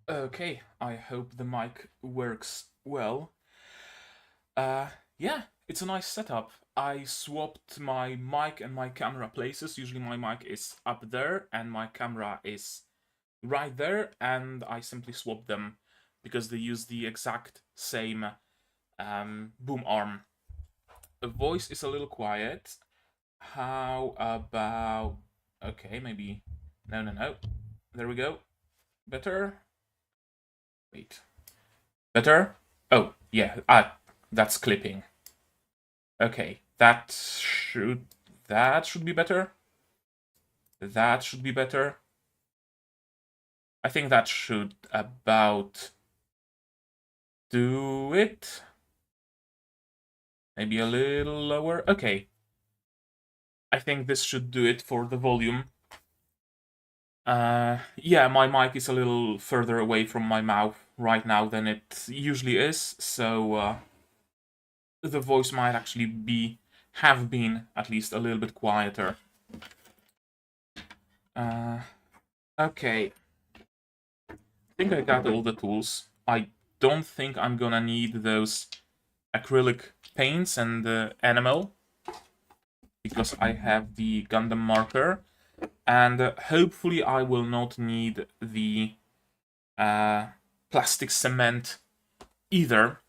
Okay, I hope the mic works well. Uh, yeah, it's a nice setup. I swapped my mic and my camera places. Usually my mic is up there and my camera is right there, and I simply swapped them because they use the exact same boom arm. The voice is a little quiet. How about... Okay, maybe... No, no, no. There we go. Better? Wait. Better? Oh, yeah, that's clipping. Okay, that should be better. That should be better. I think that should about do it. Maybe a little lower. Okay. I think this should do it for the volume. Yeah, my mic is a little further away from my mouth right now than it usually is, so the voice might actually have been at least a little bit quieter. Uh, okay. I think I got all the tools. I don't think I'm gonna need those acrylic paints and enamel because I have the Gundam marker, and hopefully I will not need the uh, plastic cement either.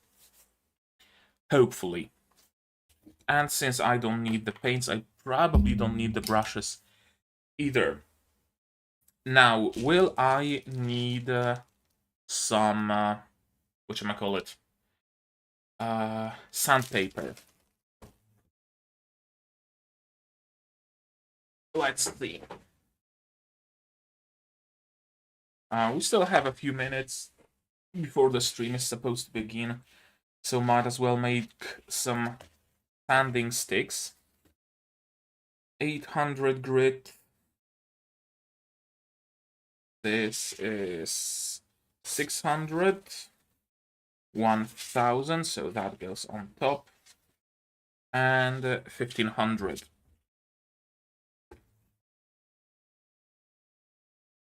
Hopefully. And since I don't need the paints, I probably don't need the brushes either. Now, will I need some, whatchamacallit, sandpaper? Let's see. We still have a few minutes before the stream is supposed to begin, so might as well make some sanding sticks. 800 grit. This is 600. 1000, so that goes on top. And 1500.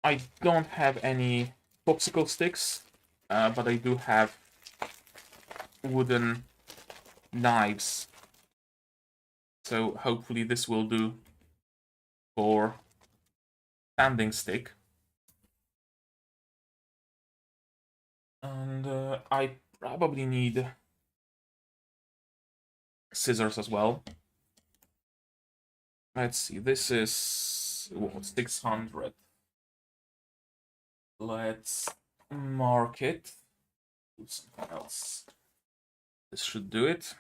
I don't have any popsicle sticks, but I do have wooden knives. So hopefully this will do for sanding stick. And I probably need scissors as well. Let's see, this is what, 600. Let's mark it. Do something else. This should do it.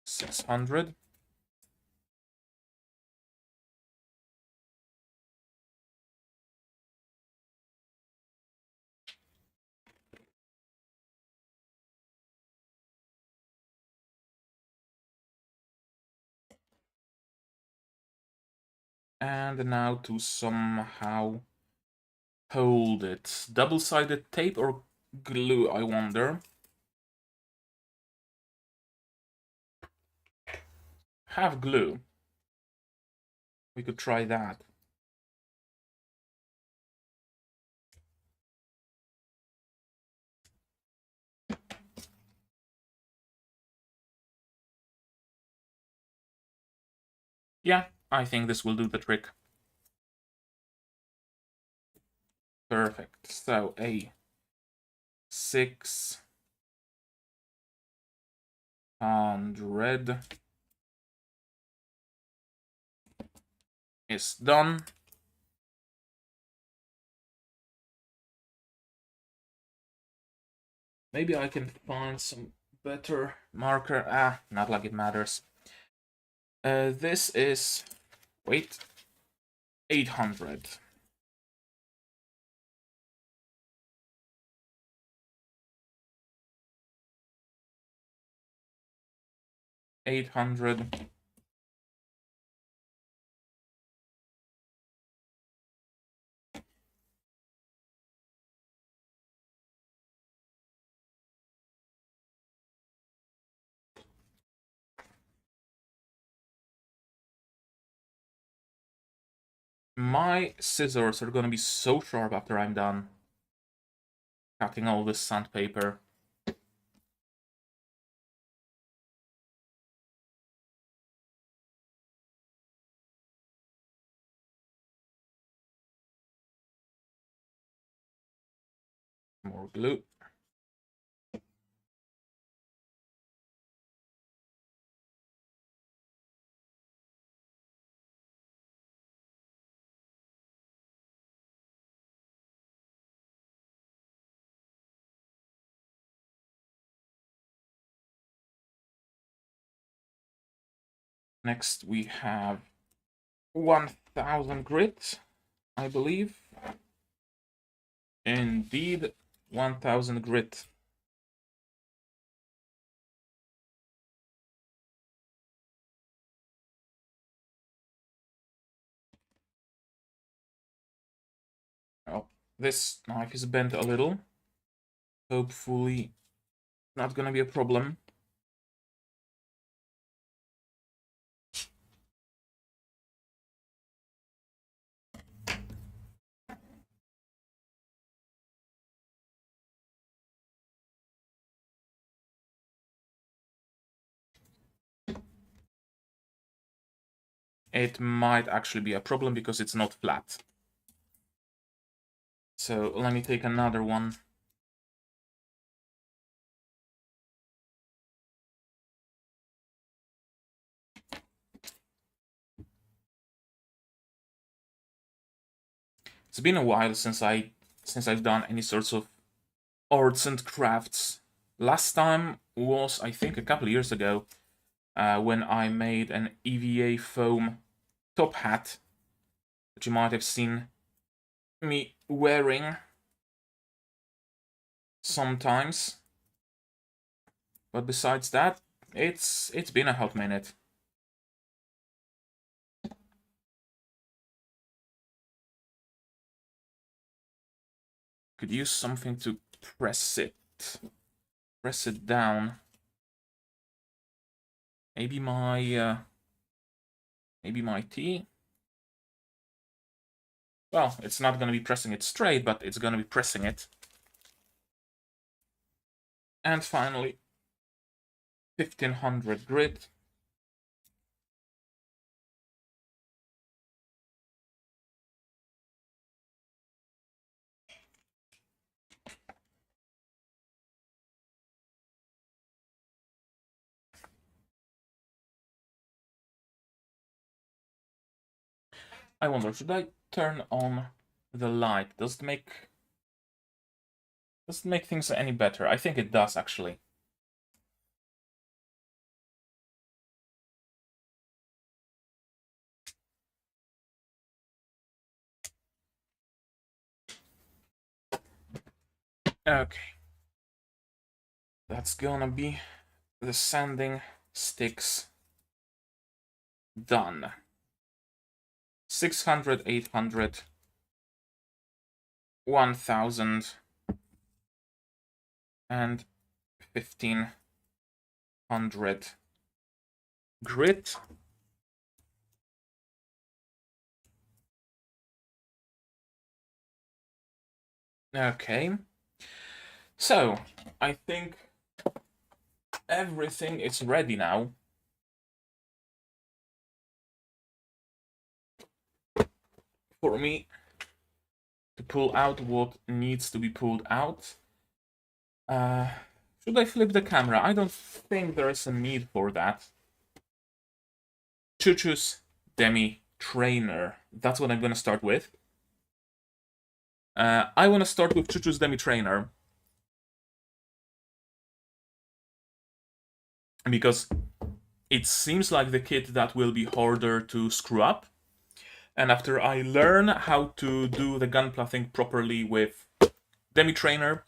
$600. And now to somehow hold it. Double-sided tape or glue, I wonder. Have glue. We could try that. Yeah, I think this will do the trick. Perfect. So a 600 is done. Maybe I can find some better marker. Not like it matters. This is, wait, 800. 800. My scissors are gonna be so sharp after I'm done cutting all this sandpaper. More glue. Next we have 1000 grit, I believe. Indeed, 1000 grit. Oh, this knife is bent a little. Hopefully not gonna be a problem. It might actually be a problem because it's not flat. So let me take another one. It's been a while since I've done any sorts of arts and crafts. Last time was, I think, a couple of years ago, when I made an EVA foam top hat that you might have seen me wearing sometimes. But besides that, it's been a hot minute. Could use something to press it down. Maybe my tea. Well, it's not gonna be pressing it straight, but it's gonna be pressing it. And finally, 1500 grit. I wonder, should I turn on the light? Does it make things any better? I think it does, actually. Okay. That's gonna be the sanding sticks done. 600, 800, 1000, and 1500 grit. Okay. So, I think everything is ready now. For me to pull out what needs to be pulled out. Should I flip the camera? I don't think there is a need for that. Chuchu's Demi trainer. That's what I'm gonna start with. I want to start with Chuchu's Demi trainer because it seems like the kit that will be harder to screw up. And after I learn how to do the Gunpla thing properly with Demi trainer,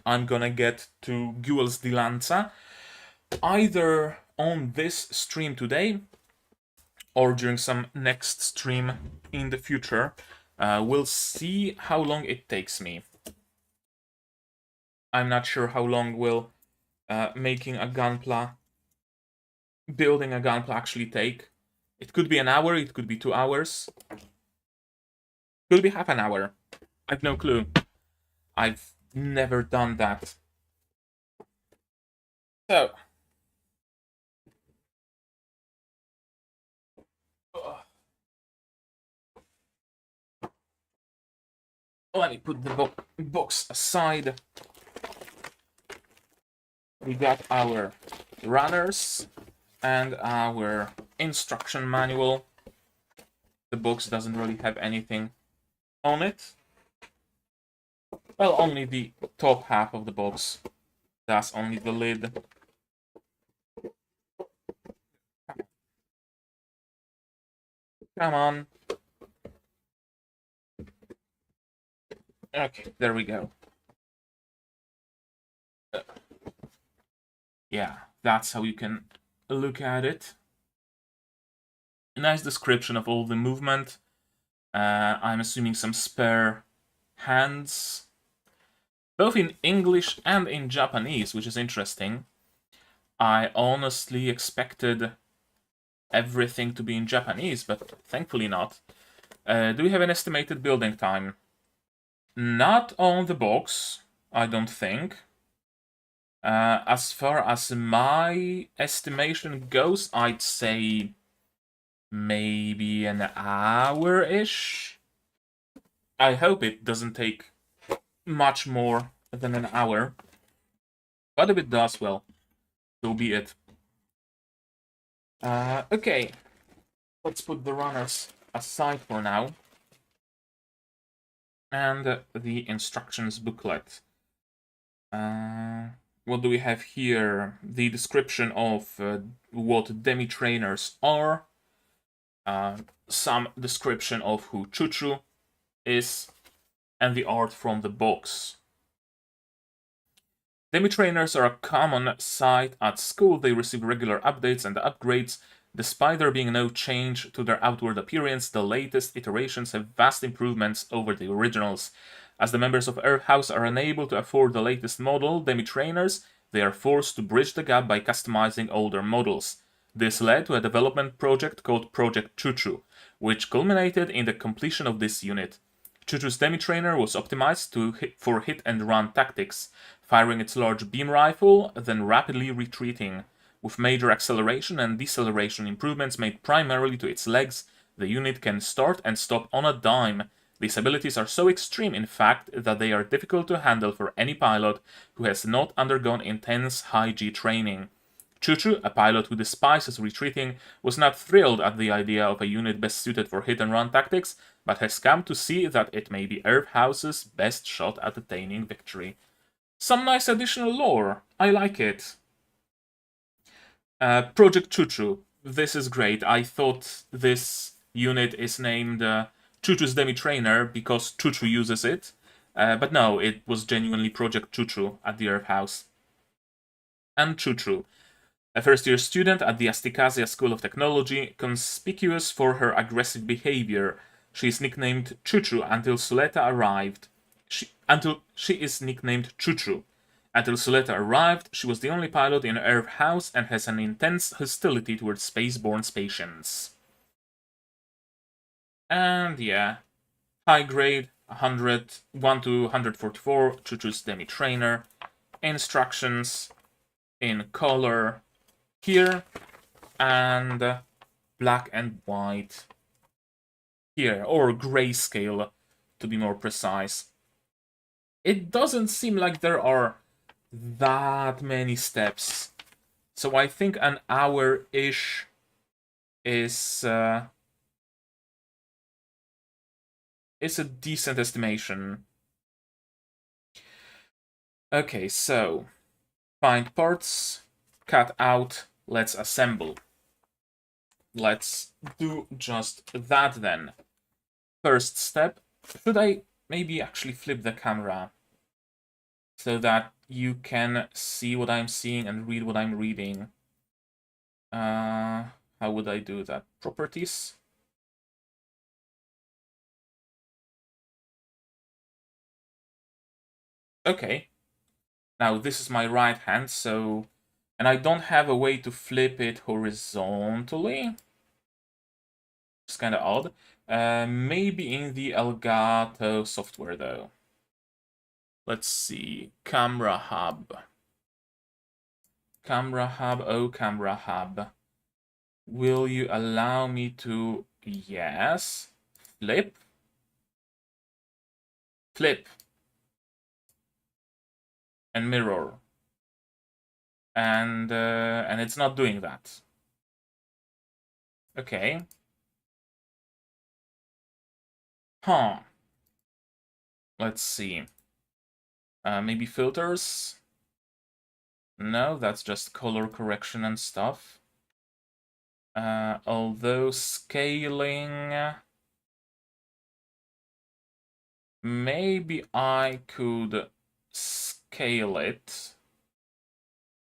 I'm gonna get to Guel's Dilanza either on this stream today or during some next stream in the future. We'll see how long it takes me. I'm not sure how long will making a Gunpla, building a Gunpla actually take. It could be an hour, it could be 2 hours. Could be half an hour. I've no clue. I've never done that. So. Let me put the box aside. We got our runners and our instruction manual. The box doesn't really have anything on it. Well, only the top half of the box. That's only the lid. Come on. Okay, there we go. Yeah, that's how you can look at it. A nice description of all the movement. I'm assuming some spare hands, both in English and in Japanese, which is interesting. I honestly expected everything to be in Japanese, but thankfully not. Do we have an estimated building time? Not on the box, I don't think. As far as my estimation goes, I'd say maybe an hour-ish. I hope it doesn't take much more than an hour. But if it does, well, so be it. Okay, let's put the runners aside for now. And the instructions booklet. What do we have here? The description of what Demi trainers are. Some description of who Chuchu is. And the art from the box. Demi trainers are a common sight at school. They receive regular updates and upgrades. Despite there being no change to their outward appearance, the latest iterations have vast improvements over the originals. As the members of Earth House are unable to afford the latest model, Demi trainers, they are forced to bridge the gap by customizing older models. This led to a development project called Project Chuchu, which culminated in the completion of this unit. Chuchu's Demi trainer was optimized for hit-and-run tactics, firing its large beam rifle, then rapidly retreating. With major acceleration and deceleration improvements made primarily to its legs, the unit can start and stop on a dime. These abilities are so extreme, in fact, that they are difficult to handle for any pilot who has not undergone intense high-G training. Chuchu, a pilot who despises retreating, was not thrilled at the idea of a unit best suited for hit-and-run tactics, but has come to see that it may be Earth House's best shot at attaining victory. Some nice additional lore. I like it. Project Chuchu. This is great. I thought this unit is named Chuchu's Demi Trainer because Chuchu uses it. But no, it was genuinely Project Chuchu at the Earth House. And Chuchu, a first-year student at the Astikasia School of Technology, conspicuous for her aggressive behavior. She is nicknamed Chuchu until Suleta arrived. She is nicknamed Chuchu. Until Suleta arrived, she was the only pilot in Earth House and has an intense hostility towards spaceborne patients. And yeah, high grade, 1 to 144, Chuchu's Demi Trainer. Instructions in color here, and black and white here, or grayscale to be more precise. It doesn't seem like there are that many steps, so I think an hour-ish is a decent estimation. Okay, so find parts, cut out, let's assemble. Let's do just that then. First step, should I maybe actually flip the camera so that you can see what I'm seeing and read what I'm reading? How would I do that? Properties? Okay. Now this is my right hand, so... And I don't have a way to flip it horizontally. It's kind of odd. Maybe in the Elgato software, though. Let's see. Camera hub. Camera hub, oh camera hub. Will you allow me to... Yes. Flip. Flip. And mirror. And it's not doing that. Okay. Huh. Let's see. Maybe filters? No, that's just color correction and stuff. Although scaling... Maybe I could scale it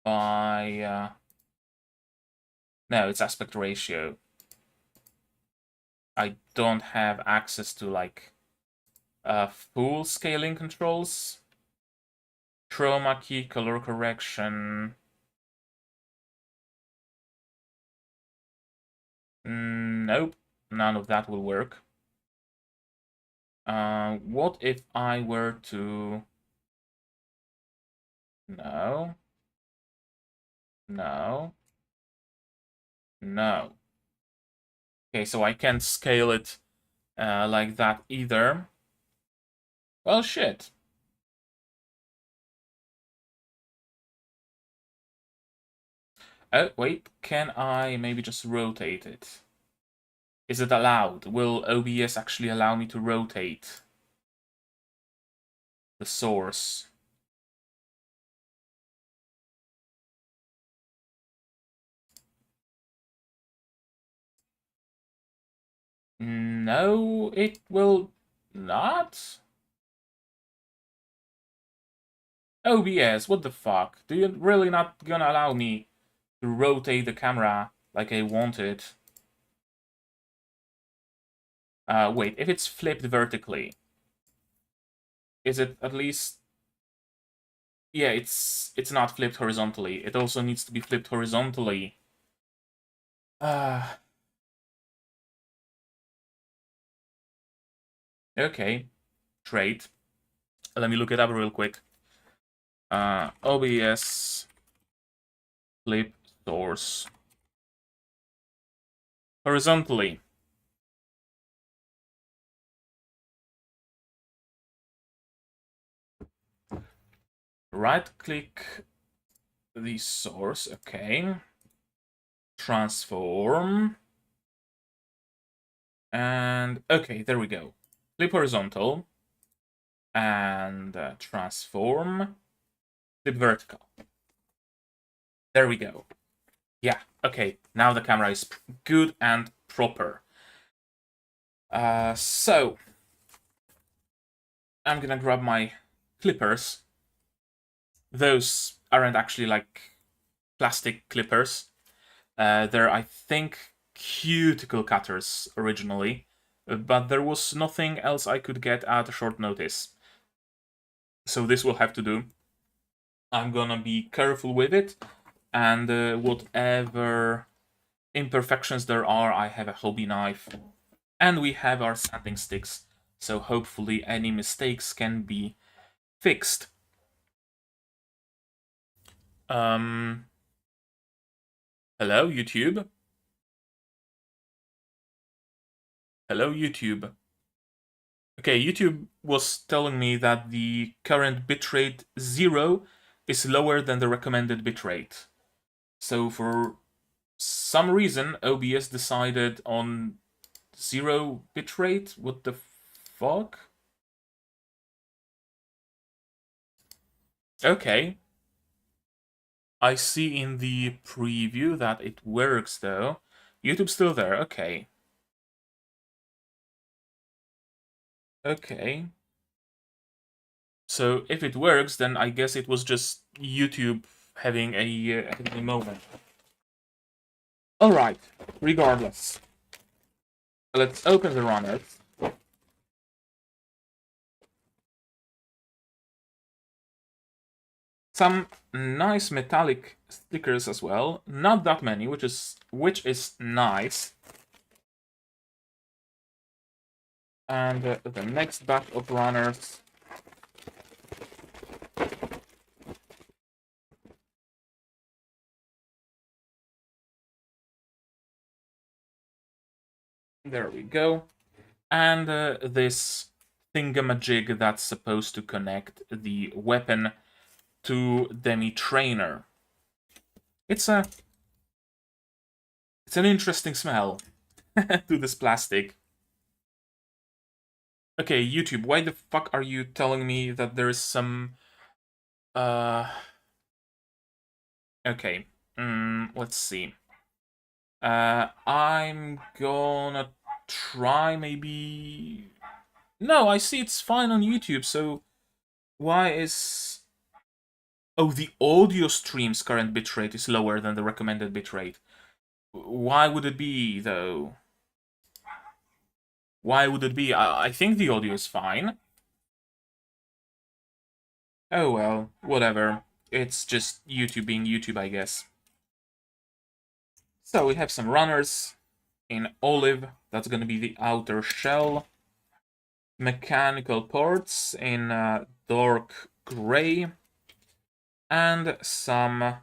by... No, it's aspect ratio. I don't have access to, like, full scaling controls. Chroma key, color correction. Nope, none of that will work. What if I were to... No. No. No. Okay, so I can't scale it like that either. Well, shit. Oh, wait, can I maybe just rotate it? Is it allowed? Will OBS actually allow me to rotate the source? No, it will not? OBS, what the fuck? Do you really not gonna allow me to rotate the camera like I wanted? Wait, if it's flipped vertically, is it at least... Yeah, it's not flipped horizontally. It also needs to be flipped horizontally. Okay, trait. Let me look it up real quick. OBS flip source horizontally. Right-click the source. Okay. Transform. And okay, there we go. Flip horizontal. And transform. Flip vertical. There we go. Yeah, okay. Now the camera is good and proper. So I'm gonna grab my clippers. Those aren't actually like plastic clippers. They're, I think, cuticle cutters originally, but there was nothing else I could get at a short notice. So this will have to do. I'm gonna be careful with it, and whatever imperfections there are, I have a hobby knife, and we have our sanding sticks, so hopefully any mistakes can be fixed. Hello, YouTube? Hello, YouTube. Okay, YouTube was telling me that the current bitrate 0 is lower than the recommended bitrate. So for some reason, OBS decided on 0 bitrate? What the fuck? Okay. I see in the preview that it works though. YouTube's still there, okay. Okay. So if it works, then I guess it was just YouTube having a moment. Alright, regardless. Let's open the runners. Some nice metallic stickers as well. Not that many, which is nice. And the next batch of runners. There we go. And this thingamajig that's supposed to connect the weapon to Demi trainer. It's an interesting smell to this plastic. Okay, YouTube, why the fuck are you telling me that there is some okay. Let's see. I'm gonna try maybe. No, I see it's fine on YouTube, so why is. Oh, the audio stream's current bitrate is lower than the recommended bitrate. Why would it be, though? Why would it be? I think the audio is fine. Oh well, whatever. It's just YouTube being YouTube, I guess. So we have some runners in olive. That's gonna be the outer shell. Mechanical parts in dark gray. And some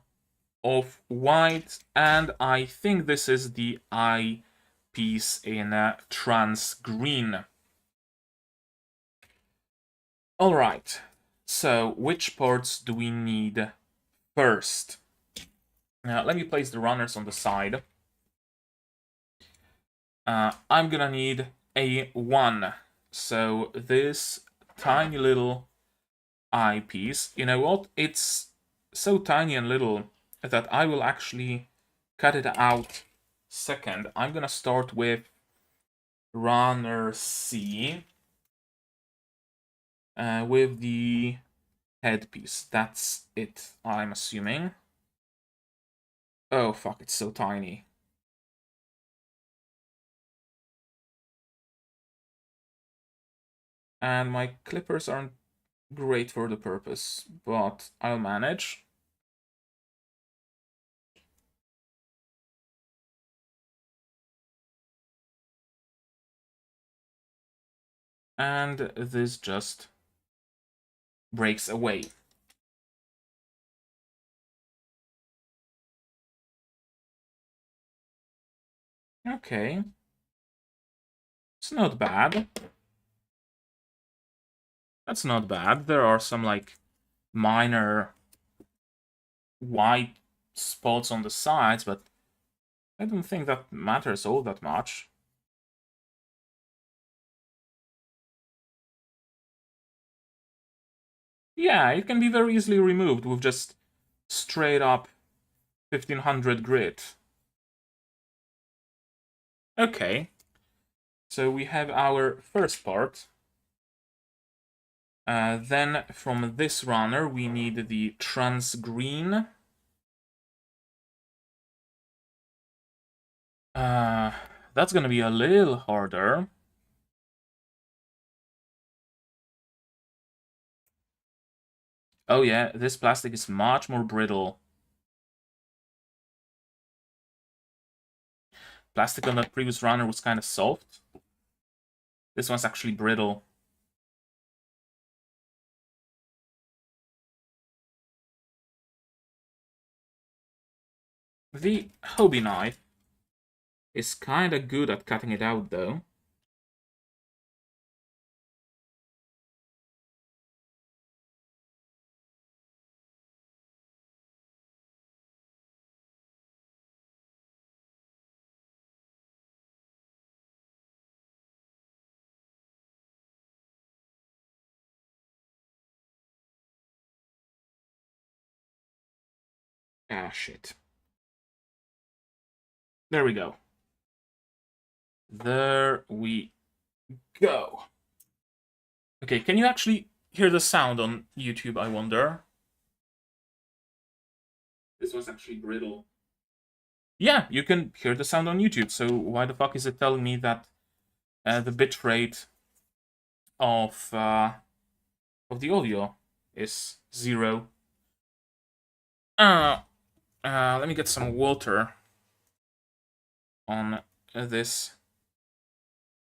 off-white. And I think this is the eye piece in trans green. Alright, so which parts do we need first? Now, let me place the runners on the side. I'm gonna need a 1. So this tiny little eyepiece, you know what? It's so tiny and little that I will actually cut it out second. I'm gonna start with runner C with the headpiece. That's it, I'm assuming. Oh fuck, it's so tiny. And my clippers aren't great for the purpose, but I'll manage. And this just breaks away. Okay. It's not bad. That's not bad. There are some, like, minor white spots on the sides, but I don't think that matters all that much. Yeah, it can be very easily removed with just straight up 1500 grit. Okay. So we have our first part. Then from this runner, we need the trans green. That's gonna be a little harder. Oh yeah, this plastic is much more brittle. Plastic on that previous runner was kind of soft. This one's actually brittle. The Hobie knife is kind of good at cutting it out, though. Ah, shit. There we go. There we go. Okay, can you actually hear the sound on YouTube, I wonder? This was actually brittle. Yeah, you can hear the sound on YouTube, so why the fuck is it telling me that the bitrate of the audio is 0? Let me get some water on this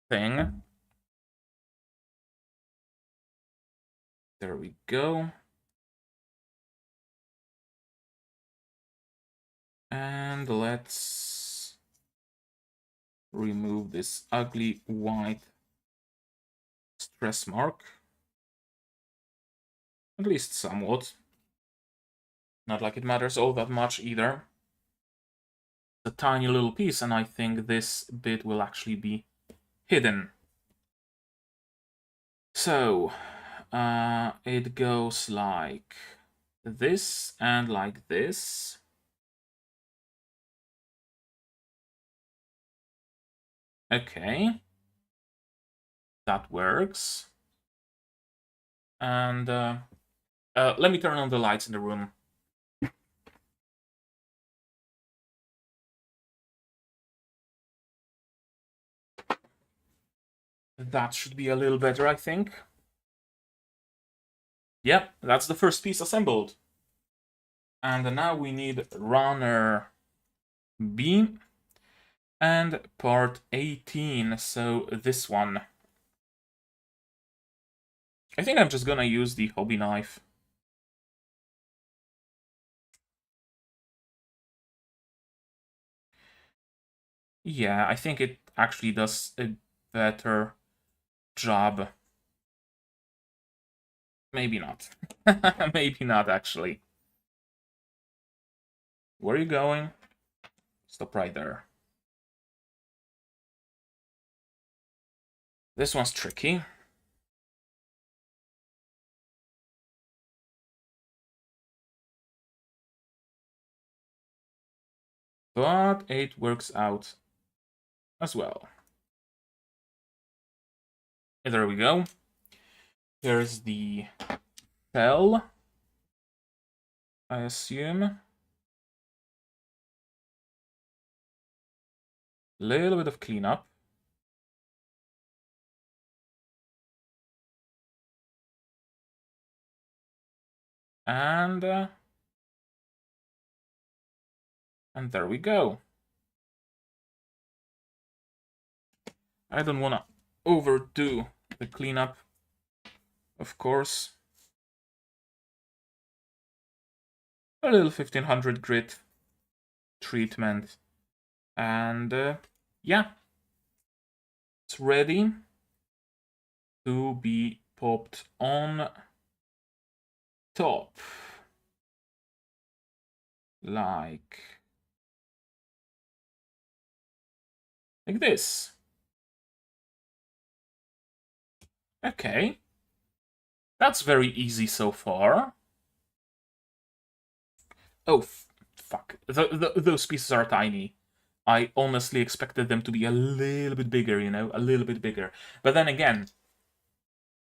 thing. There we go. And let's remove this ugly white stress mark. At least somewhat. Not like it matters all that much either. It's a tiny little piece, and I think this bit will actually be hidden. So, it goes like this and like this. Okay. That works. And let me turn on the lights in the room. That should be a little better, I think. Yep, that's the first piece assembled. And now we need runner B and part 18, so this one. I think I'm just gonna use the hobby knife. Yeah, I think it actually does a better job. Maybe not. Maybe not, actually. Where are you going? Stop right there. This one's tricky. But it works out as well. And there we go. Here's the shell, I assume. Little bit of cleanup. And there we go. I don't want to overdo the cleanup, of course. A little 1500 grit treatment. And yeah, it's ready to be popped on top. Like this. Okay. That's very easy so far. Oh, fuck. Those pieces are tiny. I honestly expected them to be a little bit bigger, you know? A little bit bigger. But then again,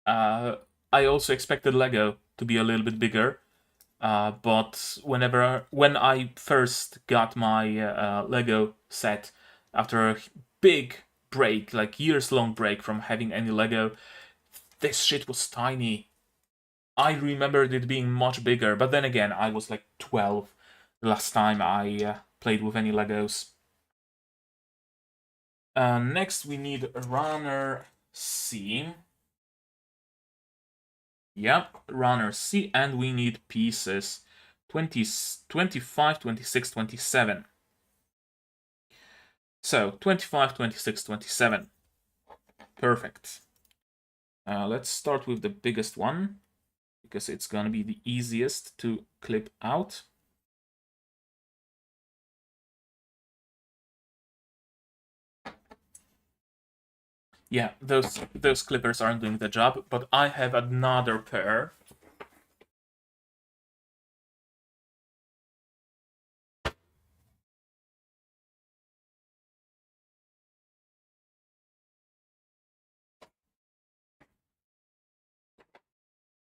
I also expected Lego to be a little bit bigger. But when I first got my Lego set after a big break, like years-long break from having any Lego, this shit was tiny. I remembered it being much bigger, but then again, I was like 12 the last time I played with any Legos. Next, we need runner C. Yep, runner C, and we need pieces 20, 25, 26, 27. So, 25, 26, 27. Perfect. Let's start with the biggest one, because it's gonna be the easiest to clip out. Yeah, those clippers aren't doing the job, but I have another pair.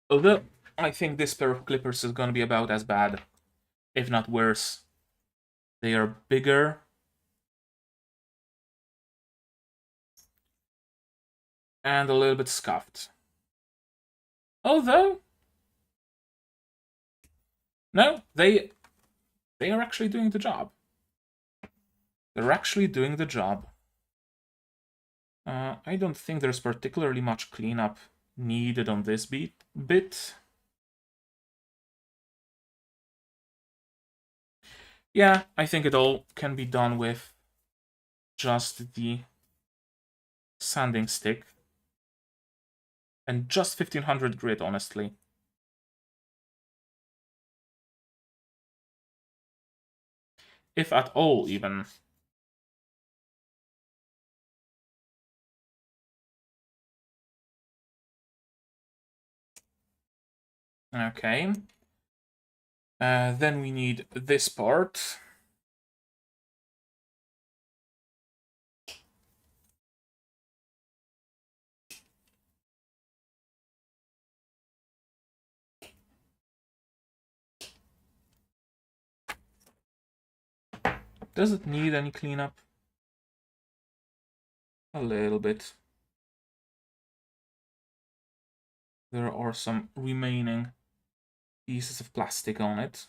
Although, I think this pair of clippers is gonna be about as bad, if not worse. They are bigger. And a little bit scuffed. Although, no, they are actually doing the job. They're actually doing the job. I don't think there's particularly much cleanup needed on this bit. Yeah, I think it all can be done with just the sanding stick. And just 1500 grit, honestly. If at all, even. Okay. Then we need this part. Does it need any cleanup? A little bit. There are some remaining pieces of plastic on it.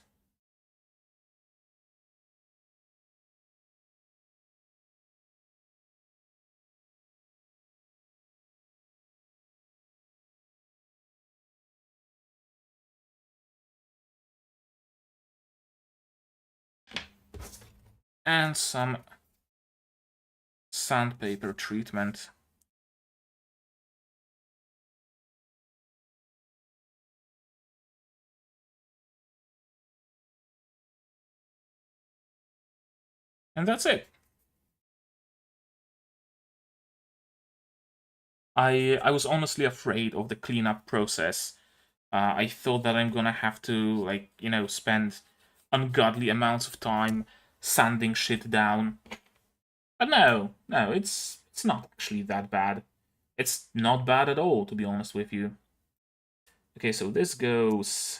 And some sandpaper treatment. And that's it. I was honestly afraid of the cleanup process. I thought that I'm gonna have to, like, you know, spend ungodly amounts of time sanding shit down. But no, it's not actually that bad. It's not bad at all, to be honest with you. Okay, so this goes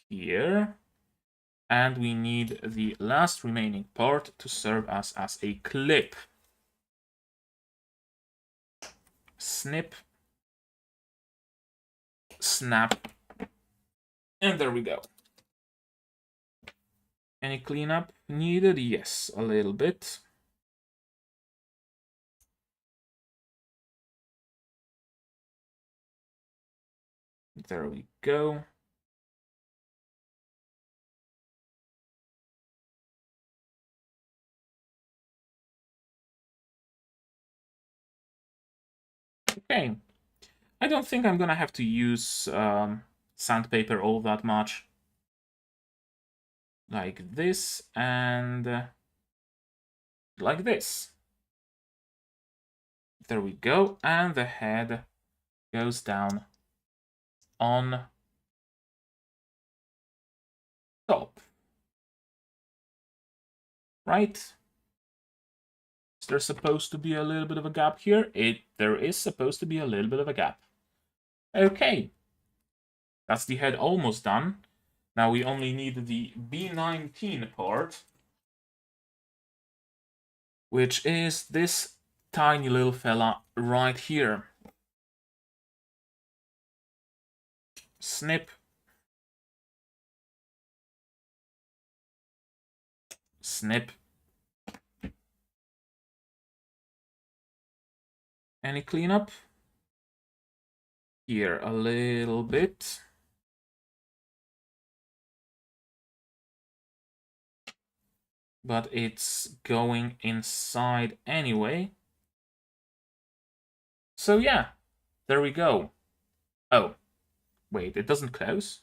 here. And we need the last remaining part to serve us as a clip. Snip. Snap. And there we go. Any cleanup needed? Yes, a little bit. There we go. Okay. I don't think I'm gonna have to use sandpaper all that much. Like this and like this. There we go. And the head goes down on top. Right? Is there supposed to be a little bit of a gap here? There is supposed to be a little bit of a gap. Okay. That's the head almost done. Now we only need the B19 part, which is this tiny little fella right here. Snip. Snip. Any cleanup? Here, a little bit. But it's going inside anyway. So yeah, there we go. Oh, wait, it doesn't close?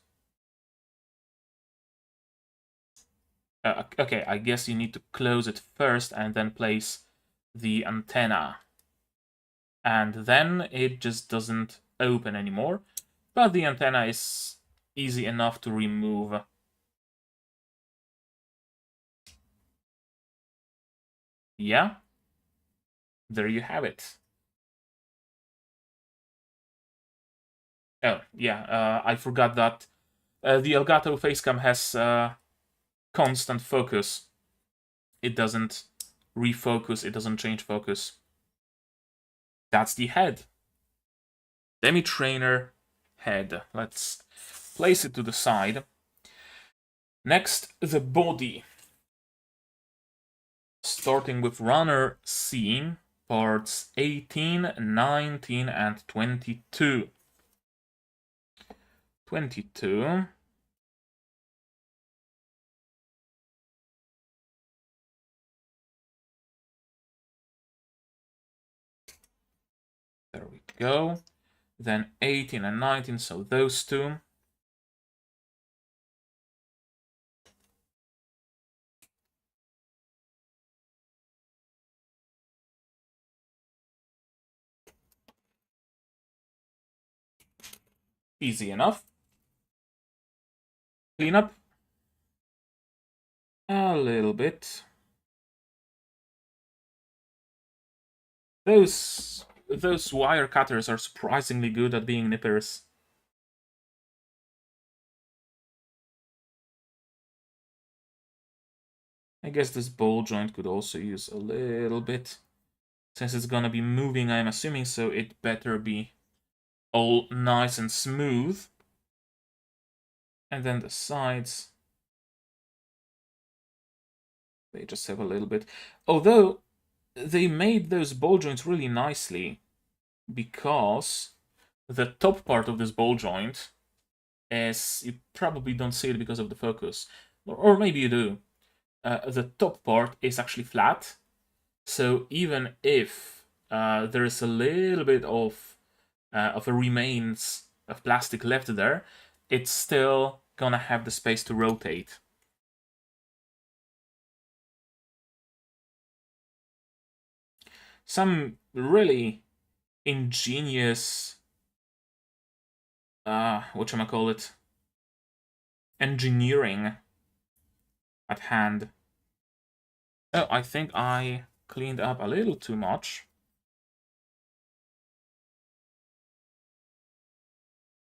Okay, I guess you need to close it first and then place the antenna. And then it just doesn't open anymore. But the antenna is easy enough to remove. Yeah, there you have it. Oh, yeah, I forgot that the Elgato Facecam has constant focus. It doesn't refocus, it doesn't change focus. That's the head. Demi trainer head. Let's place it to the side. Next, the body. Starting with runner C, parts 18, 19, and 22. 22. There we go. Then 18 and 19, so those two. Easy enough. Clean up. A little bit. Those wire cutters are surprisingly good at being nippers. I guess this ball joint could also use a little bit. Since it's gonna be moving, I'm assuming, so it better be all nice and smooth. And then the sides, they just have a little bit. Although, they made those ball joints really nicely, because the top part of this ball joint is, you probably don't see it because of the focus, or maybe you do. The top part is actually flat, so even if there is a little bit of a remains of plastic left there, it's still gonna have the space to rotate. Some really ingenious, whatchamacallit, engineering at hand. Oh, I think I cleaned up a little too much.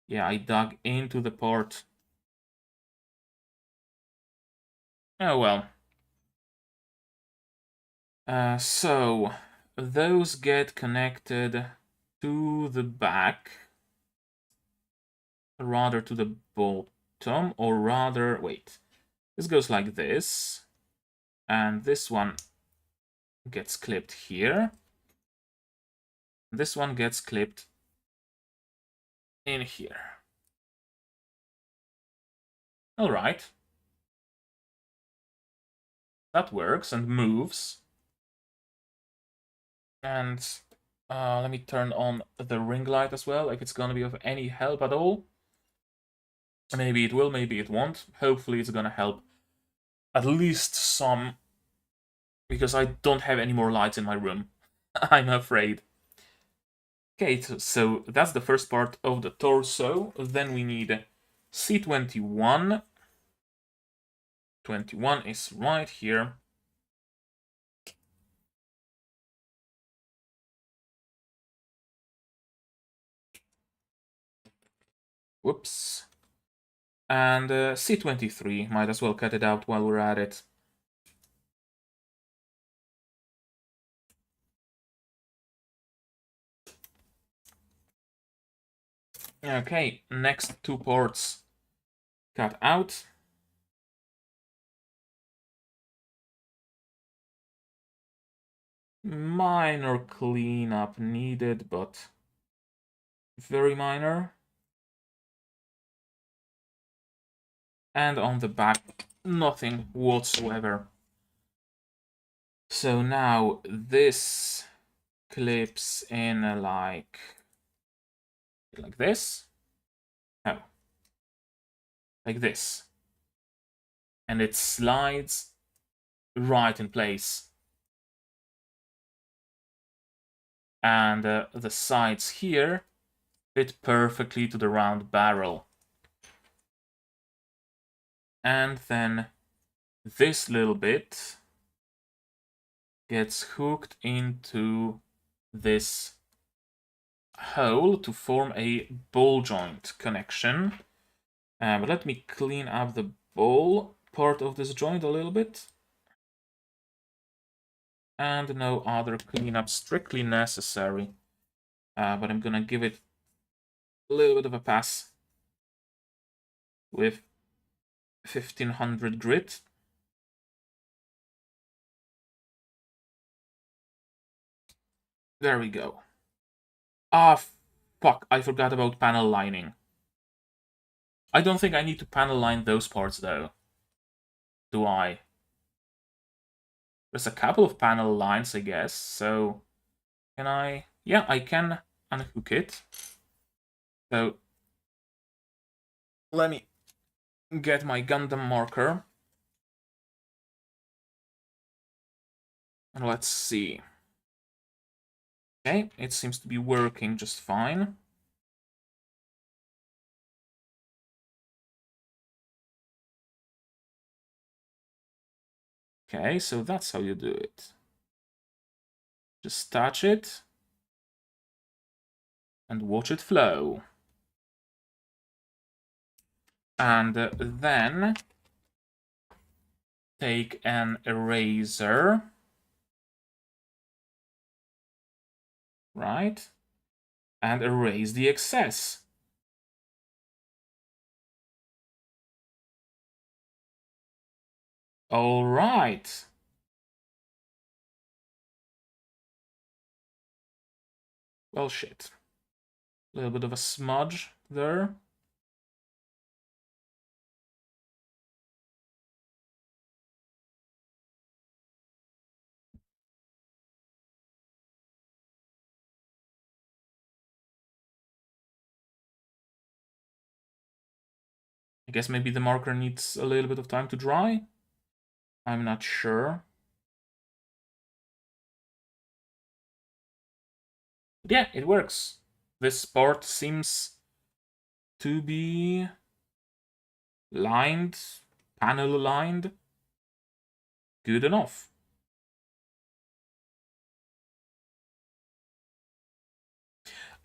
Yeah, I dug into the port. Oh well. So, those get connected to the back, rather to the bottom, or rather, wait. This goes like this, and this one gets clipped here. This one gets clipped in here. All right. That works and moves. And let me turn on the ring light as well, if it's gonna be of any help at all. Maybe it will, maybe it won't. Hopefully it's gonna help at least some, because I don't have any more lights in my room. I'm afraid. Okay, so that's the first part of the torso. Then we need C21. 21 is right here. Whoops. And C23, might as well cut it out while we're at it. Okay, next two ports cut out. Minor cleanup needed, but very minor. And on the back, nothing whatsoever. So now this clips in like this. Oh, like this. And it slides right in place. And the sides here fit perfectly to the round barrel. And then this little bit gets hooked into this hole to form a ball joint connection. But let me clean up the ball part of this joint a little bit. And no other cleanup strictly necessary. But I'm gonna give it a little bit of a pass with 1500 grit. There we go. Ah, fuck, I forgot about panel lining. I don't think I need to panel line those parts though. Do I? There's a couple of panel lines, I guess, so can I? Yeah, I can unhook it. So let me get my Gundam marker. And let's see. Okay, it seems to be working just fine. Okay, so that's how you do it. Just touch it and watch it flow. And then take an eraser, right? And erase the excess. All right. Well, shit. A little bit of a smudge there. I guess maybe the marker needs a little bit of time to dry. I'm not sure. But yeah, it works. This part seems to be lined, panel aligned. Good enough.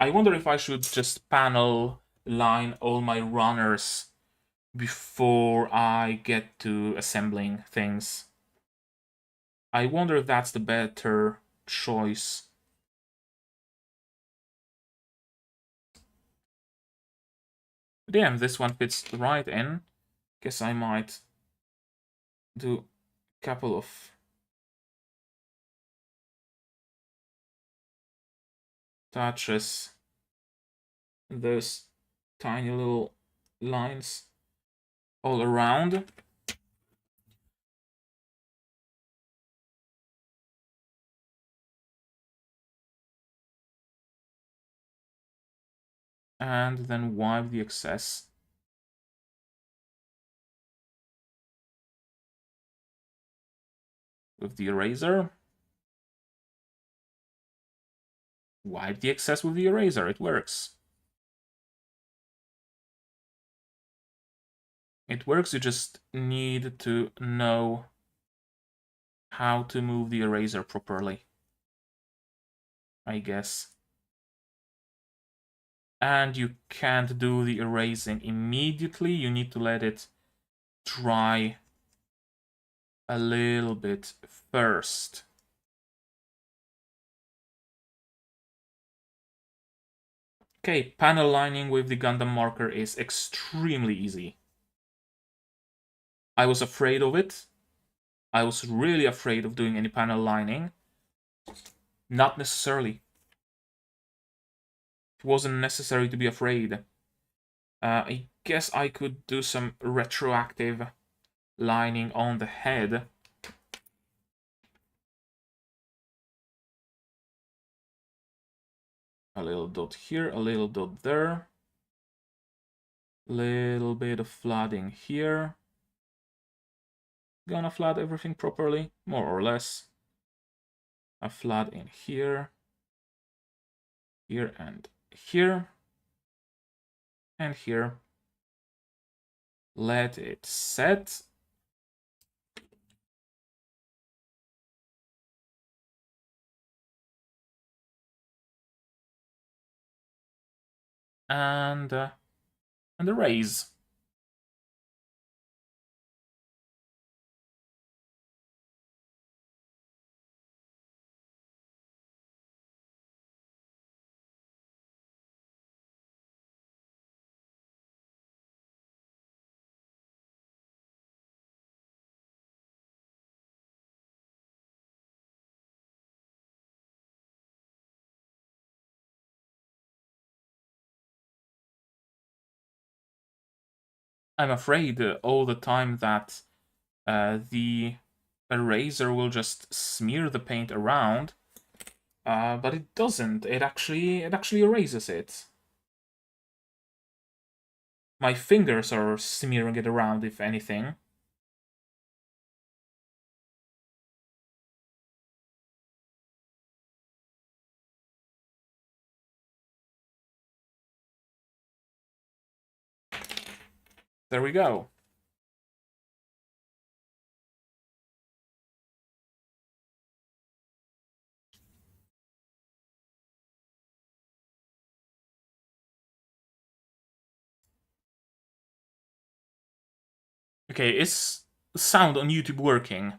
I wonder if I should just panel line all my runners before I get to assembling things. I wonder if that's the better choice. Damn, this one fits right in. Guess I might do a couple of touches. Those tiny little lines all around. And then wipe the excess. With the eraser. Wipe the excess with the eraser, it works. It works, you just need to know how to move the eraser properly, I guess. And you can't do the erasing immediately, you need to let it dry a little bit first. Okay, panel lining with the Gundam marker is extremely easy. I was afraid of it. I was really afraid of doing any panel lining. Not necessarily. It wasn't necessary to be afraid. I guess I could do some retroactive lining on the head. A little dot here, a little dot there. Little bit of flooding here. Gonna flood everything properly, more or less. A flood in here. Here and here. And here. Let it set. And erase. I'm afraid all the time that the eraser will just smear the paint around, but it doesn't. It actually erases it. My fingers are smearing it around, if anything. There we go. Okay, is sound on YouTube working?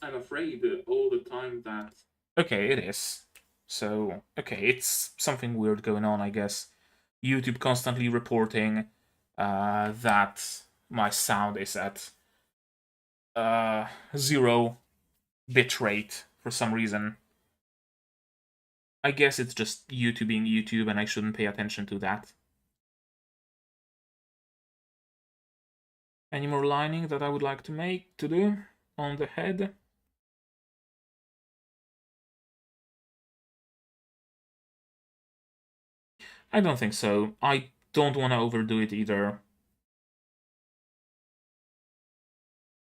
I'm afraid all the time that... Okay, it is. So, okay, it's something weird going on, I guess. YouTube constantly reporting that my sound is at 0 bitrate for some reason. I guess it's just YouTube being YouTube and I shouldn't pay attention to that. Any more lining that I would like to do on the head? I don't think so. I don't want to overdo it either.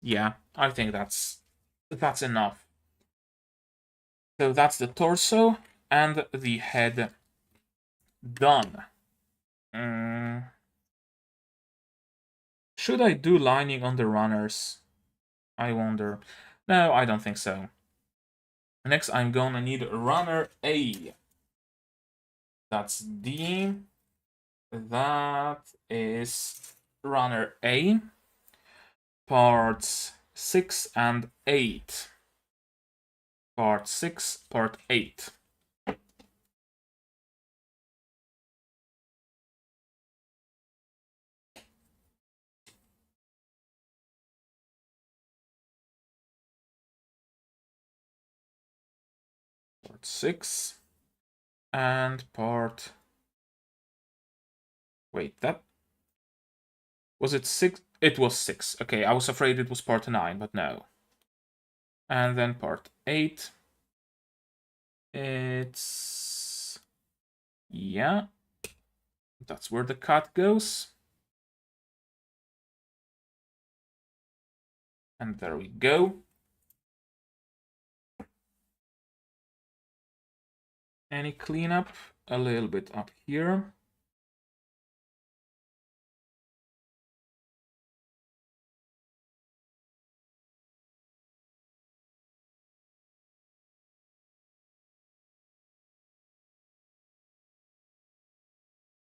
Yeah, I think that's enough. So that's the torso and the head done. Should I do lining on the runners? I wonder. No, I don't think so. Next, I'm gonna need runner A. That's D. That is runner A. Parts 6 and 8. Part 6, part 8. Part 6 and part... Wait, that... Was it 6? It was 6. Okay, I was afraid it was part 9, but no. And then part 8. It's... Yeah. That's where the cut goes. And there we go. Any cleanup? A little bit up here.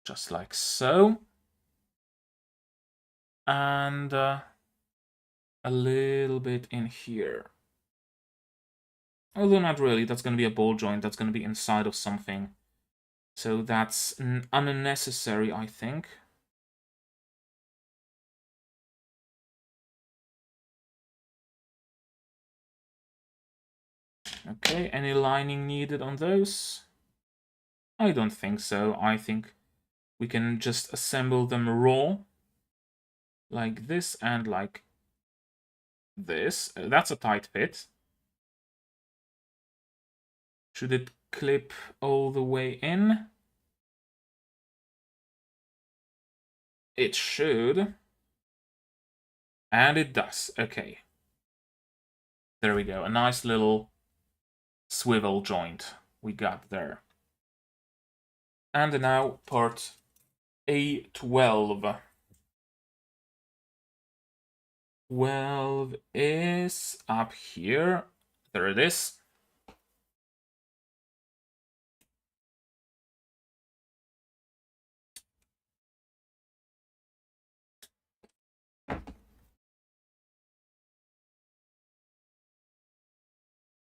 Just like so. And a little bit in here. Although not really, that's going to be a ball joint, that's going to be inside of something. So that's unnecessary, I think. Okay, any lining needed on those? I don't think so. I think we can just assemble them raw. Like this and like this. That's a tight fit. Should it clip all the way in? It should. And it does. Okay. There we go. A nice little swivel joint we got there. And now part A12. 12 is up here. There it is.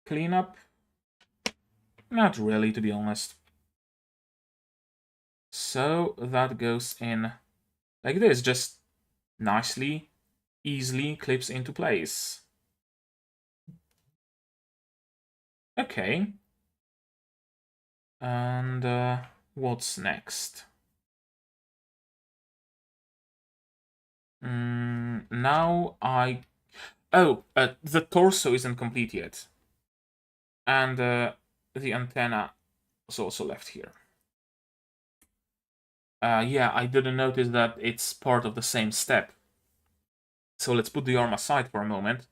Cleanup? Not really, to be honest. So that goes in like this, just nicely, easily clips into place. Okay. And what's next? Now I... Oh, the torso isn't complete yet. And the antenna is also left here. Yeah, I didn't notice that it's part of the same step. So let's put the arm aside for a moment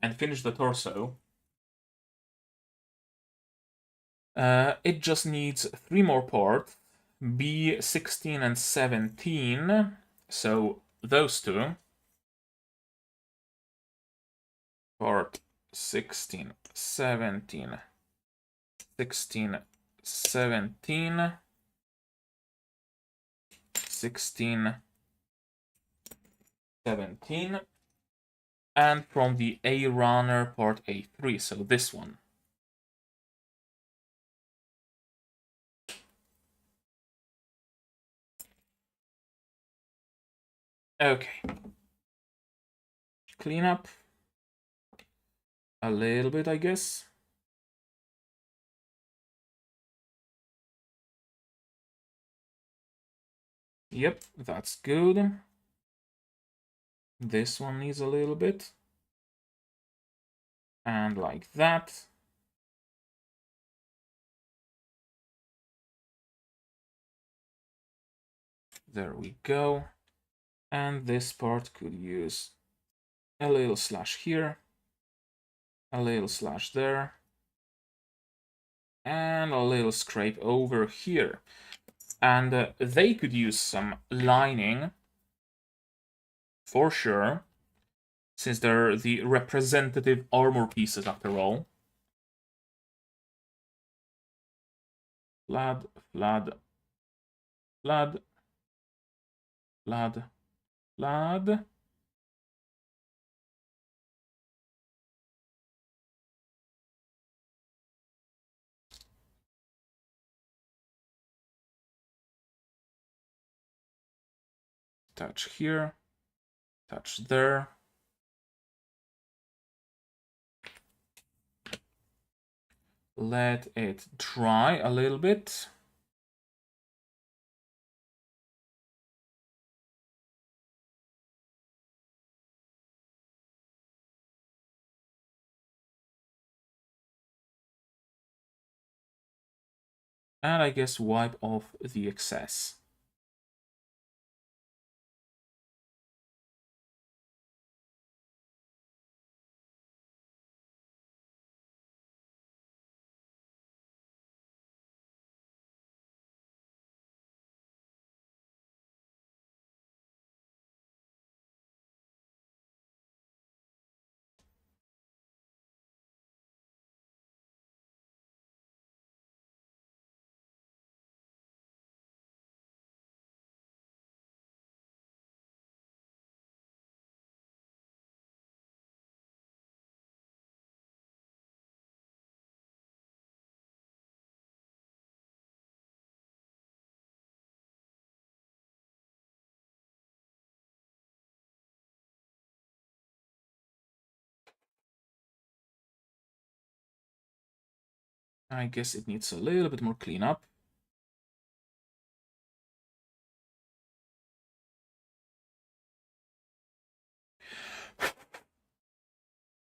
and finish the torso. It just needs 3 more parts, B16 and 17. So those two. Part 16, 17, 16, 17, 16, 17, and from the A runner part A3, so this one. Okay. Clean up a little bit, I guess. Yep, that's good. This one needs a little bit. And like that. There we go. And this part could use a little slash here, a little slash there, and a little scrape over here. And they could use some lining, for sure, since they're the representative armor pieces after all. Flood, flood, flood, flood, flood. Touch here, touch there. Let it dry a little bit. And I guess wipe off the excess. I guess it needs a little bit more cleanup.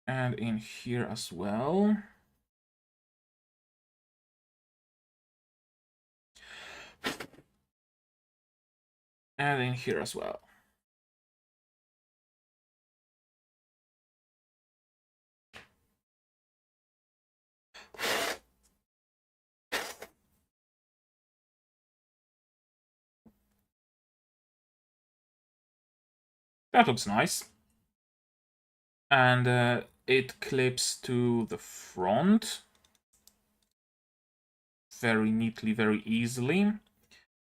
And in here as well. And in here as well. That looks nice. And it clips to the front very neatly, very easily.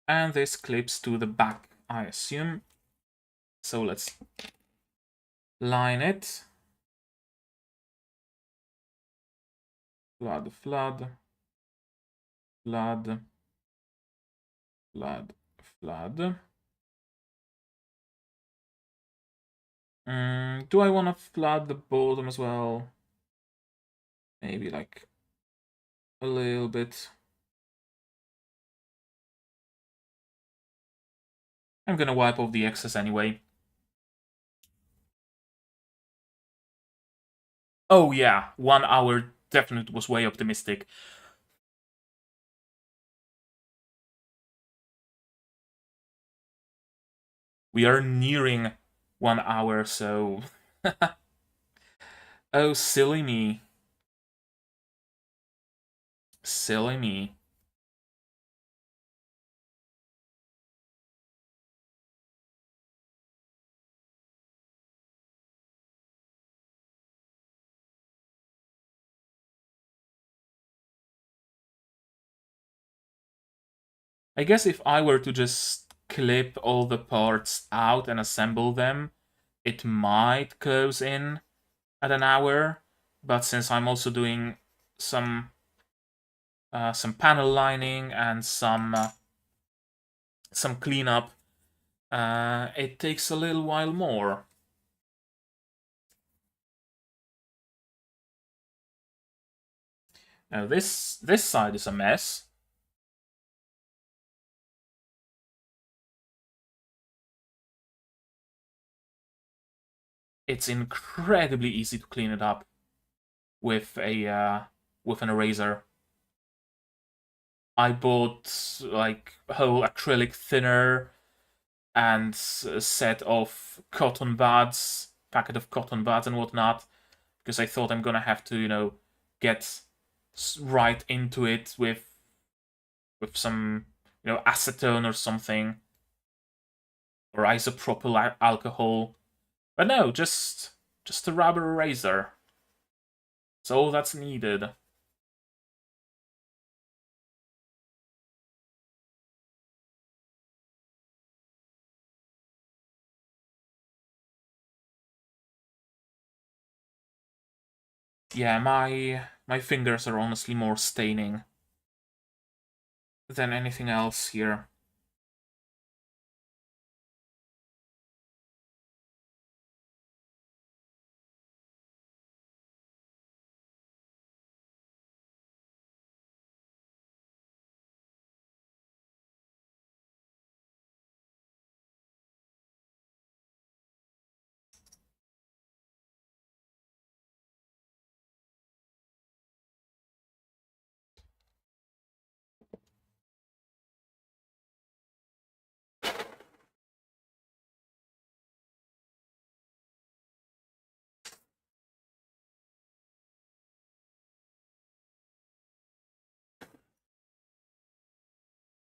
And this clips to the back, I assume. So let's line it. Flood, flood, flood, flood, flood. Do I want to flood the bottom as well? Maybe like a little bit. I'm gonna wipe off the excess anyway. Oh yeah, 1 hour definitely was way optimistic. We are nearing 1 hour, so... Oh, silly me. Silly me. I guess if I were to just clip all the parts out and assemble them, it might close in at an hour. But since I'm also doing some panel lining and some cleanup, it takes a little while more. Now this side is a mess. It's incredibly easy to clean it up with an eraser. I bought like a whole acrylic thinner and a set of cotton buds, packet of cotton buds and whatnot, because I thought I'm gonna have to, get right into it with some, acetone or something, or isopropyl alcohol. But no, just a rubber eraser. That's all that's needed. Yeah, my fingers are honestly more staining than anything else here.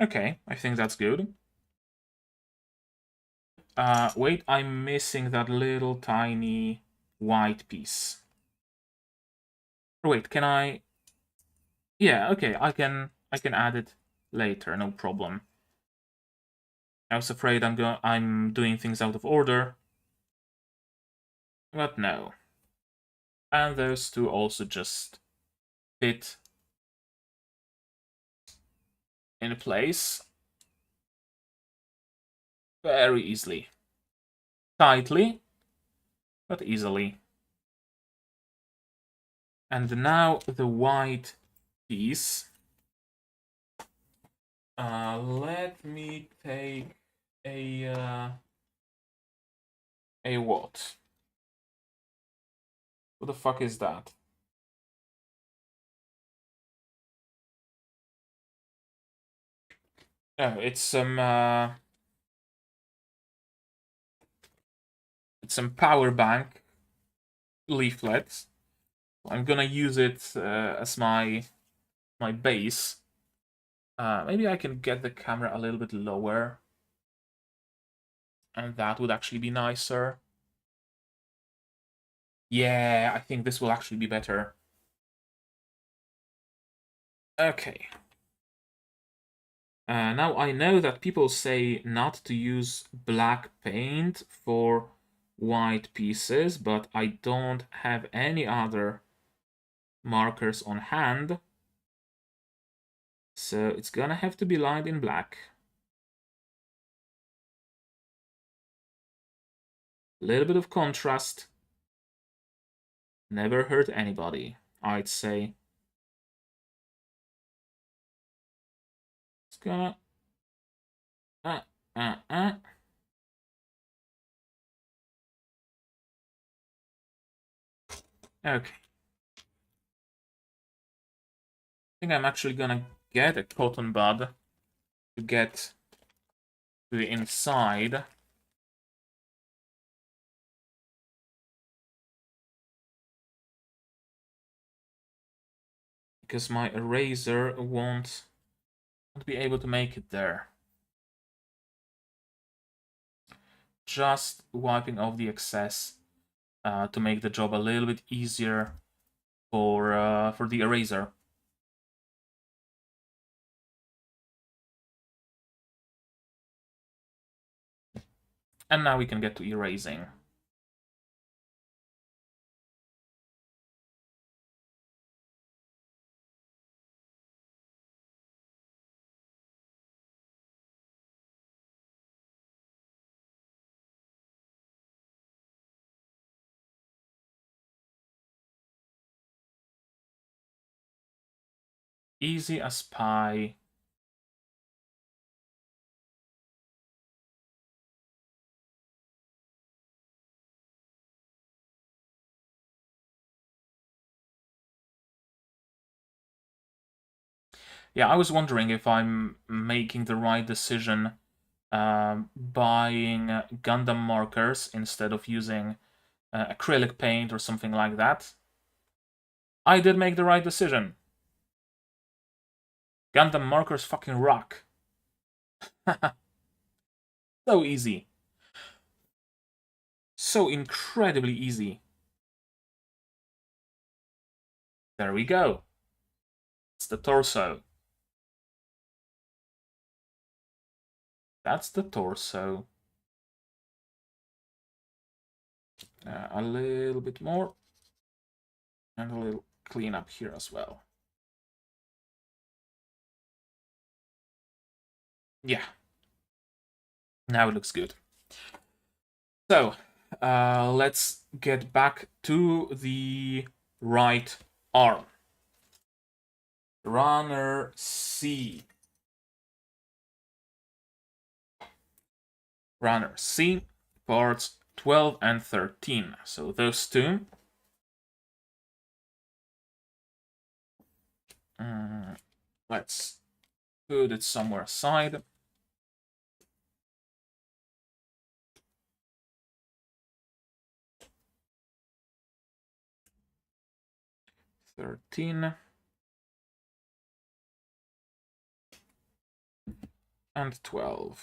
Okay, I think that's good. Wait, I'm missing that little tiny white piece. Wait, can I? Yeah, okay, I can add it later, no problem. I was afraid I'm doing things out of order, but no. And those two also just fit in place very easily. Tightly, but easily. And now the white piece. Let me take a what? What the fuck is that? Oh, it's some power bank leaflets. I'm gonna use it as my base. Maybe I can get the camera a little bit lower, and that would actually be nicer. Yeah, I think this will actually be better. Okay. Now I know that people say not to use black paint for white pieces, but I don't have any other markers on hand. So it's gonna have to be lined in black. A little bit of contrast. Never hurt anybody, I'd say. It's gonna... Uh, uh, uh. Okay. I think I'm actually gonna get a cotton bud to get to the inside. Because my eraser won't be able to make it there. Just wiping off the excess to make the job a little bit easier for the eraser. And now we can get to erasing. Easy as pie. Yeah, I was wondering if I'm making the right decision buying Gundam markers instead of using acrylic paint or something like that. I did make the right decision. Gundam markers fucking rock. So easy. So incredibly easy. There we go. It's the torso. That's the torso. A little bit more. And a little clean up here as well. Yeah. Now it looks good. So, let's get back to the right arm. Runner C. Runner C, parts 12 and 13. So those two. Let's put it somewhere aside. $13 and $12.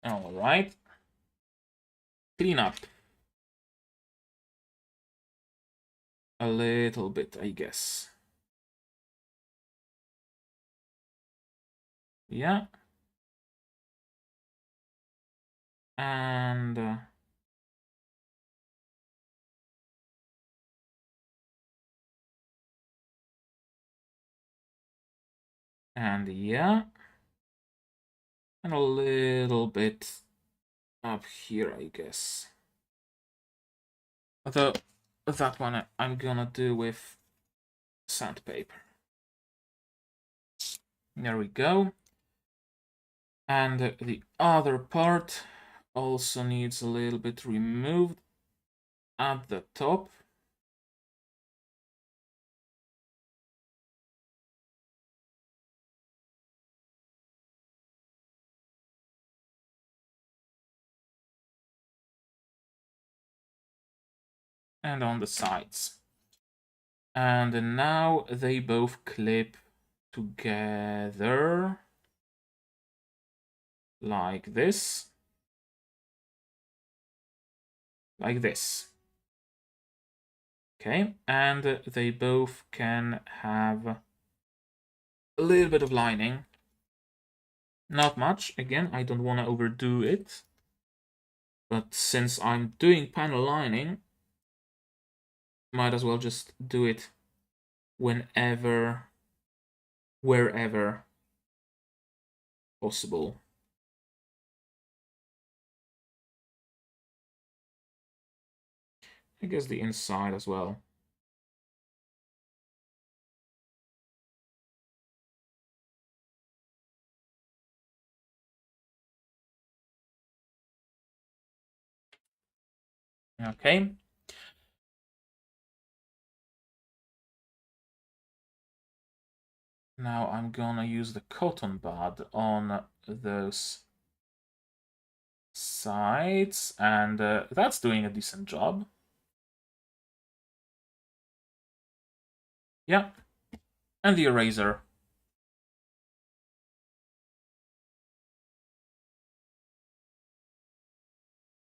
All right. Clean up a little bit, I guess. Yeah. And yeah. And a little bit up here, I guess. Although that one I'm gonna do with sandpaper. There we go. And the other part also needs a little bit removed at the top. And on the sides. And now they both clip together like this. Like this. Okay, and they both can have a little bit of lining. Not much. Again, I don't want to overdo it. But since I'm doing panel lining, might as well just do it whenever, wherever possible. I guess the inside as well. Okay. Now I'm gonna use the cotton bud on those sides, and that's doing a decent job. Yeah, and the eraser.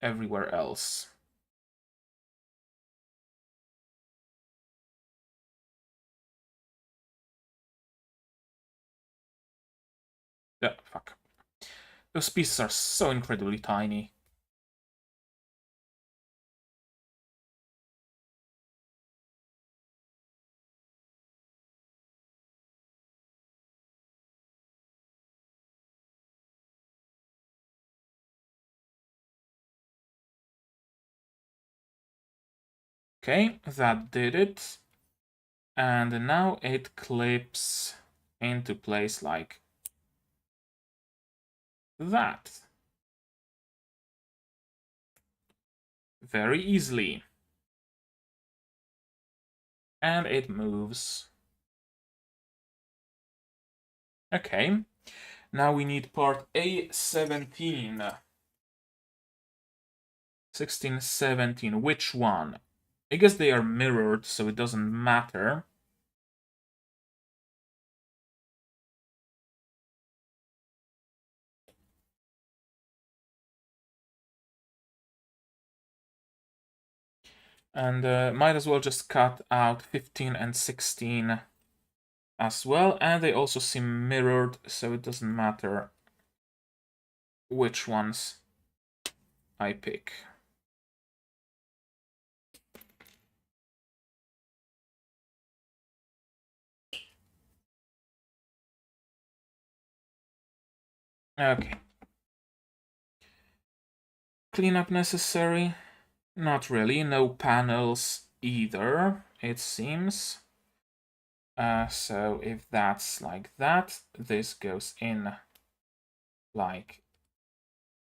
Everywhere else. Yeah, fuck. Those pieces are so incredibly tiny. Okay, that did it. And now it clips into place like that. Very easily. And it moves. Okay. Now we need part A17. 16, 17. Which one? I guess they are mirrored, so it doesn't matter. And might as well just cut out 15 and 16 as well. And they also seem mirrored, so it doesn't matter which ones I pick. Okay. Cleanup necessary? Not really. No panels either, it seems. So if that's like that, this goes in like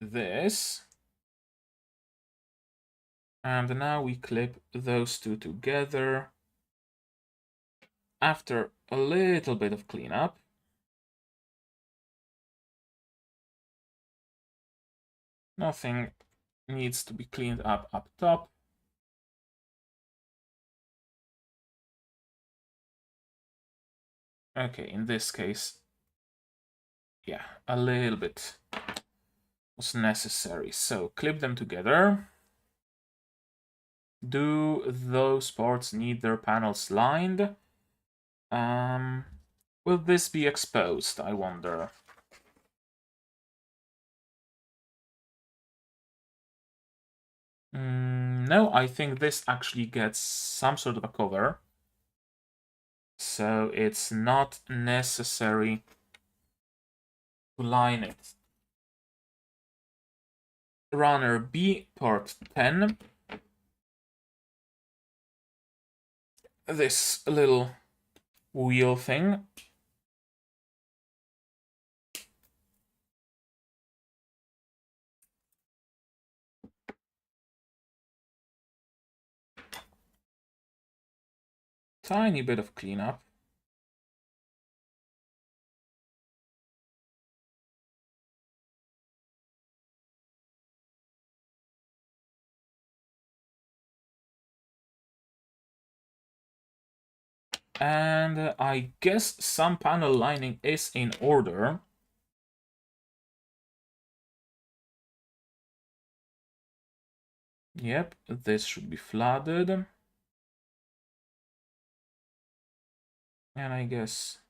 this. And now we clip those two together. After a little bit of cleanup. Nothing needs to be cleaned up top. Okay, in this case, yeah, a little bit was necessary. So clip them together. Do those parts need their panels lined? Will this be exposed, I wonder? No, I think this actually gets some sort of a cover. So it's not necessary to line it. Runner B, part 10. This little wheel thing. Tiny bit of cleanup. And I guess some panel lining is in order. Yep, this should be flooded. And I guess...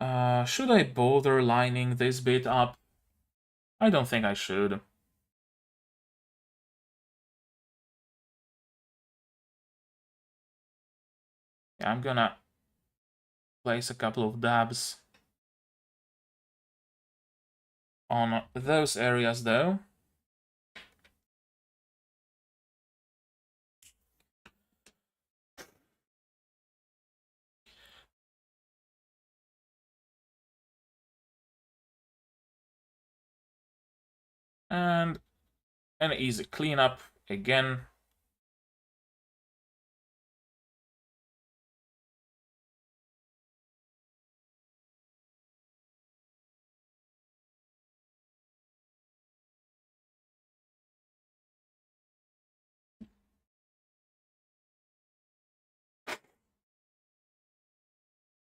should I bother lining this bit up? I don't think I should. Yeah, I'm gonna place a couple of dabs on those areas though. And An easy cleanup again.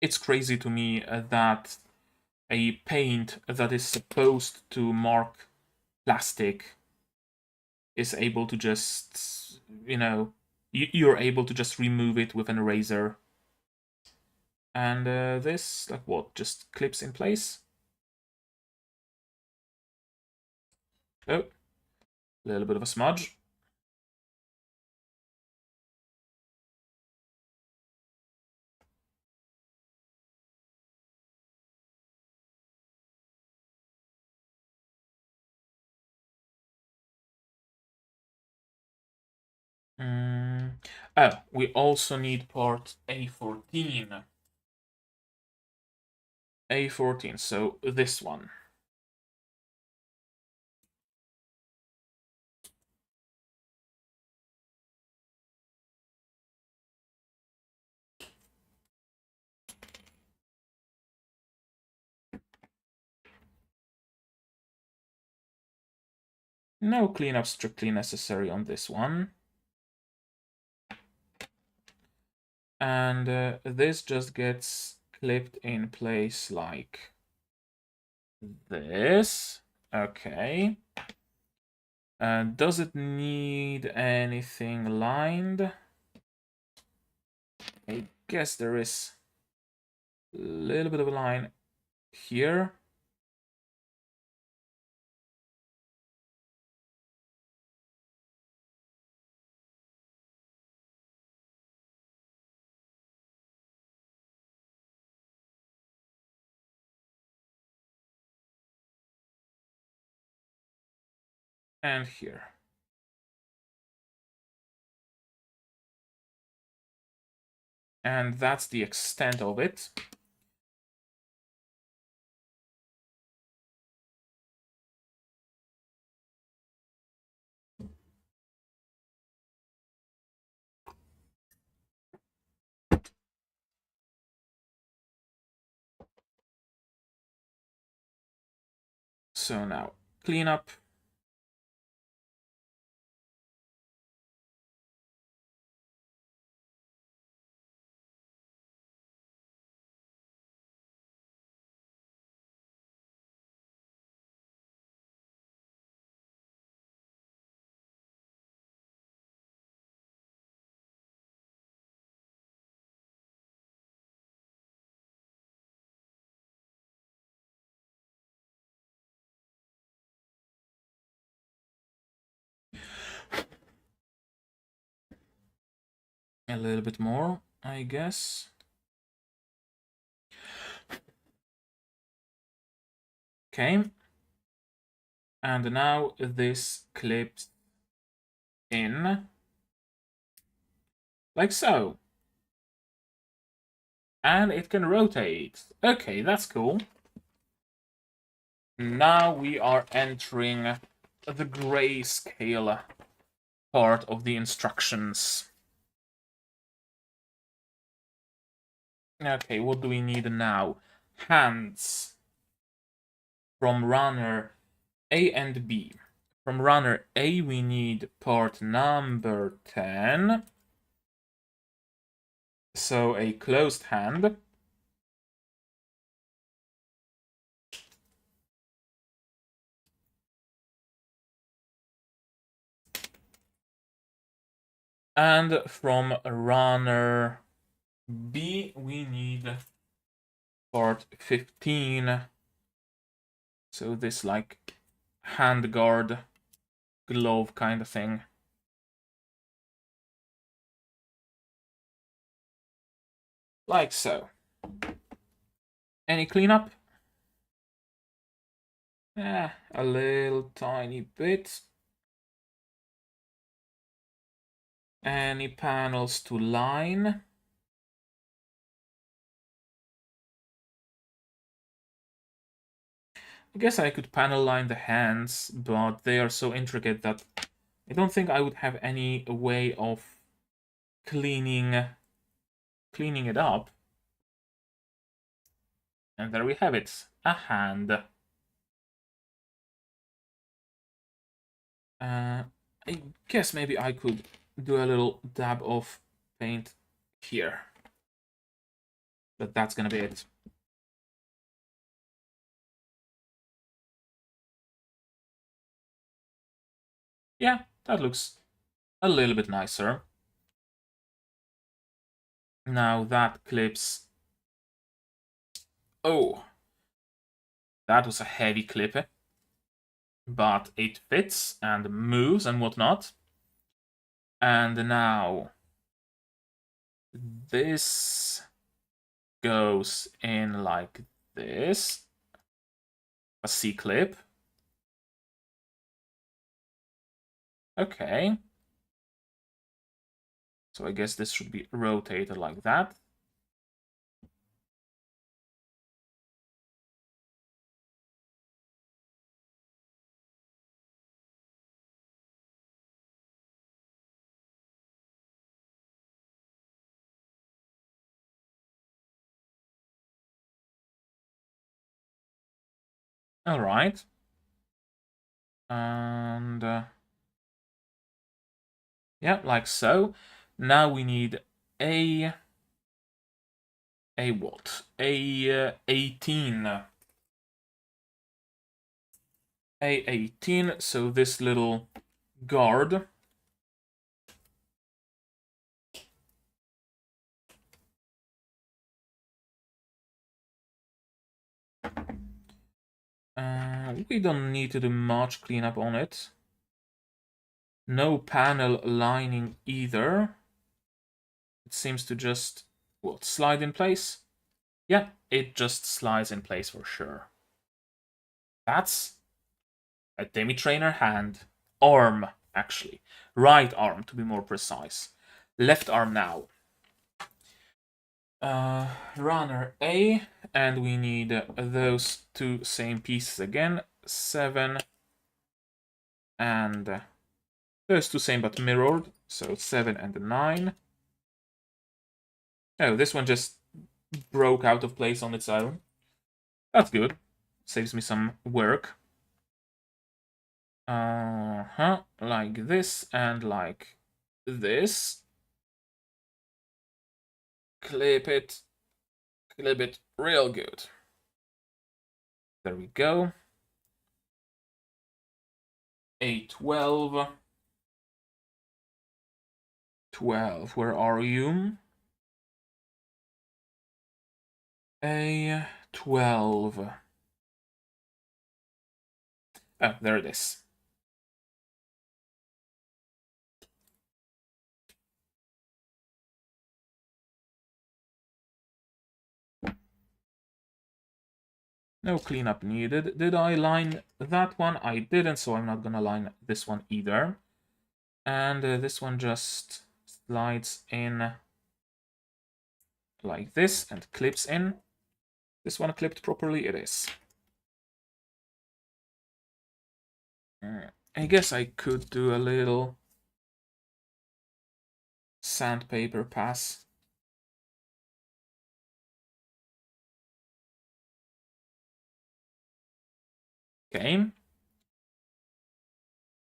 It's crazy to me that a paint that is supposed to mark plastic is able to just, you're able to just remove it with an eraser. And this, like what, just clips in place? Oh, a little bit of a smudge. Oh, we also need part A14. A14, so this one. No cleanup strictly necessary on this one. And this just gets clipped in place like this. Okay. Does it need anything lined? I guess there is a little bit of a line here. And here. And that's the extent of it. So now, clean up. A little bit more, I guess. Okay. And now this clips in like so. And it can rotate. Okay, that's cool. Now we are entering the grayscale part of the instructions. Okay, what do we need now? Hands. From runner A and B. From runner A, we need part number 10. So a closed hand. And from runner B, we need part 15. So this like handguard glove kind of thing. Like so. Any cleanup? Yeah, a little tiny bit. Any panels to line? I guess I could panel line the hands, but they are so intricate that I don't think I would have any way of cleaning it up. And there we have it, a hand. I guess maybe I could do a little dab of paint here. But that's gonna be it. Yeah, that looks a little bit nicer. Now that clips... Oh, that was a heavy clip. But it fits and moves and whatnot. And now this goes in like this. A C-clip. Okay. So I guess this should be rotated like that. All right. And yeah, like so. Now we need a what? A 18. A18, so this little guard. We don't need to do much cleanup on it. No panel lining either. It seems to just, what, slide in place? Yeah, it just slides in place for sure. That's a Demi trainer hand. Arm, actually. Right arm, to be more precise. Left arm now. Runner A, and we need those two same pieces again. 7 and those two same but mirrored, so 7 and 9. Oh, this one just broke out of place on its own. That's good. Saves me some work. Like this and like this. Clip it real good. There we go. A12. 12, where are you? A12. Oh, there it is. No cleanup needed. Did I line that one? I didn't, so I'm not gonna line this one either. And this one just slides in like this and clips in. This one clipped properly? It is. I guess I could do a little sandpaper pass. Okay.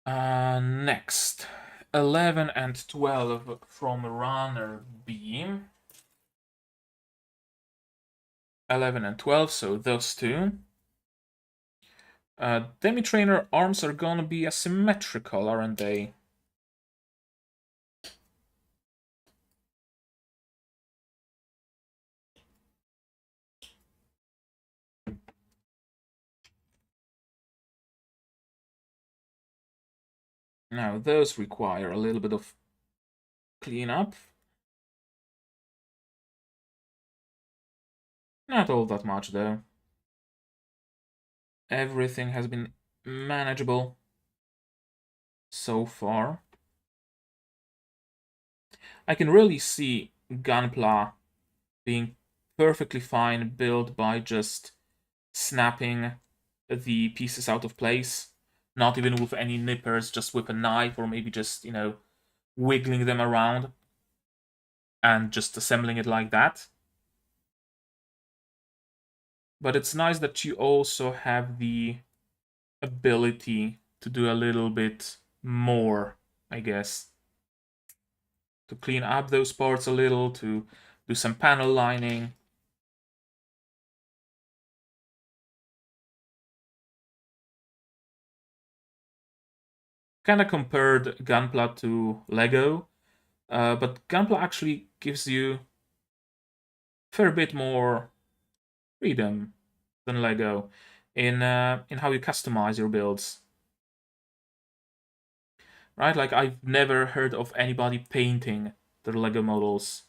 Next, 11 and 12 from runner B. 11 and 12, so those two. Demi trainer arms are gonna be asymmetrical, aren't they? Now, those require a little bit of cleanup. Not all that much, though. Everything has been manageable so far. I can really see Gunpla being perfectly fine built by just snapping the pieces out of place. Not even with any nippers, just with a knife, or maybe just, wiggling them around and just assembling it like that. But it's nice that you also have the ability to do a little bit more, I guess. To clean up those parts a little, to do some panel lining. Kind of compared Gunpla to Lego, but Gunpla actually gives you a fair bit more freedom than Lego in how you customize your builds. Right? Like, I've never heard of anybody painting their Lego models.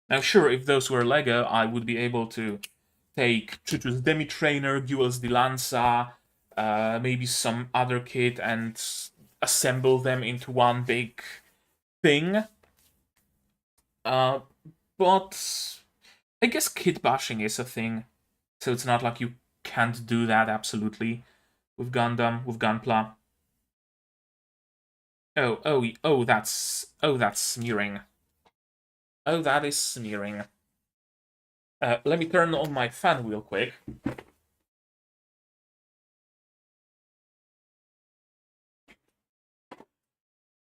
Now, sure, if those were Lego, I would be able to take Chuchu's Demi trainer, Guel's Dilanza, maybe some other kit, and assemble them into one big thing. But I guess kit bashing is a thing, so it's not like you can't do that absolutely with Gundam, with Gunpla. That's smearing. Oh, that is smearing. Let me turn on my fan real quick.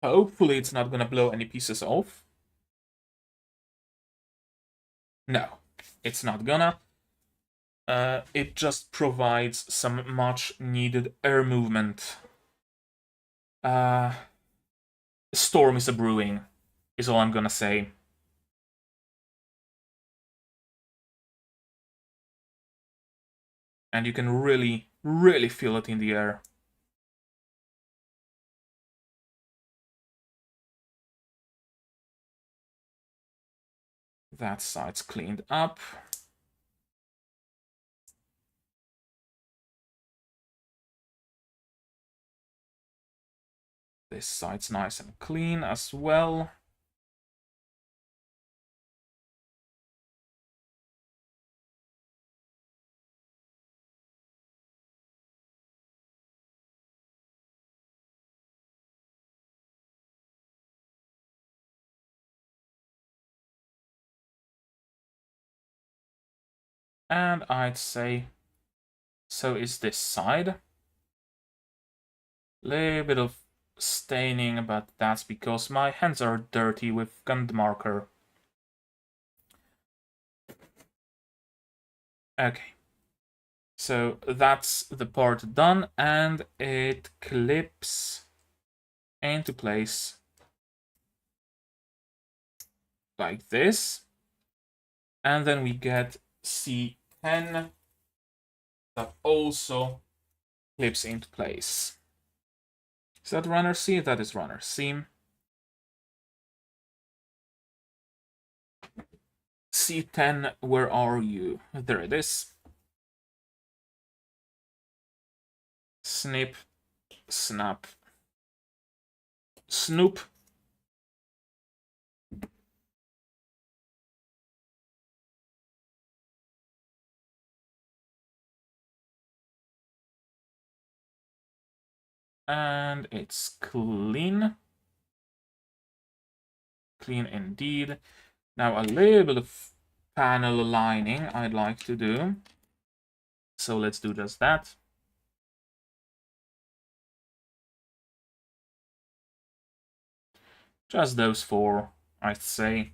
Hopefully it's not gonna blow any pieces off. No, it's not gonna. It just provides some much needed air movement. A storm is a brewing, is all I'm gonna say. And you can really, really feel it in the air. That side's cleaned up. This side's nice and clean as well. And I'd say so is this side. Little bit of staining, but that's because my hands are dirty with Gund marker. Okay. So that's the part done, and it clips into place like this. And then we get C10 that also clips into place. Is that runner C? That is runner C. C10, where are you? There it is. Snip, snap, snoop. And it's clean. Clean indeed. Now a little bit of panel lining I'd like to do. So let's do just that. Just those four, I'd say.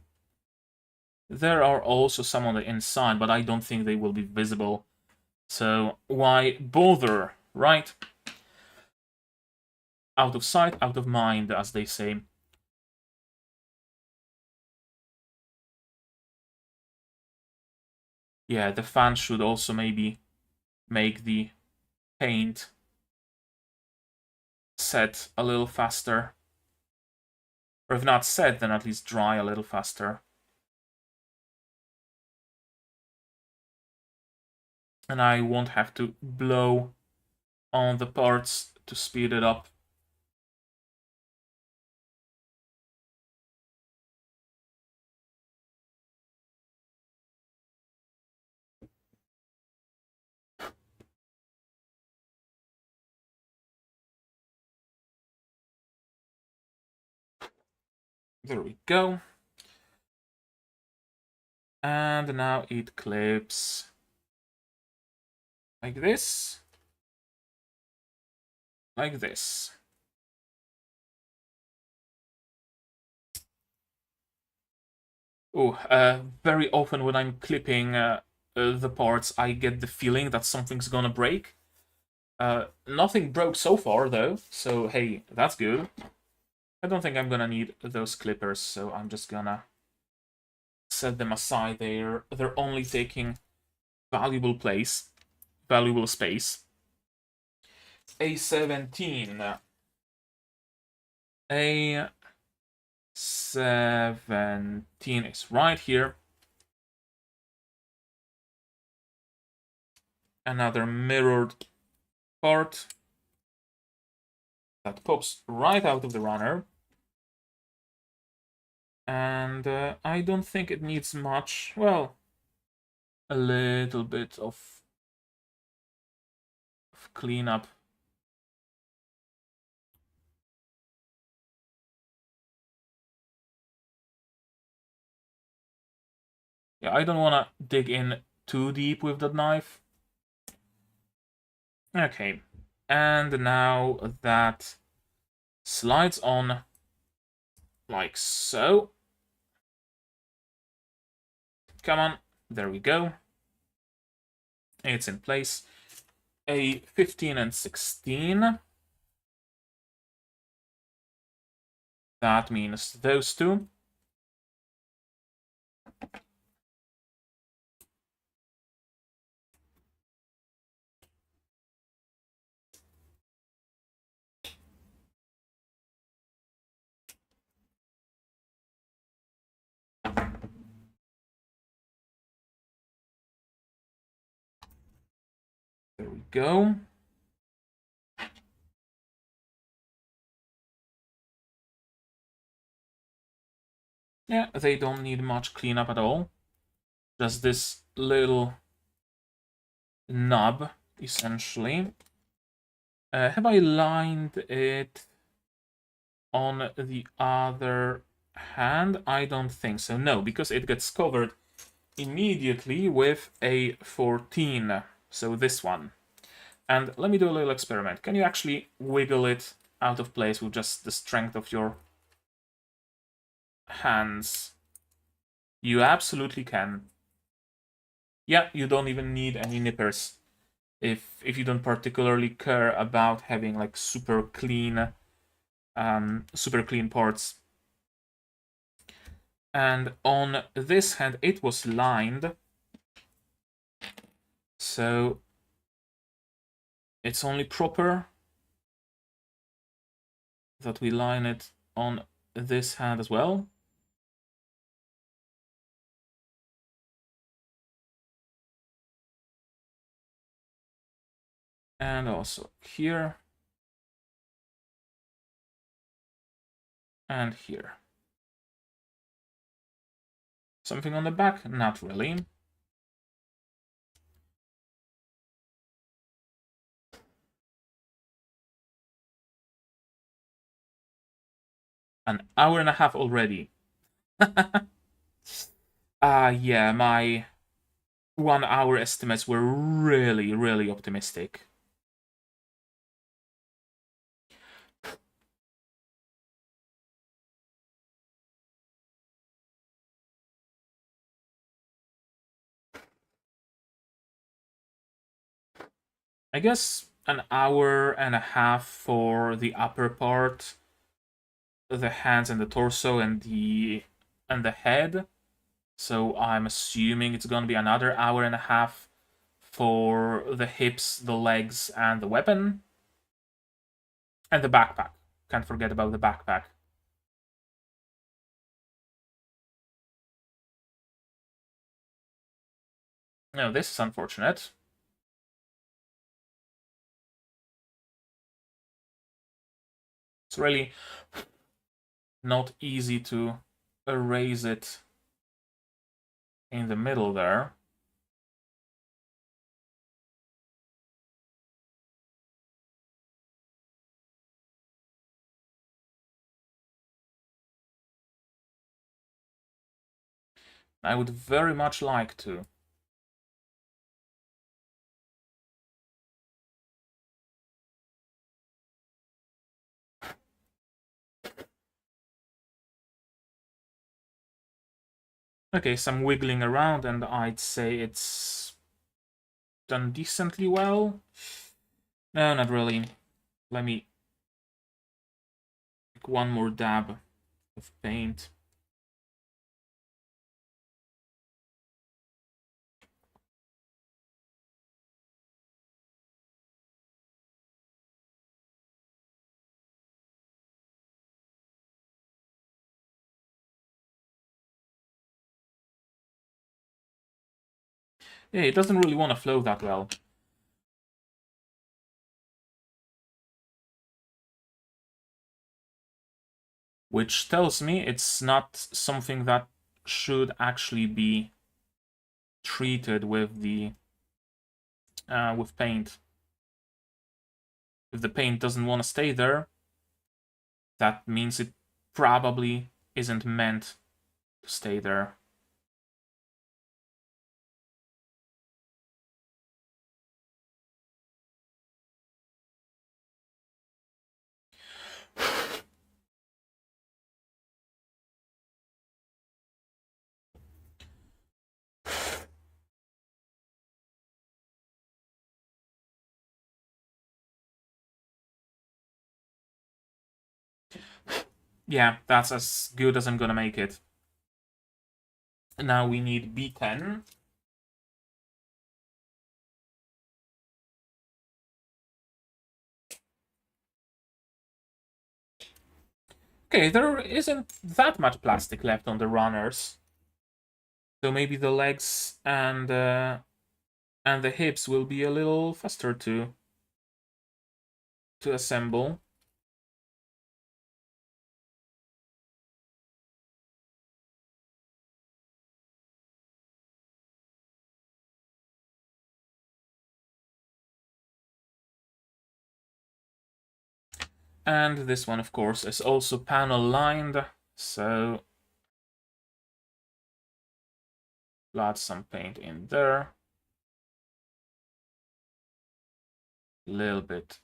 There are also some on the inside, but I don't think they will be visible. So why bother, right? Out of sight, out of mind, as they say. Yeah, the fan should also maybe make the paint set a little faster. Or if not set, then at least dry a little faster. And I won't have to blow on the parts to speed it up. There we go. And now it clips like this. Like this. Oh, very often when I'm clipping the parts, I get the feeling that something's gonna break. Nothing broke so far, though, so hey, that's good. I don't think I'm gonna need those clippers, so I'm just gonna set them aside. They're only taking valuable space. A17. A17 is right here. Another mirrored part that pops right out of the runner. And I don't think it needs much. Well, a little bit of cleanup. Yeah, I don't want to dig in too deep with that knife. Okay, and now that slides on like so. Come on, there we go. It's in place. A 15 and 16. That means those two. There we go. Yeah, they don't need much cleanup at all. Just this little nub, essentially. Have I lined it on the other hand? I don't think so. No, because it gets covered immediately with a 14. So this one. And let me do a little experiment. Can you actually wiggle it out of place with just the strength of your hands? You absolutely can. Yeah, you don't even need any nippers if you don't particularly care about having like super clean parts. And on this hand, it was lined, so it's only proper that we line it on this hand as well. And also here. And here. Something on the back? Not really. An hour and a half already. Yeah, my 1 hour estimates were really, really optimistic. I guess an hour and a half for the upper part, the hands and the torso and the head. So I'm assuming it's gonna be another hour and a half for the hips, the legs, and the weapon. And the backpack. Can't forget about the backpack. No, this is unfortunate. It's really not easy to erase it in the middle there. I would very much like to. Okay, some wiggling around, and I'd say it's done decently well. No, not really. Let me take one more dab of paint. Yeah, it doesn't really want to flow that well. Which tells me it's not something that should actually be treated with the with paint. If the paint doesn't want to stay there, that means it probably isn't meant to stay there. Yeah, that's as good as I'm gonna make it. Now we need B10. Okay, there isn't that much plastic left on the runners. So maybe the legs and the hips will be a little faster to assemble. And this one, of course, is also panel lined, so add some paint in there. A little bit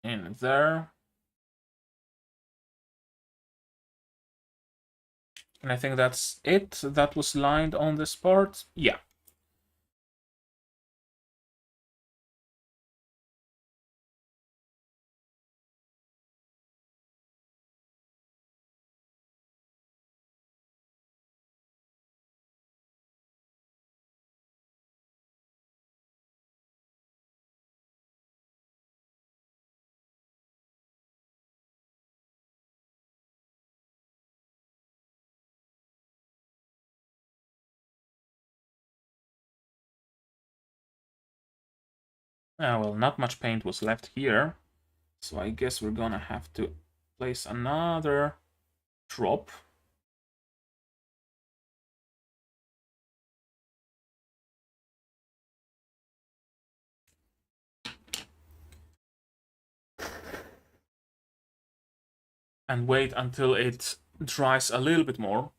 in there. And I think that's it. That was lined on this part. Yeah. Well, not much paint was left here. So I guess we're gonna have to place another drop. And wait until it dries a little bit more.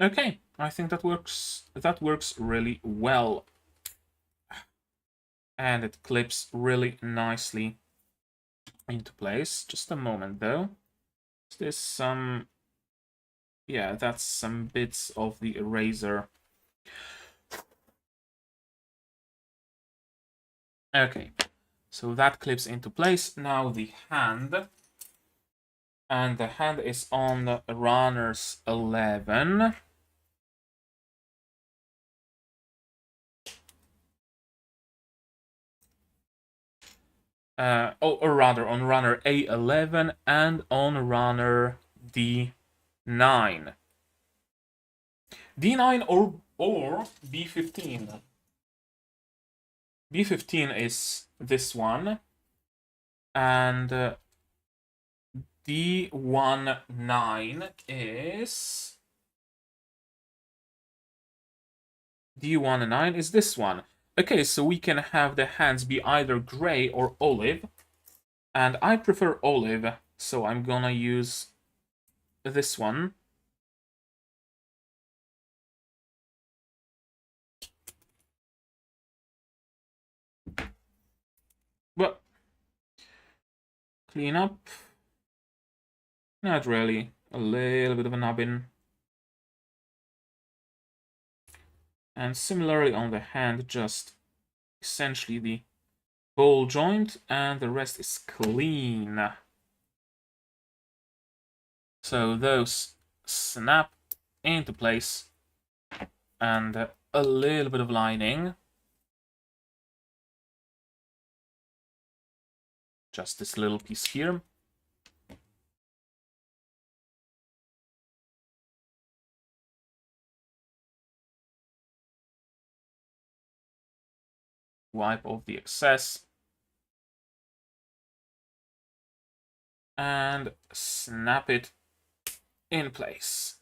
Okay, I think that works. That works really well. And it clips really nicely into place. Just a moment though. Is this some... Yeah, that's some bits of the eraser. Okay, so that clips into place. Now the hand. And the hand is on the runners 11. or rather on runner A11 and on runner D9. D9 or B15. B15 is this one, and D19 is this one. Okay, so we can have the hands be either gray or olive, and I prefer olive, so I'm gonna use this one. But clean up. Not really. A little bit of a nubbin. And similarly on the hand, just essentially the ball joint, and the rest is clean. So those snap into place, and a little bit of lining. Just this little piece here. Wipe off the excess. And snap it in place.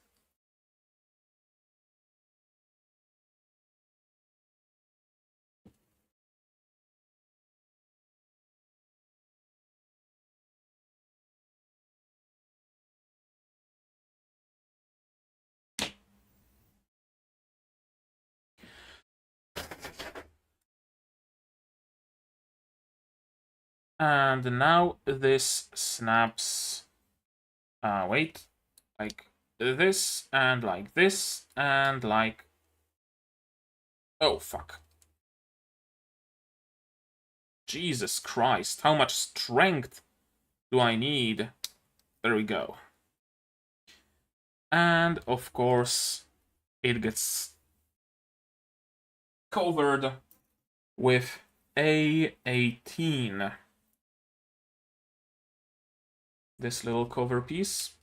And now this snaps, wait, like this, and like this, and like, oh fuck. Jesus Christ, how much strength do I need? There we go. And of course, it gets covered with A18. This little cover piece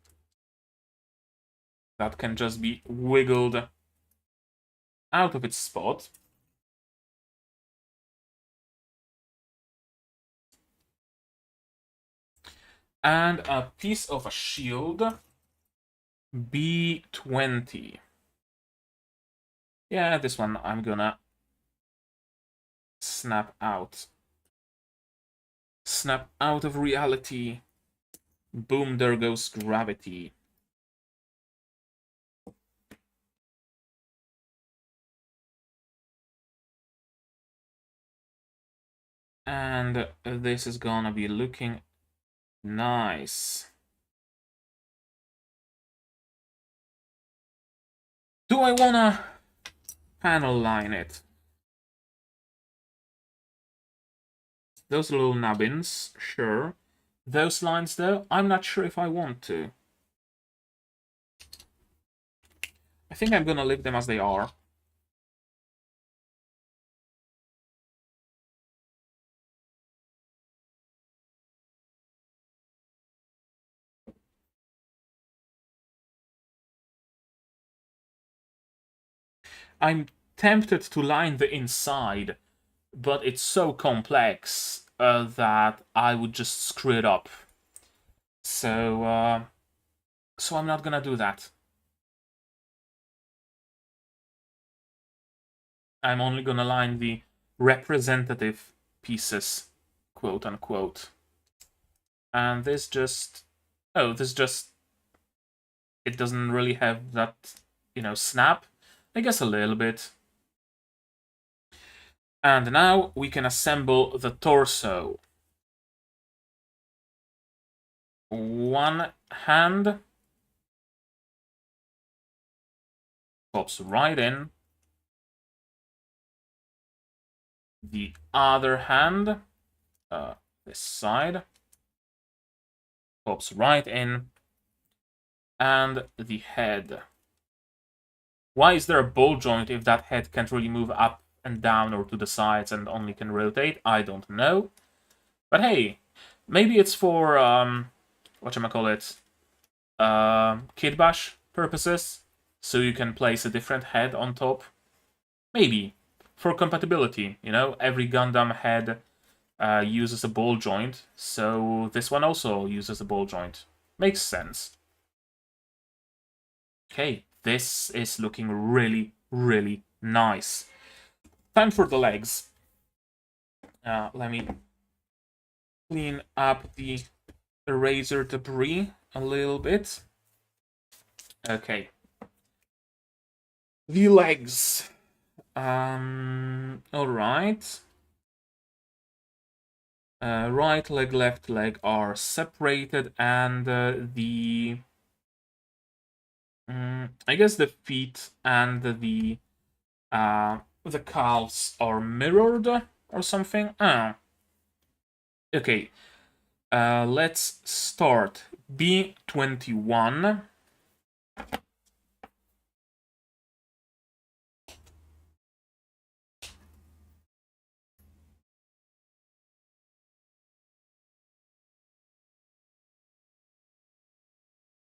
that can just be wiggled out of its spot. And a piece of a shield, B20. Yeah, this one I'm gonna snap out. Snap out of reality. Boom, there goes gravity. And this is gonna be looking nice. Do I wanna panel line it? Those little nubbins, sure. Those lines though, I'm not sure if I want to. I think I'm gonna leave them as they are. I'm tempted to line the inside, but it's so complex that I would just screw it up. So I'm not gonna do that. I'm only gonna line the representative pieces, quote unquote. And this just, oh, this just, it doesn't really have that, snap. I guess a little bit. And now we can assemble the torso. One hand pops right in. The other hand, this side, pops right in. And the head. Why is there a ball joint if that head can't really move up and down or to the sides and only can rotate? I don't know. But hey, maybe it's for whatchamacallit, Kid Bash purposes, so you can place a different head on top. Maybe for compatibility, you know, every Gundam head uses a ball joint, so this one also uses a ball joint. Makes sense. Okay, this is looking really, really nice. Time for the legs. Let me clean up the eraser debris a little bit. Okay. The legs. Alright. Right leg, left leg are separated, and I guess the feet and the calves are mirrored or something. Oh. Okay. Let's start. B21.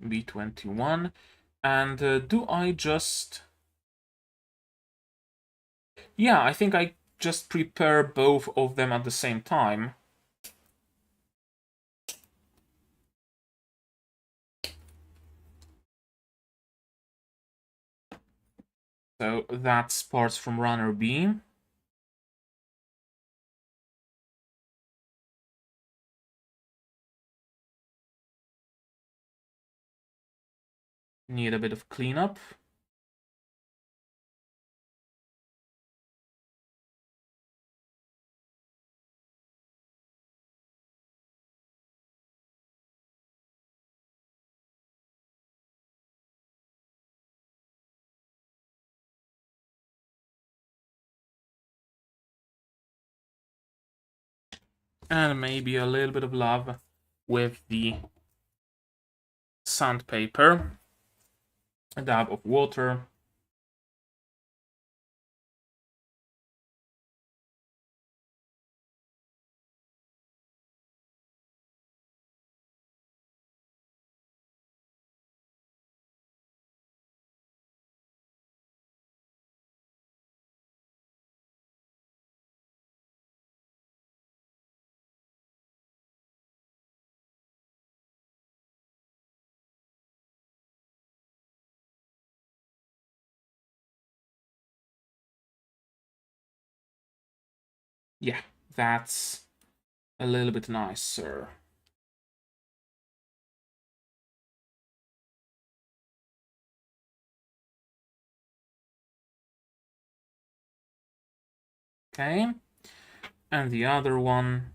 B21. And do I just... Yeah, I think I just prepare both of them at the same time. So that's parts from runner B. Need a bit of cleanup. And maybe a little bit of love with the sandpaper. A dab of water. Yeah, that's a little bit nicer. Okay, and the other one.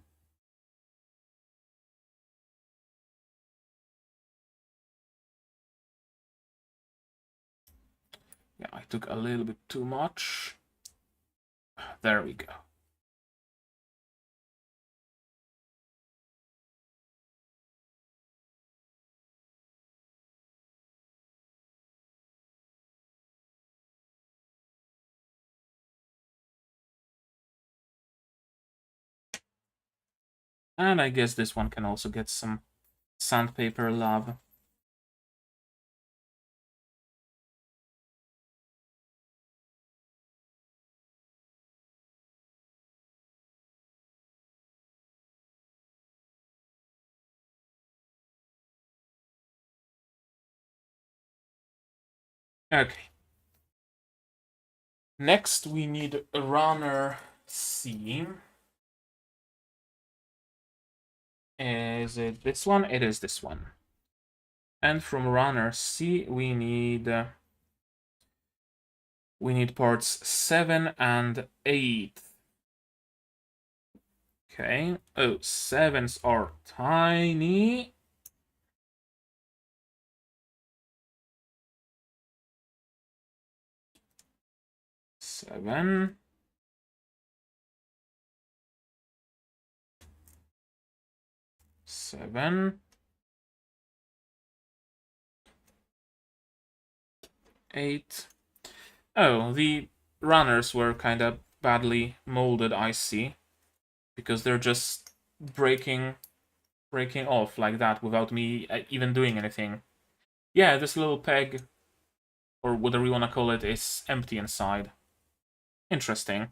Yeah, I took a little bit too much. There we go. And I guess this one can also get some sandpaper love. Okay. Next, we need runner C. Is it this one? It is this one. And from runner C, we need parts 7 and 8. Okay. Oh, 7s are tiny. Seven. Seven. 8. Oh, the runners were kind of badly molded, I see. Because they're just breaking off like that without me even doing anything. Yeah, this little peg, or whatever you want to call it, is empty inside. Interesting.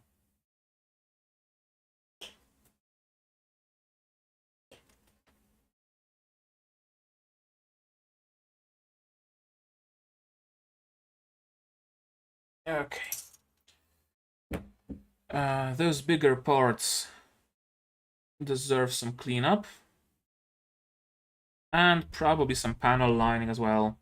Okay. Those bigger parts deserve some cleanup. And probably some panel lining as well.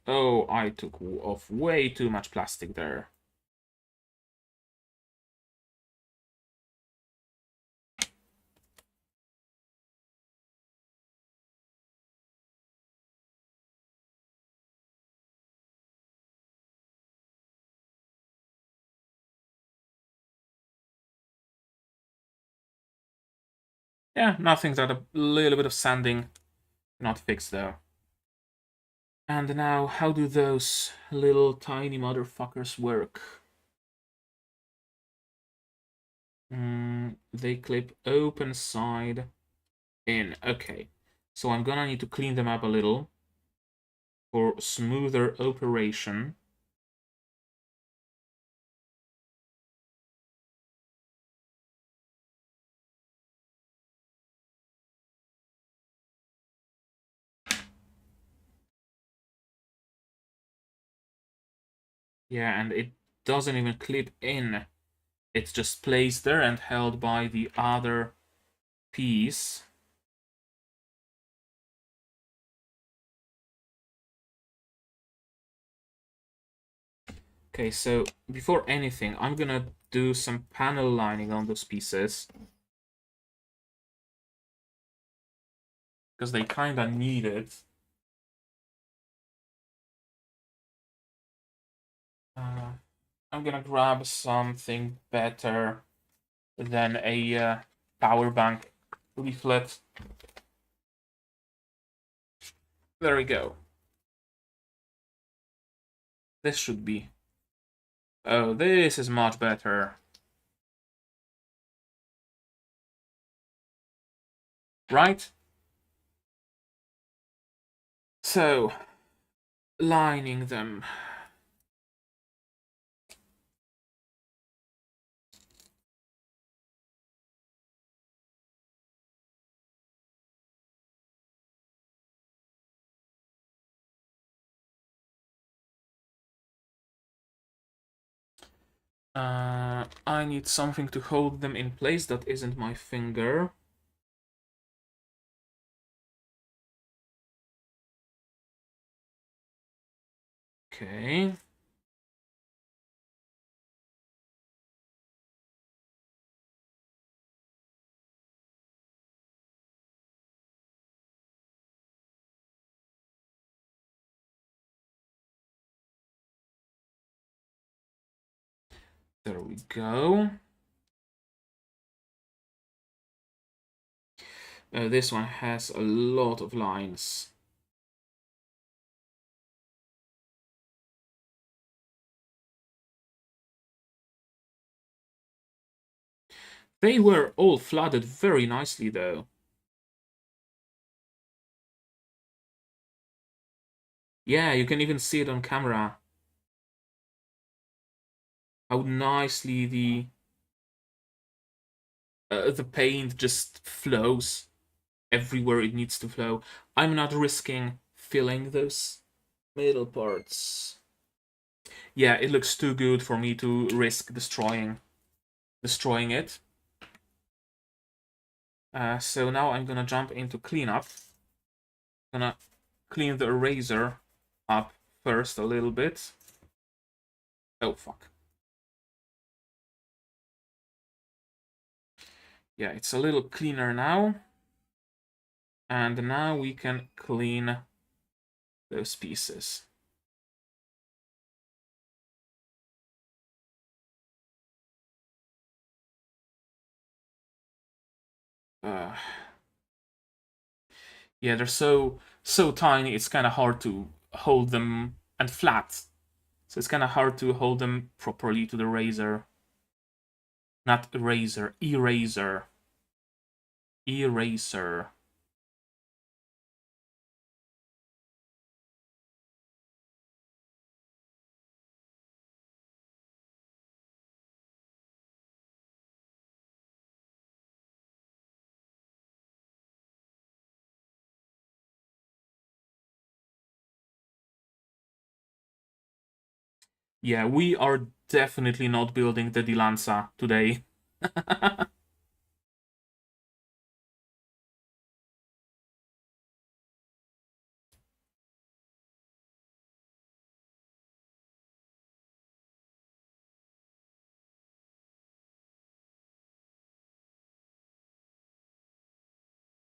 Oh, I took off way too much plastic there. Yeah, nothing that a little bit of sanding not fixed though. And now, how do those little tiny motherfuckers work? They clip open side in. Okay, so I'm gonna need to clean them up a little for smoother operation. Yeah, and it doesn't even clip in. It's just placed there and held by the other piece. Okay, so before anything, I'm gonna do some panel lining on those pieces. Because they kinda need it. I'm gonna grab something better than a power bank leaflet. There we go. This should be. Oh, this is much better. Right? So, lining them. I need something to hold them in place that isn't my finger. Okay. There we go. This one has a lot of lines. They were all flooded very nicely though. Yeah, you can even see it on camera. How nicely the paint just flows everywhere it needs to flow. I'm not risking filling those middle parts. Yeah, it looks too good for me to risk destroying it. So now I'm gonna jump into cleanup. Gonna clean the eraser up first a little bit. Oh fuck. Yeah, it's a little cleaner now. And now we can clean those pieces. Yeah, they're so tiny. It's kind of hard to hold them and flat. So it's kind of hard to hold them properly to the razor. Not eraser, eraser. Eraser. Yeah, we are definitely not building the Dilanza today.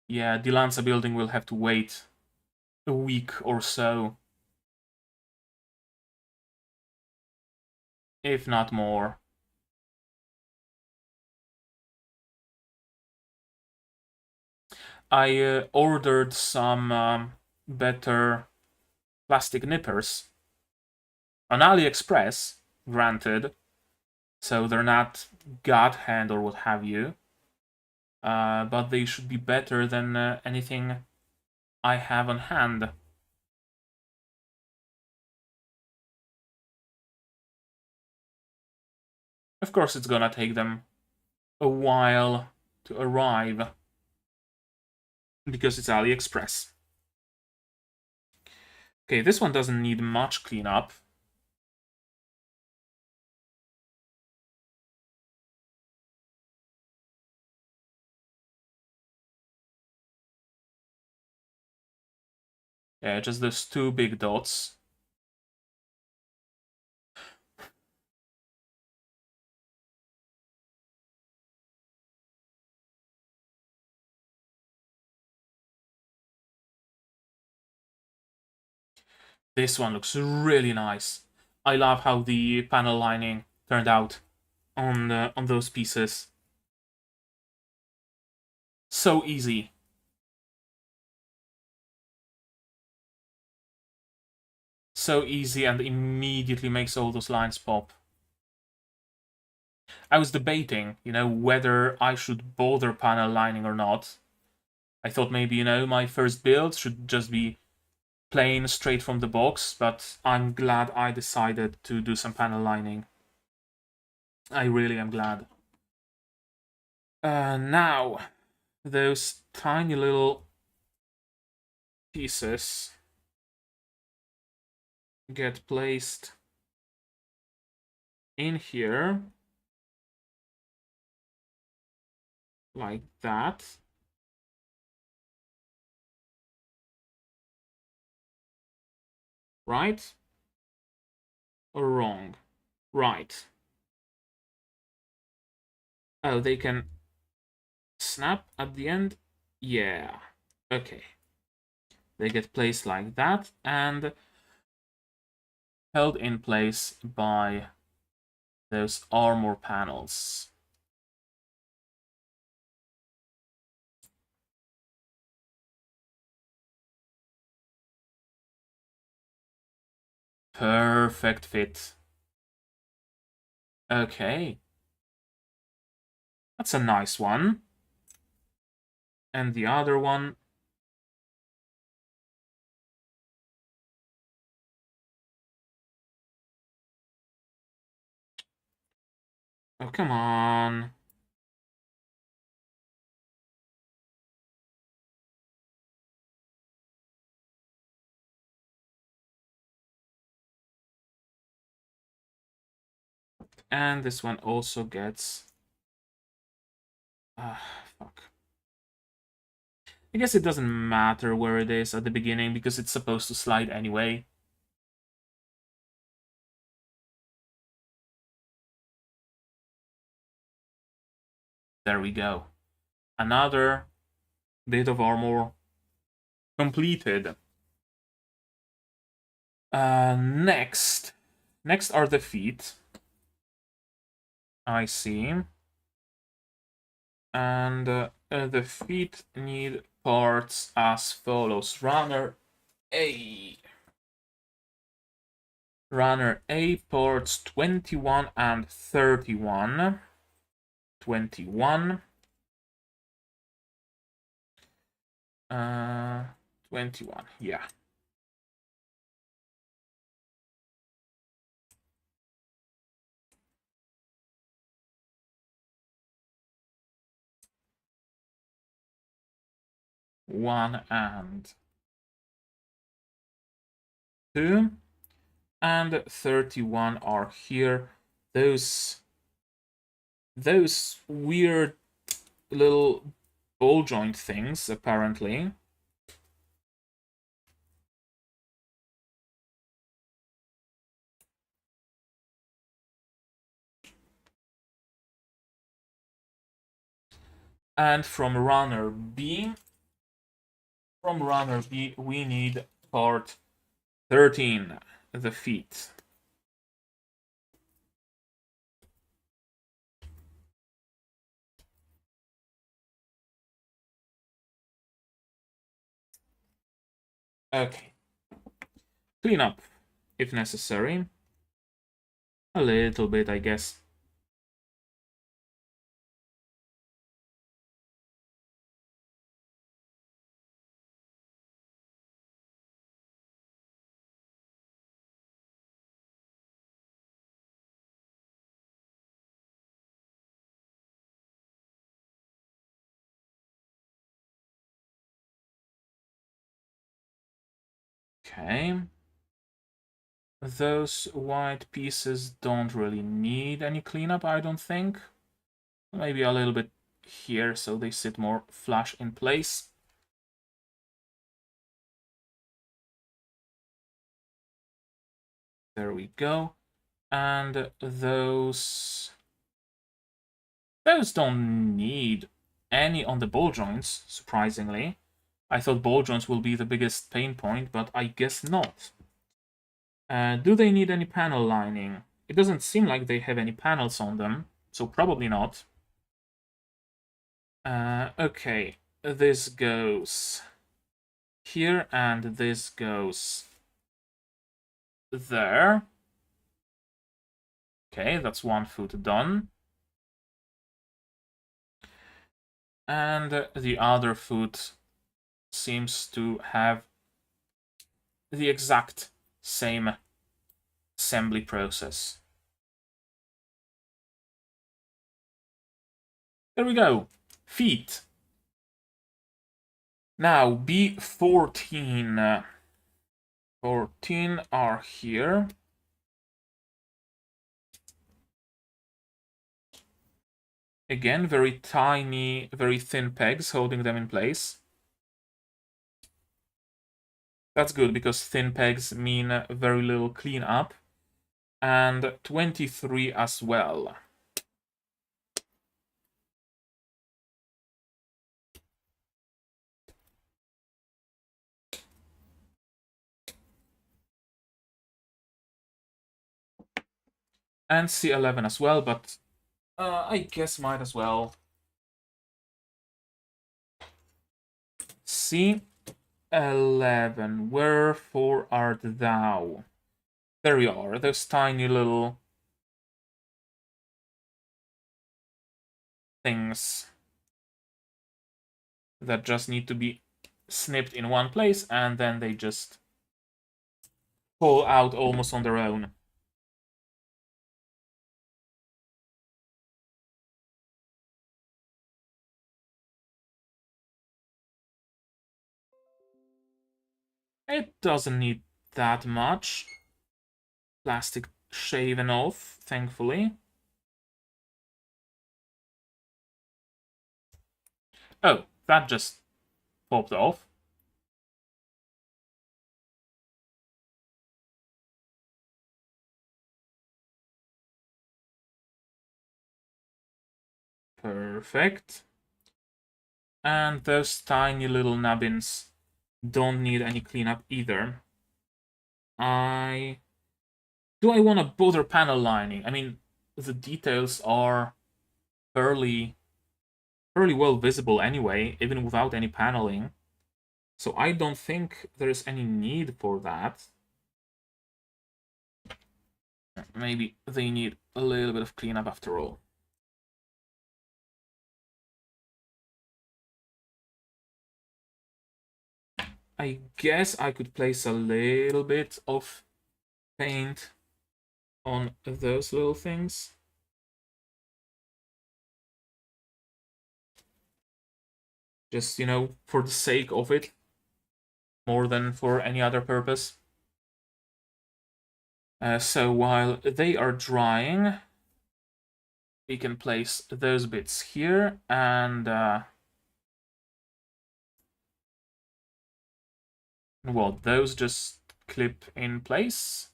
Yeah, Dilanza building will have to wait a week or so. If not more. I ordered some better plastic nippers on AliExpress, granted, so they're not God hand or what have you, but they should be better than anything I have on hand. Of course, it's gonna take them a while to arrive because it's AliExpress. Okay, this one doesn't need much cleanup. Yeah, just those two big dots. This one looks really nice. I love how the panel lining turned out on those pieces. So easy. So easy and immediately makes all those lines pop. I was debating, whether I should bother panel lining or not. I thought maybe, my first build should just be plain straight from the box, but I'm glad I decided to do some panel lining. I really am glad. Now, those tiny little pieces get placed in here like that. Right? Or wrong? Right. Oh, they can snap at the end? Yeah. Okay. They get placed like that and held in place by those armor panels. Perfect fit. Okay. That's a nice one. And the other one. Oh, come on. And this one also gets... fuck. I guess it doesn't matter where it is at the beginning because it's supposed to slide anyway. There we go. Another bit of armor completed. Next are the feet. I see. And the feet need parts as follows. Runner A. Runner A, ports 21 and 31. 21. 21, yeah. One and 2. And 31 are here. Those weird little ball joint things, apparently. And from runner B, we need part 13, the feet. Okay. Clean up, if necessary. A little bit, I guess. Okay. Those white pieces don't really need any cleanup, I don't think. Maybe a little bit here so they sit more flush in place. There we go. And those don't need any on the ball joints, surprisingly. I thought ball joints will be the biggest pain point, but I guess not. Do they need any panel lining? It doesn't seem like they have any panels on them, so probably not. Okay, this goes here, and this goes there. Okay, that's one foot done. And the other foot seems to have the exact same assembly process. There we go. Feet. Now, B14. 14 are here. Again, very tiny, very thin pegs holding them in place. That's good, because thin pegs mean very little cleanup. And 23 as well. And C11 as well, but I guess might as well. C11, wherefore art thou? There you are, those tiny little things that just need to be snipped in one place, and then they just fall out almost on their own. It doesn't need that much plastic shaven off, thankfully. Oh, that just popped off. Perfect. And those tiny little nubbins don't need any cleanup either. Do I want to bother panel lining? I mean, the details are fairly well visible anyway, even without any paneling. So I don't think there's any need for that. Maybe they need a little bit of cleanup after all. I guess I could place a little bit of paint on those little things. Just, you know, for the sake of it, more than for any other purpose. So while they are drying, we can place those bits here, and well, those just clip in place.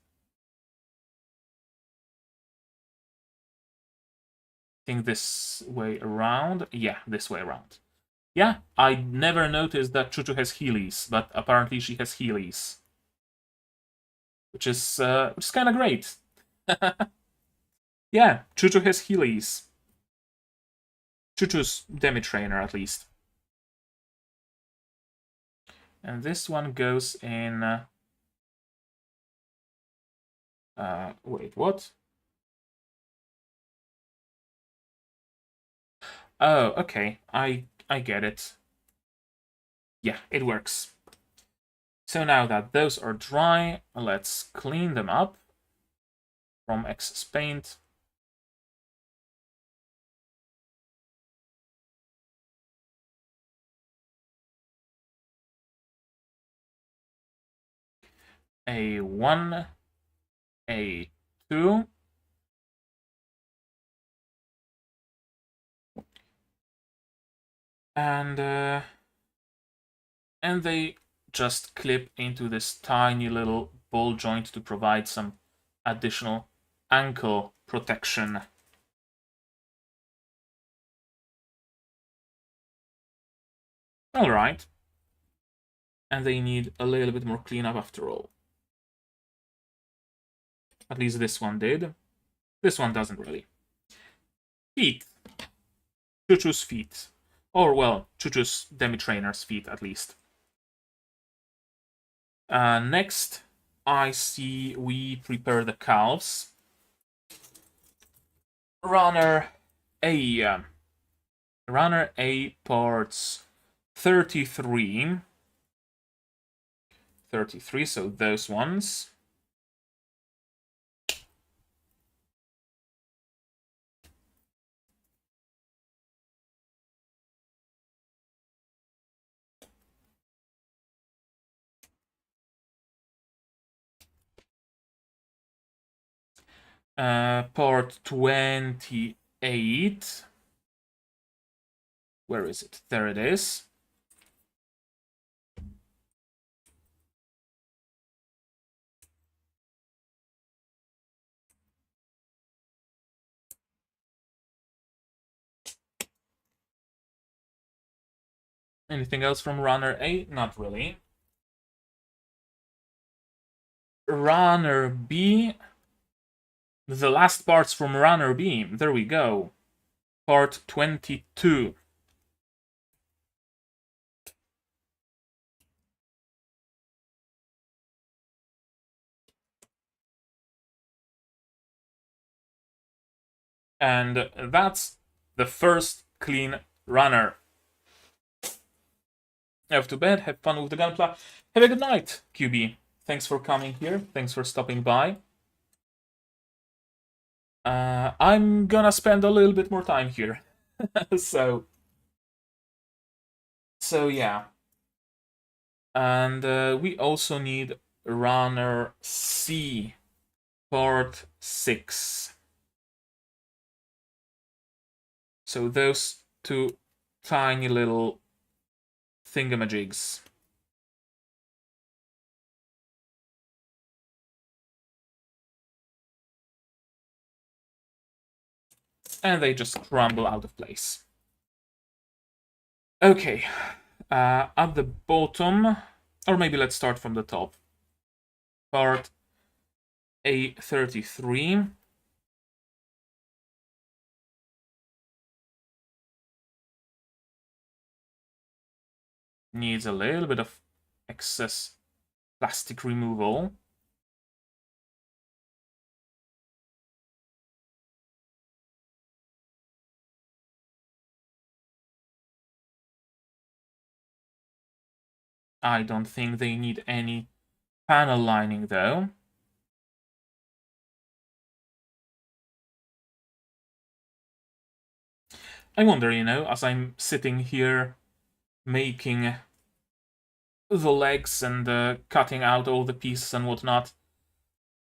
I think this way around. Yeah, this way around. Yeah, I never noticed that Chuchu has Heelys, but apparently she has Heelys, which is kind of great. Yeah, Chuchu has Heelys. Chuchu's Demi trainer, at least. And this one goes in. Wait, what? Oh, okay. I get it. Yeah, it works. So now that those are dry, let's clean them up from excess paint. A1, A2. And they just clip into this tiny little ball joint to provide some additional ankle protection. Alright. And they need a little bit more cleanup after all. At least this one did. This one doesn't really. Feet. Chuchu's feet. Or, well, Chuchu's demi-trainer's feet, at least. Next, I see we prepare the calves. Runner A. Runner A parts 33. 33, so those ones. Part 28. Where is it? There it is. Anything else from Runner A? Not really. Runner B. The last parts from Runner B. There we go. Part 22. And that's the first clean runner. Off to bed, have fun with the Gunpla. Have a good night, QB. Thanks for coming here. Thanks for stopping by. I'm gonna spend a little bit more time here. so yeah. And we also need runner C, part 6. So those two tiny little thingamajigs. And they just crumble out of place. Okay, at the bottom, or maybe let's start from the top. Part A33. Needs a little bit of excess plastic removal. I don't think they need any panel lining though. I wonder, as I'm sitting here making the legs and cutting out all the pieces and whatnot,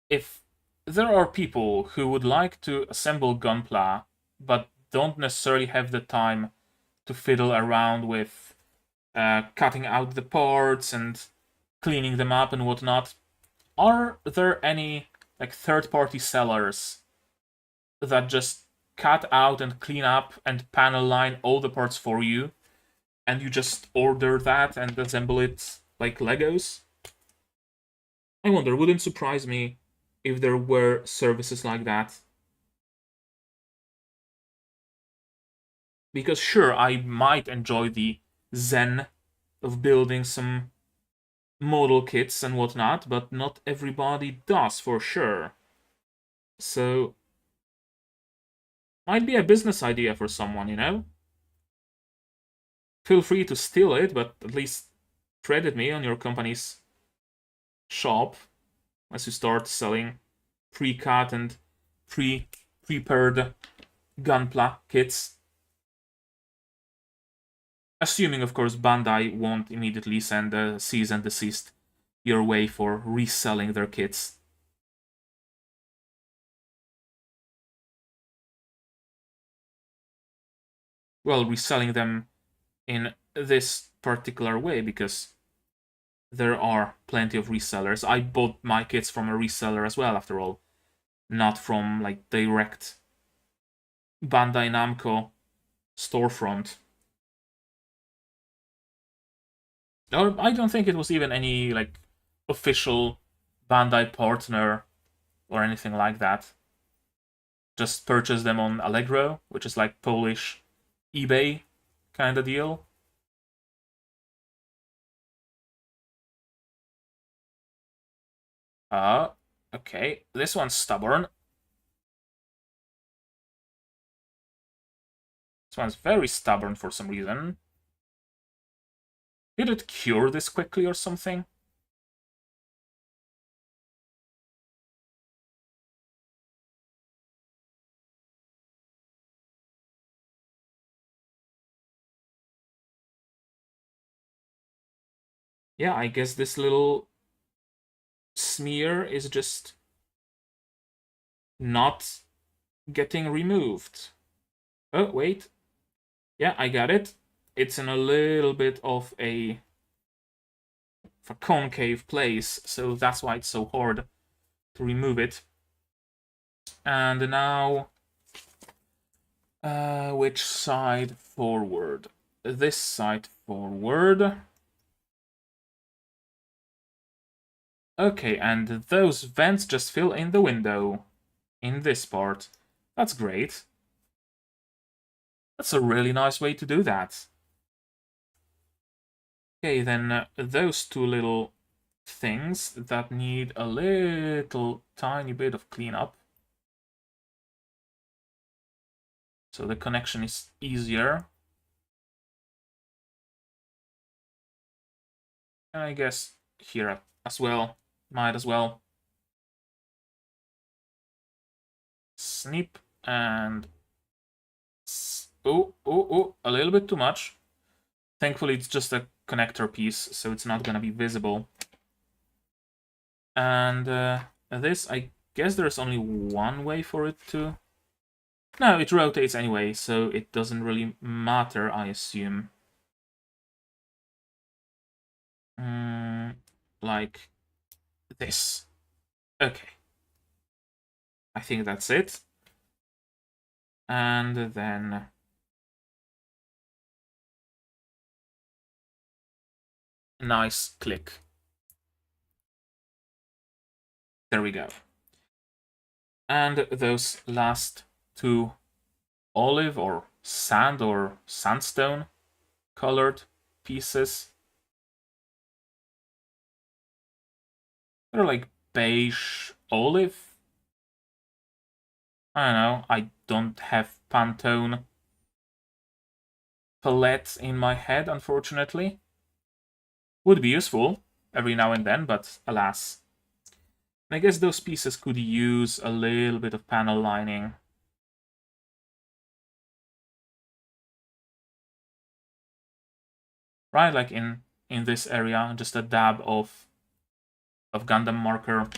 if there are people who would like to assemble Gunpla but don't necessarily have the time to fiddle around with cutting out the parts and cleaning them up and whatnot, are there any like third-party sellers that just cut out and clean up and panel line all the parts for you, and you just order that and assemble it like Legos? I wonder, wouldn't surprise me if there were services like that. Because sure, I might enjoy the zen of building some model kits and whatnot, but not everybody does for sure. So, might be a business idea for someone. Feel free to steal it, but at least credit me on your company's shop as you start selling pre-cut and prepared Gunpla kits. Assuming, of course, Bandai won't immediately send a cease and desist your way for reselling their kits. Well, reselling them in this particular way, because there are plenty of resellers. I bought my kits from a reseller as well, after all. Not from, like, direct Bandai Namco storefront. Or I don't think it was even any, like, official Bandai partner or anything like that. Just purchase them on Allegro, which is like Polish eBay kind of deal. Okay. This one's stubborn. This one's very stubborn for some reason. Did it cure this quickly or something? Yeah, I guess this little smear is just not getting removed. Oh, wait. Yeah, I got it. It's in a little bit of a concave place, so that's why it's so hard to remove it. And now, which side forward? This side forward. Okay, and those vents just fill in the window in this part. That's great. That's a really nice way to do that. Okay, then those two little things that need a little tiny bit of cleanup. So the connection is easier. I guess here as well. Might as well. Snip and... Oh, a little bit too much. Thankfully, it's just a connector piece, so it's not gonna be visible. And this, I guess there's only one way for it to... No, it rotates anyway, so it doesn't really matter, I assume. Like this. Okay. I think that's it. And then... Nice click. There we go. And those last two olive or sand or sandstone colored pieces, they're like beige olive. I don't know, I don't have Pantone palette in my head, unfortunately. Would be useful every now and then, but alas. I guess those pieces could use a little bit of panel lining. Right, like in this area, just a dab of Gundam marker.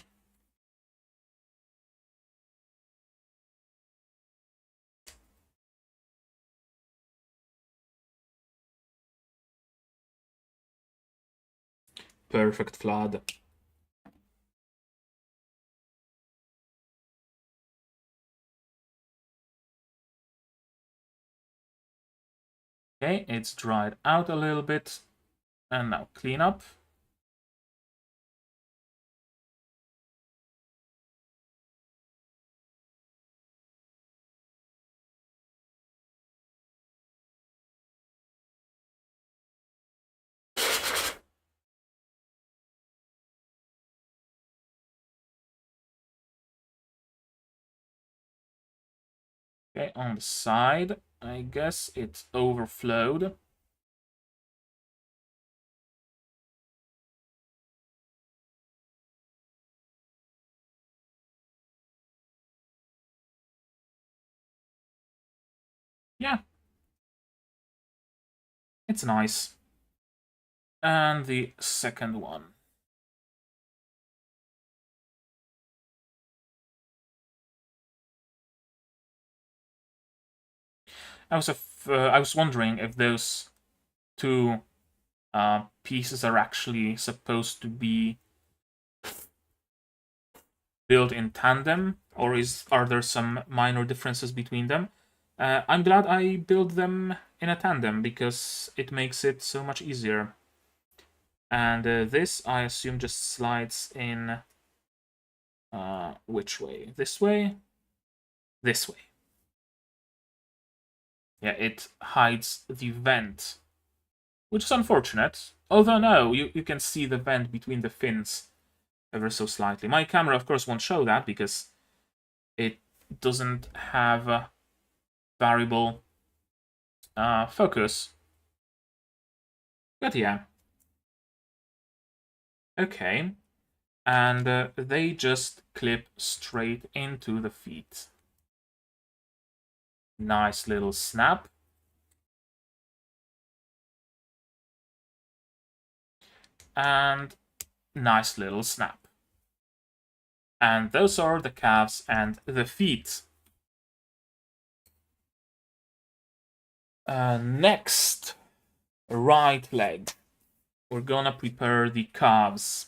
Perfect flood. Okay, it's dried out a little bit. And now clean up. Okay, on the side, I guess it overflowed. Yeah, it's nice. And the second one. I was wondering if those two pieces are actually supposed to be built in tandem, or are there some minor differences between them? I'm glad I built them in a tandem because it makes it so much easier. And this, I assume, just slides in. Which way? This way? This way. Yeah, it hides the vent, which is unfortunate. Although, no, you can see the vent between the fins ever so slightly. My camera, of course, won't show that because it doesn't have a variable focus. But yeah. Okay. And they just clip straight into the feet. Nice little snap. And nice little snap. And those are the calves and the feet. Next, right leg. We're gonna prepare the calves.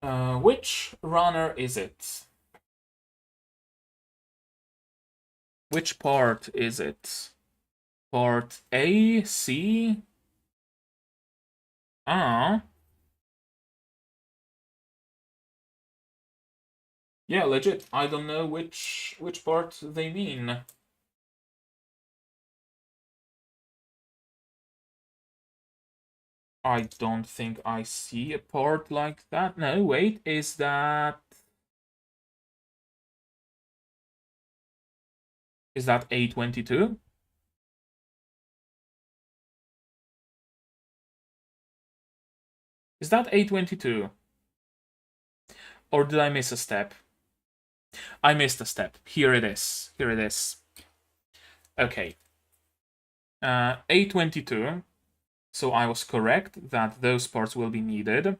Which runner is it? Which part is it? Part A, C? Ah. Yeah, legit. I don't know which part they mean. I don't think I see a part like that. No, wait, is that A22? Is that A22? Or did I miss a step? I missed a step. Here it is. Here it is. Okay. A22. So I was correct that those parts will be needed.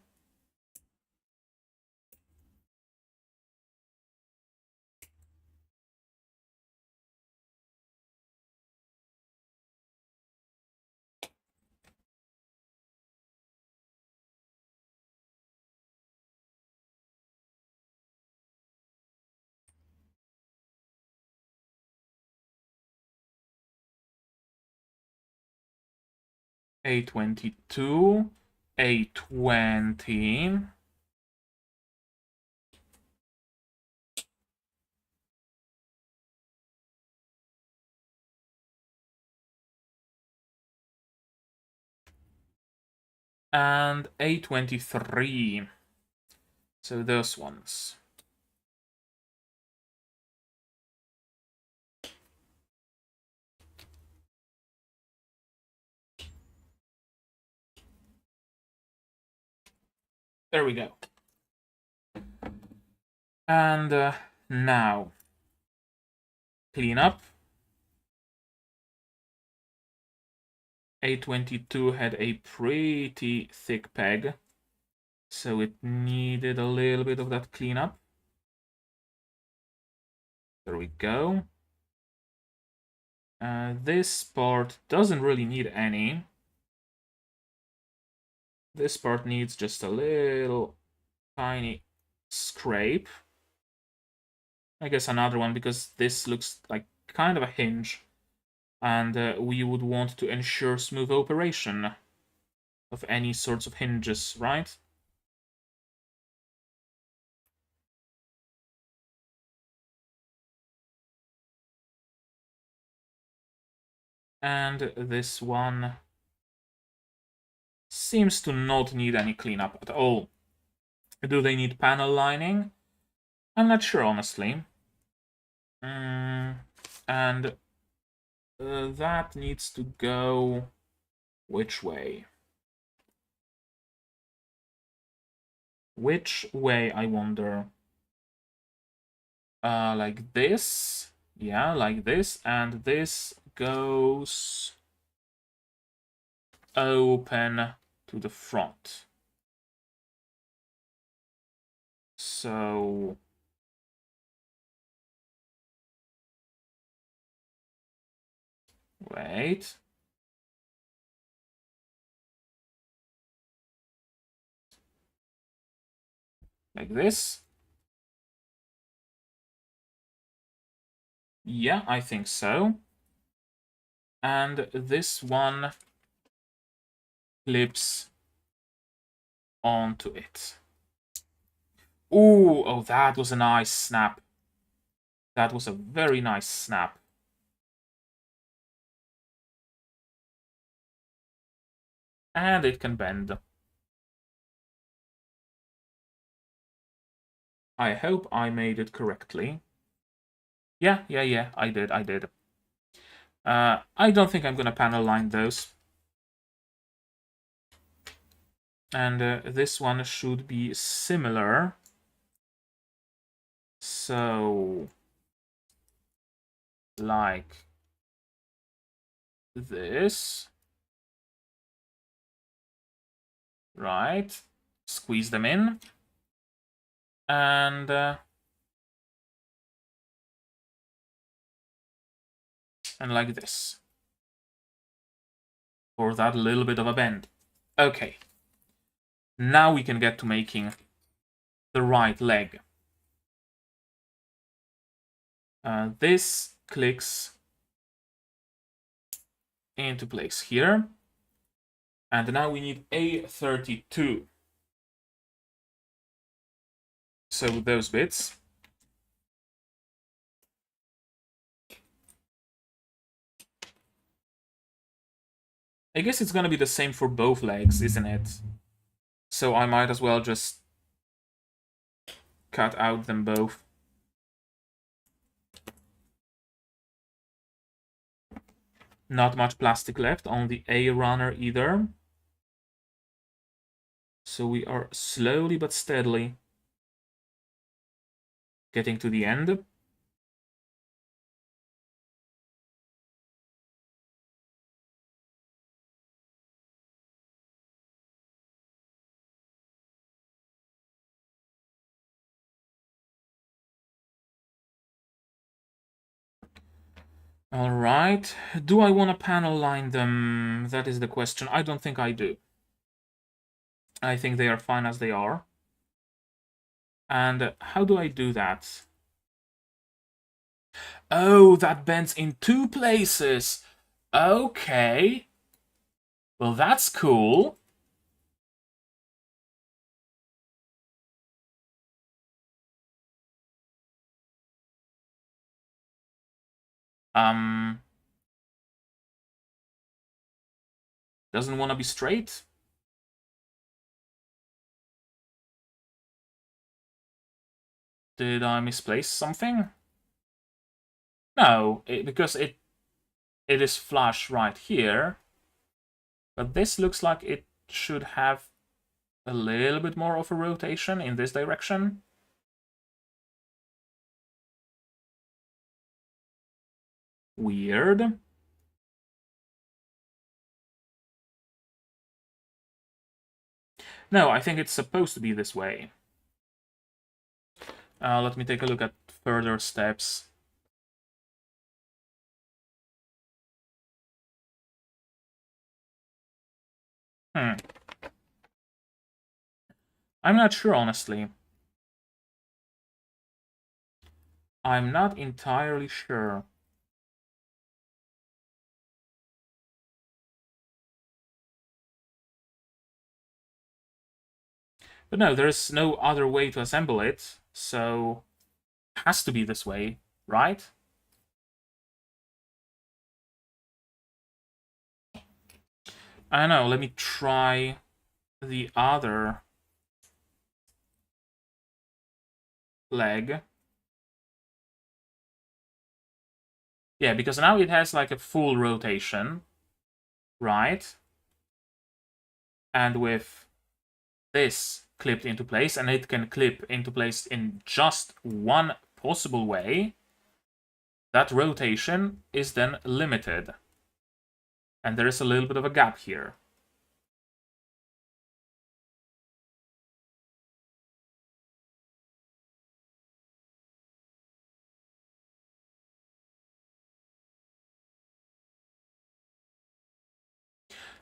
A22, A20. And A23. So those ones. There we go. And now, clean up. A22 had a pretty thick peg, so it needed a little bit of that cleanup. There we go. This part doesn't really need any. This part needs just a little tiny scrape. I guess another one, because this looks like kind of a hinge. And we would want to ensure smooth operation of any sorts of hinges, right? And this one seems to not need any cleanup at all. Do they need panel lining? I'm not sure, honestly. And that needs to go which way? Which way, I wonder? Like this? Yeah, like this. And this goes open to the front. So wait. Like this? Yeah, I think so. And this one clips onto it. Ooh, oh, that was a nice snap. That was a very nice snap. And it can bend. I hope I made it correctly. Yeah, I did. I don't think I'm gonna panel line those. And this one should be similar. So, like this. Right. Squeeze them in. And like this. For that little bit of a bend. Okay. Now we can get to making the right leg. This clicks into place here. And now we need A32. So those bits. I guess it's gonna be the same for both legs, isn't it? So I might as well just cut out them both. Not much plastic left on the A runner either. So we are slowly but steadily getting to the end. All right. Do I want to panel line them? That is the question. I don't think I do. I think they are fine as they are. And how do I do that? Oh, that bends in two places. Okay. Well, that's cool. Doesn't want to be straight. Did I misplace something? No, because it is flush right here. But this looks like it should have a little bit more of a rotation in this direction. Weird. No, I think it's supposed to be this way. Let me take a look at further steps. I'm not sure, honestly. I'm not entirely sure. But no, there's no other way to assemble it, so it has to be this way, right? I don't know, let me try the other leg. Yeah, because now it has like a full rotation, right? And with this clipped into place, and it can clip into place in just one possible way, that rotation is then limited. And there is a little bit of a gap here.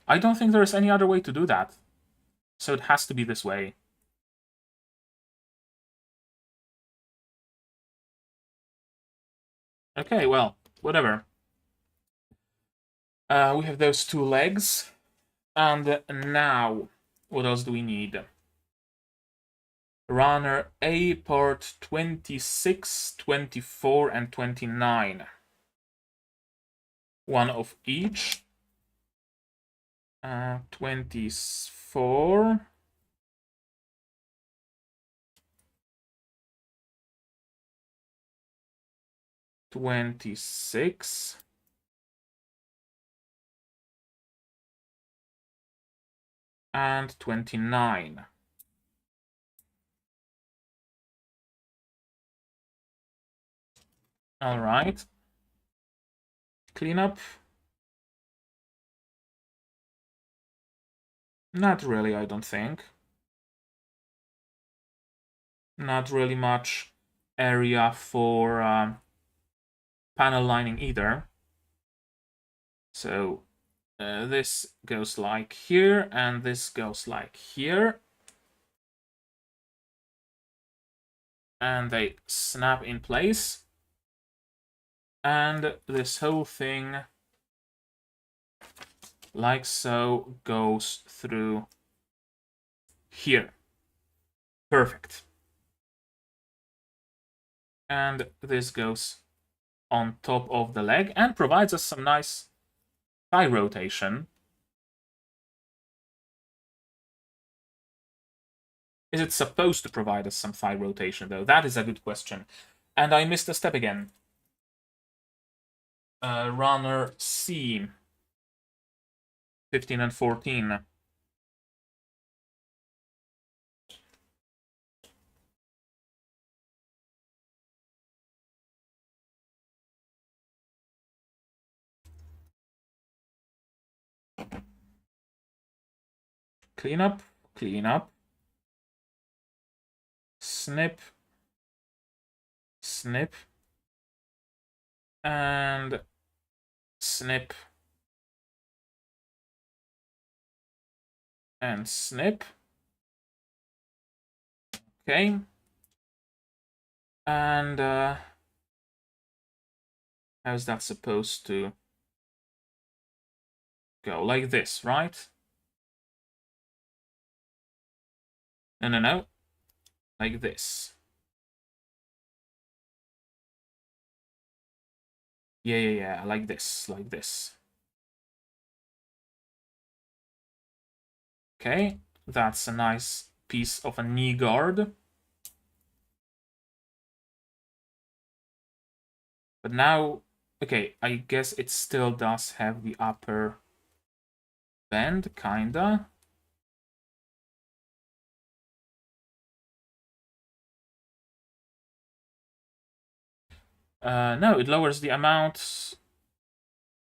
I don't think there's any other way to do that. So it has to be this way. Okay, well, whatever. We have those two legs. And now, what else do we need? Runner A, part 26, 24, and 29. One of each. 24. 26. And 29. All right. Clean up. Not really, I don't think. Not really much area for panel lining either. So this goes like here, and this goes like here. And they snap in place. And this whole thing, like so, goes through here. Perfect. And this goes on top of the leg and provides us some nice thigh rotation. Is it supposed to provide us some thigh rotation, though? That is a good question. And I missed a step again. Runner C. 15 and 14. Clean up, clean up. Snip, snip, and snip, and snip. Okay. And how's that supposed to go? Like this, right? No, no, no. Like this. Yeah, yeah, yeah. Like this, like this. Okay, that's a nice piece of a knee guard. But now, okay, I guess it still does have the upper bend, kinda. No, it lowers the amount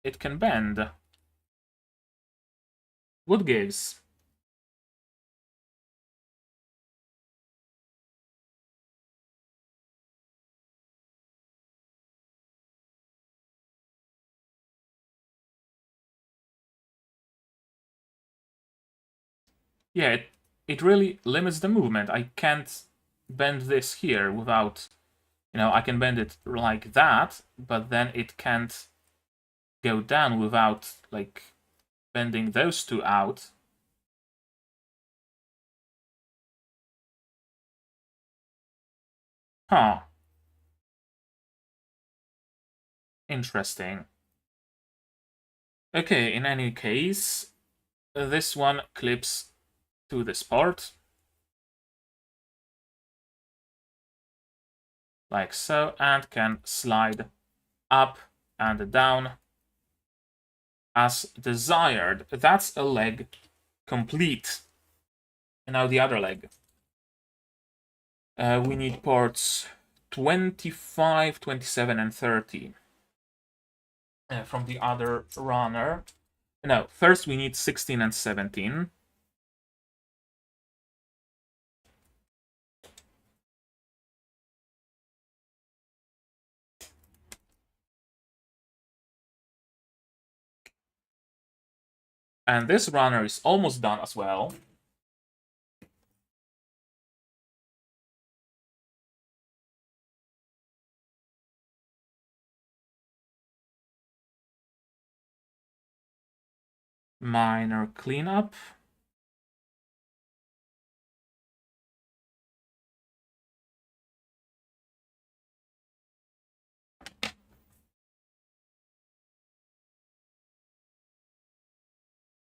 it can bend. What gives? Yeah, it really limits the movement. I can't bend this here without, I can bend it like that, but then it can't go down without, like, bending those two out. Huh. Interesting. Okay, in any case, this one clips to this part. Like so, and can slide up and down as desired. That's a leg complete. And now the other leg. We need ports 25, 27, and 30 from the other runner. No, first we need 16 and 17. And this runner is almost done as well. Minor cleanup.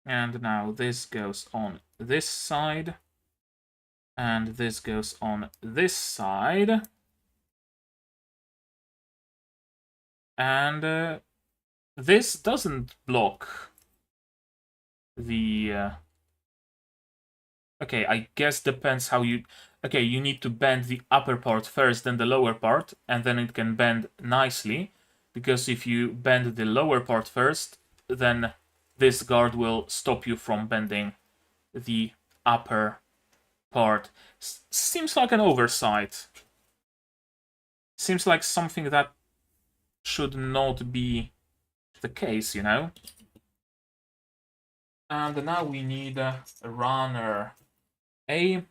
And now this goes on this side. And this goes on this side. And this doesn't block the... Okay, I guess depends how you... Okay, you need to bend the upper part first, then the lower part, and then it can bend nicely. Because if you bend the lower part first, then this guard will stop you from bending the upper part. Seems like an oversight. Seems like something that should not be the case, you know? And now we need a runner A.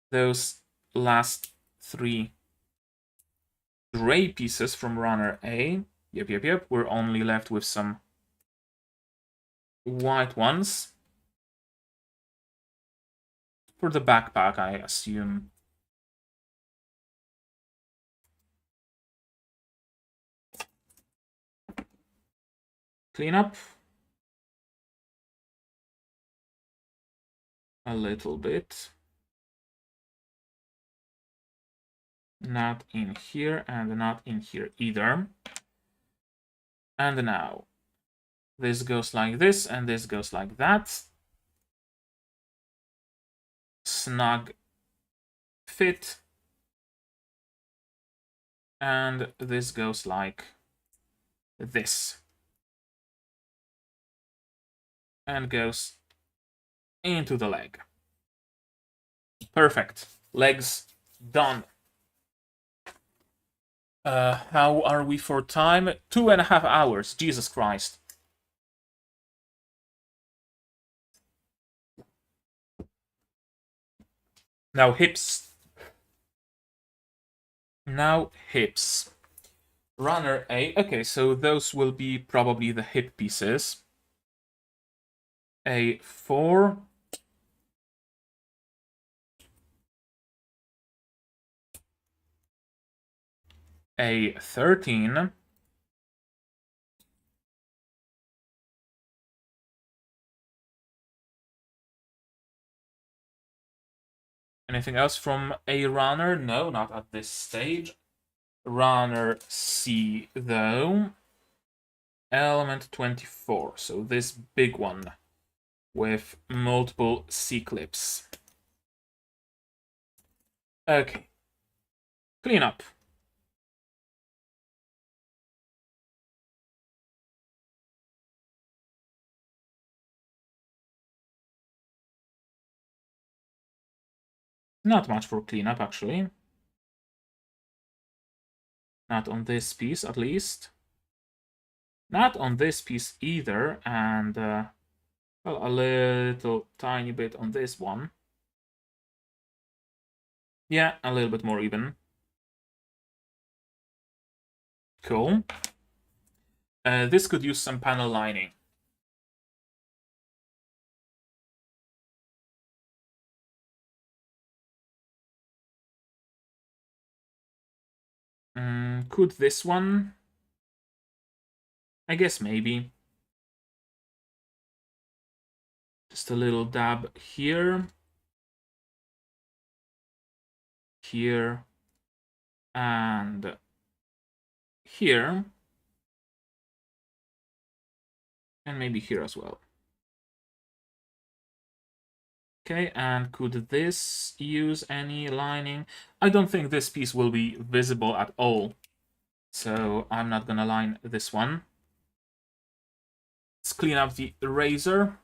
Those last three gray pieces from runner A. Yep. We're only left with some white ones. For the backpack, I assume. Clean up. A little bit. Not in here, and not in here either. And now, this goes like this, and this goes like that. Snug fit. And this goes like this. And goes into the leg. Perfect. Legs done. How are we for time? 2.5 hours. Jesus Christ. Now hips. Now hips. Runner A. Okay, so those will be probably the hip pieces. A4. A13. Anything else from a runner? No, not at this stage. Runner C, though. Element 24, so this big one with multiple C-clips. Okay. Clean up. Not much for cleanup, actually. Not on this piece, at least. Not on this piece either, and, well, a little tiny bit on this one. Yeah, a little bit more even. Cool. This could use some panel lining. Could this one? I guess maybe. Just a little dab here. Here. And here. And maybe here as well. Okay, and could this use any lining? I don't think this piece will be visible at all. So I'm not gonna line this one. Let's clean up the eraser.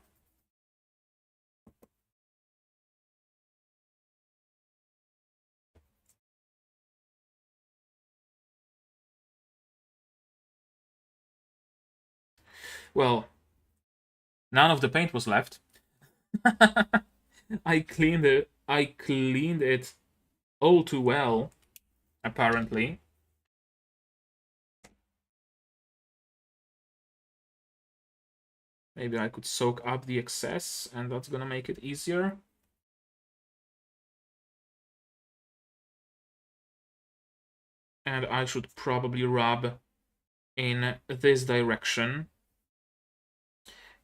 Well, none of the paint was left. I cleaned it all too well, apparently. Maybe I could soak up the excess, and that's gonna make it easier. And I should probably rub in this direction.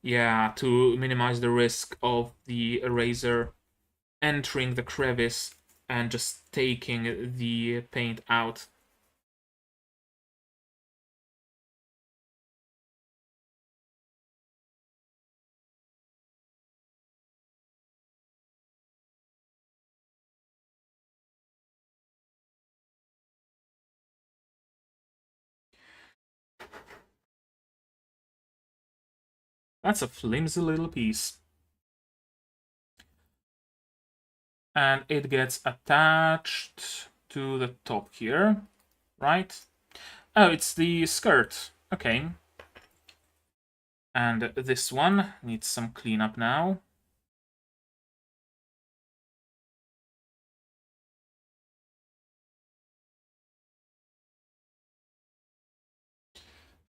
Yeah, to minimize the risk of the eraser entering the crevice and just taking the paint out. That's a flimsy little piece. And it gets attached to the top here, right? Oh, it's the skirt. Okay. And this one needs some cleanup now.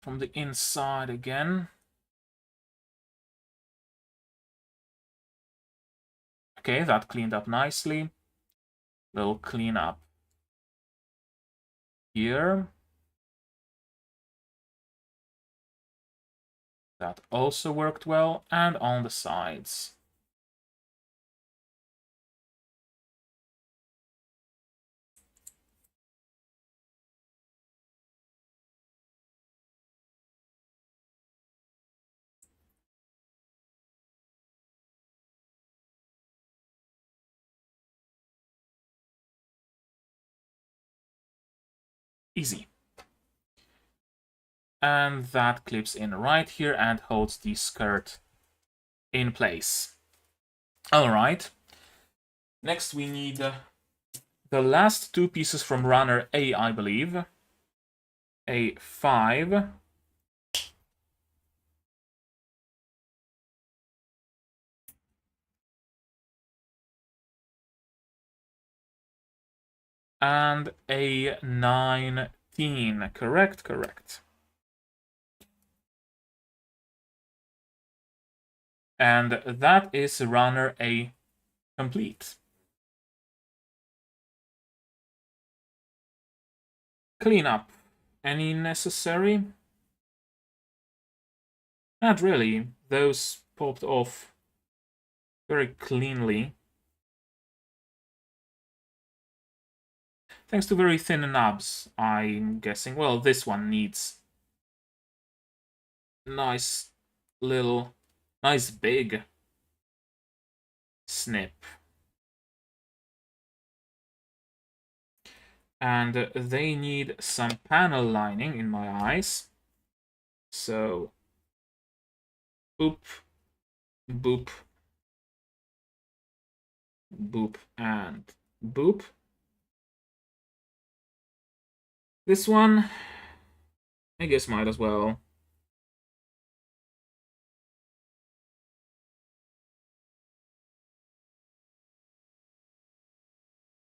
From the inside again. Okay, that cleaned up nicely. We'll clean up here. That also worked well, and on the sides. Easy. And that clips in right here and holds the skirt in place. Alright. Next we need the last two pieces from runner A, I believe. A5. And A19. Correct, correct. And that is runner A complete. Cleanup. Any necessary? Not really. Those popped off very cleanly. Thanks to very thin knobs, I'm guessing. Well, this one needs nice little, nice big snip. And they need some panel lining in my eyes. So, boop, boop, boop, and Boop. This one, I guess might as well.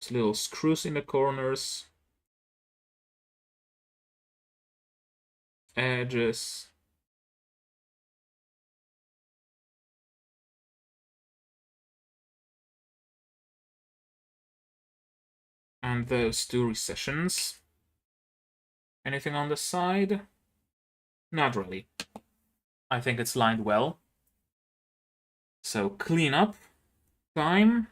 There's little screws in the corners. Edges. And those two recessions. Anything on the side? Not really. I think it's lined well. So clean up time.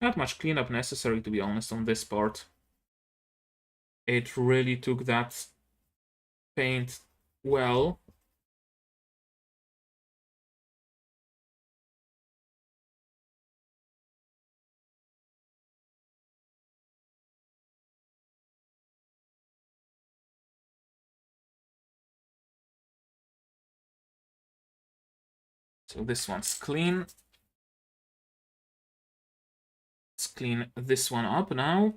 Not much cleanup necessary, to be honest, on this part. It really took that paint well. So this one's clean. Let's clean this one up now.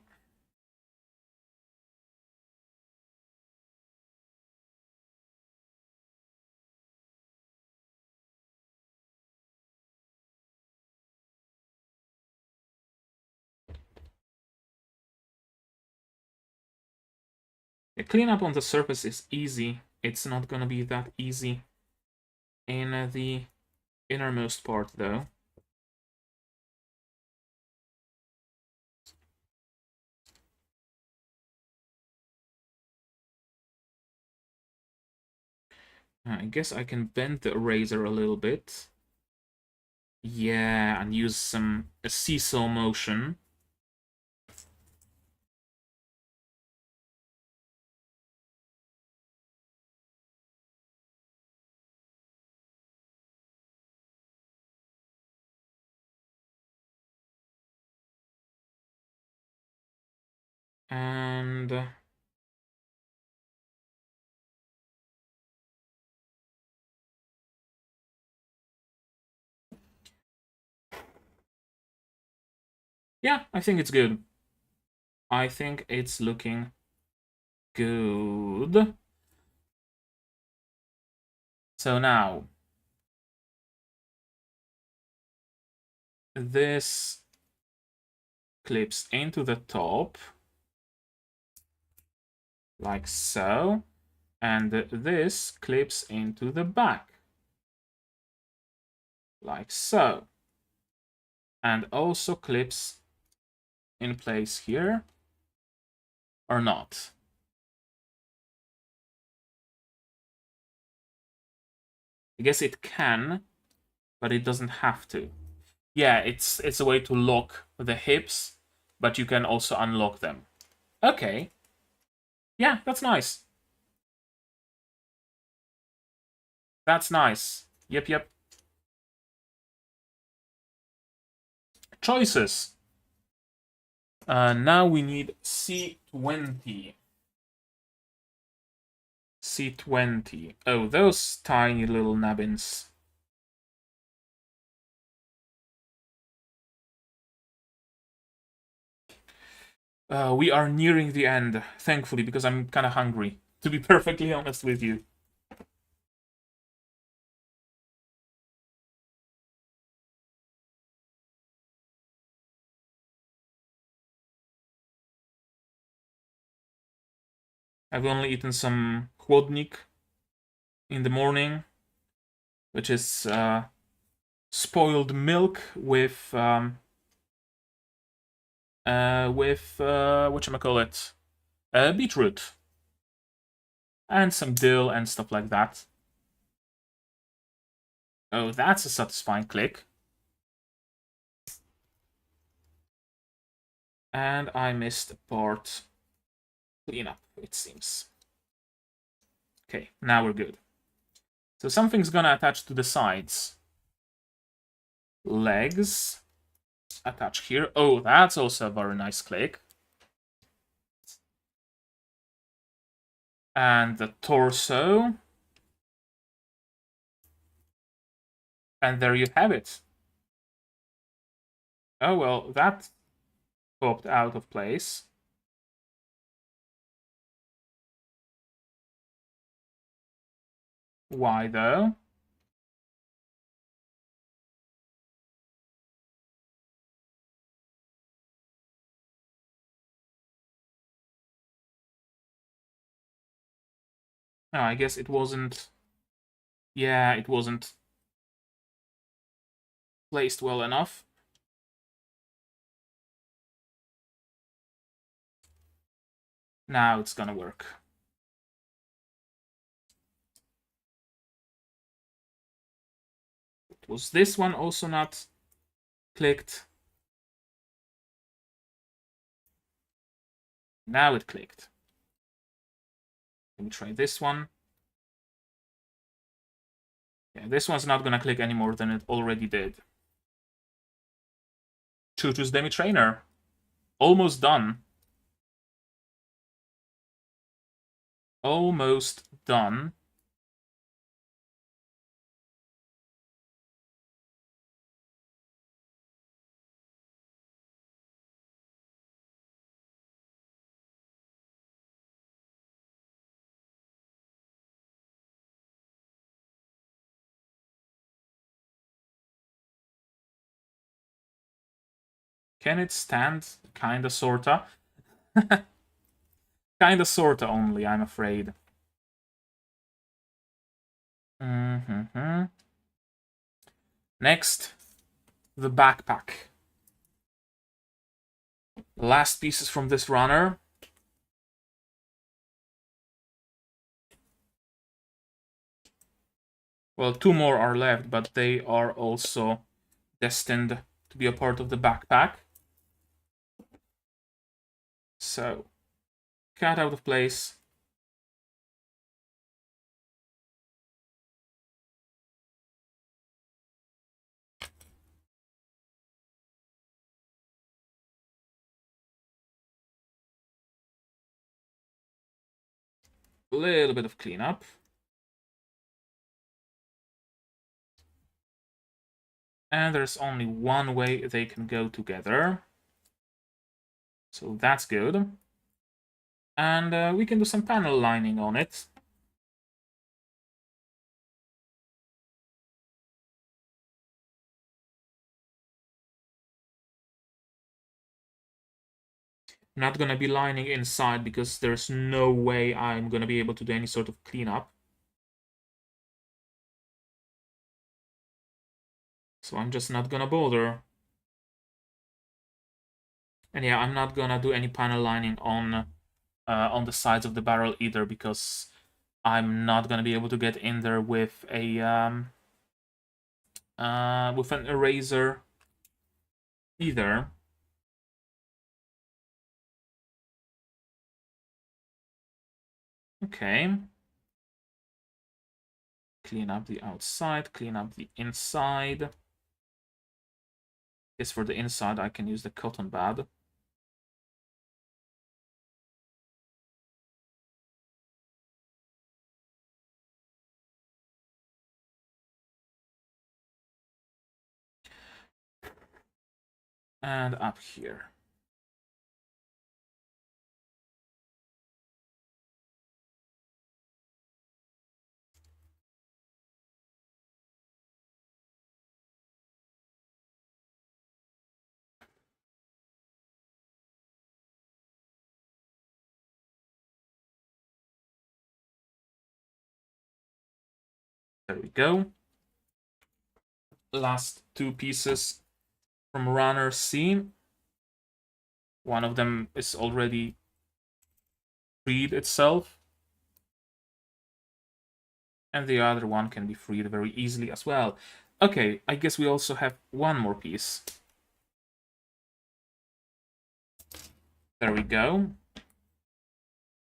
The cleanup on the surface is easy. It's not gonna be that easy in the innermost part, though. I guess I can bend the eraser a little bit. Yeah, and use a seesaw motion. And yeah, I think it's good. I think it's looking good. So now, this clips into the top, like so, and this clips into the back, like so, and also clips in place here, or not. I guess it can, but it doesn't have to. Yeah, it's a way to lock the hips, but you can also unlock them. Okay. Yeah, that's nice. That's nice. Yep, yep. Choices. Now we need C20. C20. Oh, those tiny little nubbins. We are nearing the end, thankfully, because I'm kind of hungry, to be perfectly honest with you. I've only eaten some chłodnik in the morning, which is spoiled milk with whatchamacallit, beetroot and some dill and stuff like that. Oh, that's a satisfying click. And I missed a part. Clean up, it seems. Okay, now we're good. So something's gonna attach to the sides. Legs attach here. Oh, that's also a very nice click. And the torso. And there you have it. Oh, well, that popped out of place. Why, though? No, I guess it wasn't... Yeah, it wasn't placed well enough. Now it's gonna work. Was this one also not clicked? Now it clicked. Let me try this one. Yeah, this one's not gonna click any more than it already did. Chuchu's Demi Trainer. Almost done. Almost done. Can it stand? Kinda, sorta. Kinda, sorta only, I'm afraid. Next, the backpack. Last pieces from this runner. Well, two more are left, but they are also destined to be a part of the backpack. So, cat out of place. A little bit of cleanup. And there's only one way they can go together. So that's good. And we can do some panel lining on it. Not gonna be lining inside because there's no way I'm gonna be able to do any sort of cleanup. So I'm just not gonna bother. And yeah, I'm not gonna do any panel lining on the sides of the barrel either because I'm not gonna be able to get in there with a with an eraser either. Okay. Clean up the outside, clean up the inside. Guess for the inside I can use the cotton bud. And up here. There we go. Last two pieces from runner C. One of them is already freed itself. And the other one can be freed very easily as well. Okay, I guess we also have one more piece. There we go.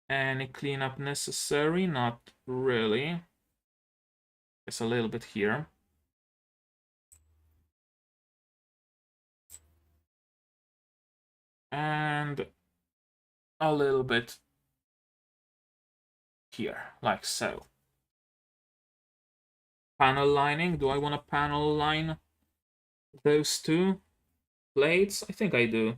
Any cleanup necessary? Not really. Just a little bit here. And a little bit here, like so. Panel lining, do I want to panel line those two plates? I think I do.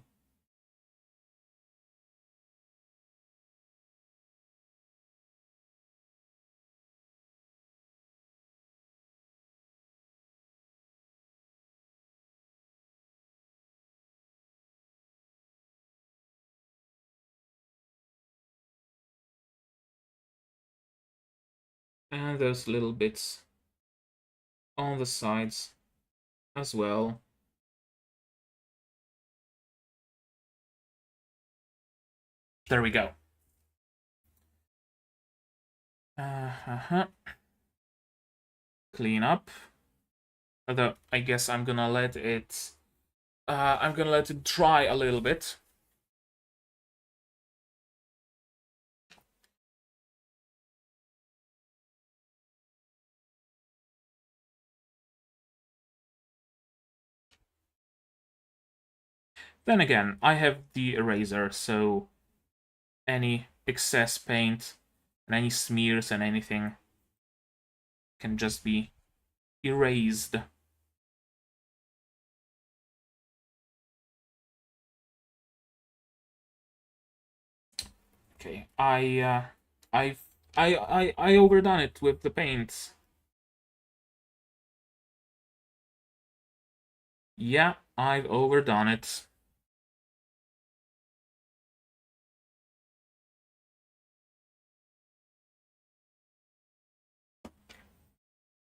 And those little bits on the sides as well. There we go. Clean up. Although I guess I'm gonna let it dry a little bit. Then again, I have the eraser, so any excess paint and any smears and anything can just be erased. Okay, I overdone it with the paint. Yeah, I've overdone it.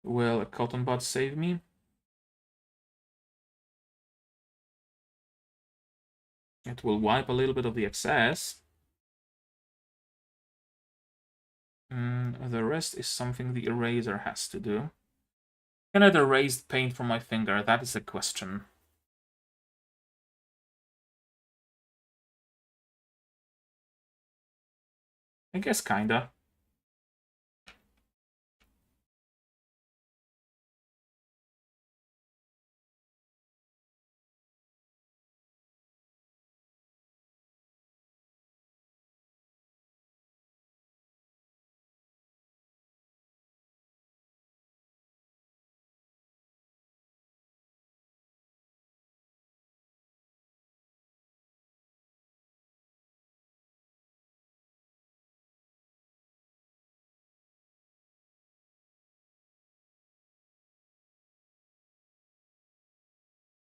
Will a cotton bud save me? It will wipe a little bit of the excess. The rest is something the eraser has to do. Can I erase paint from my finger? That is the question. I guess kinda.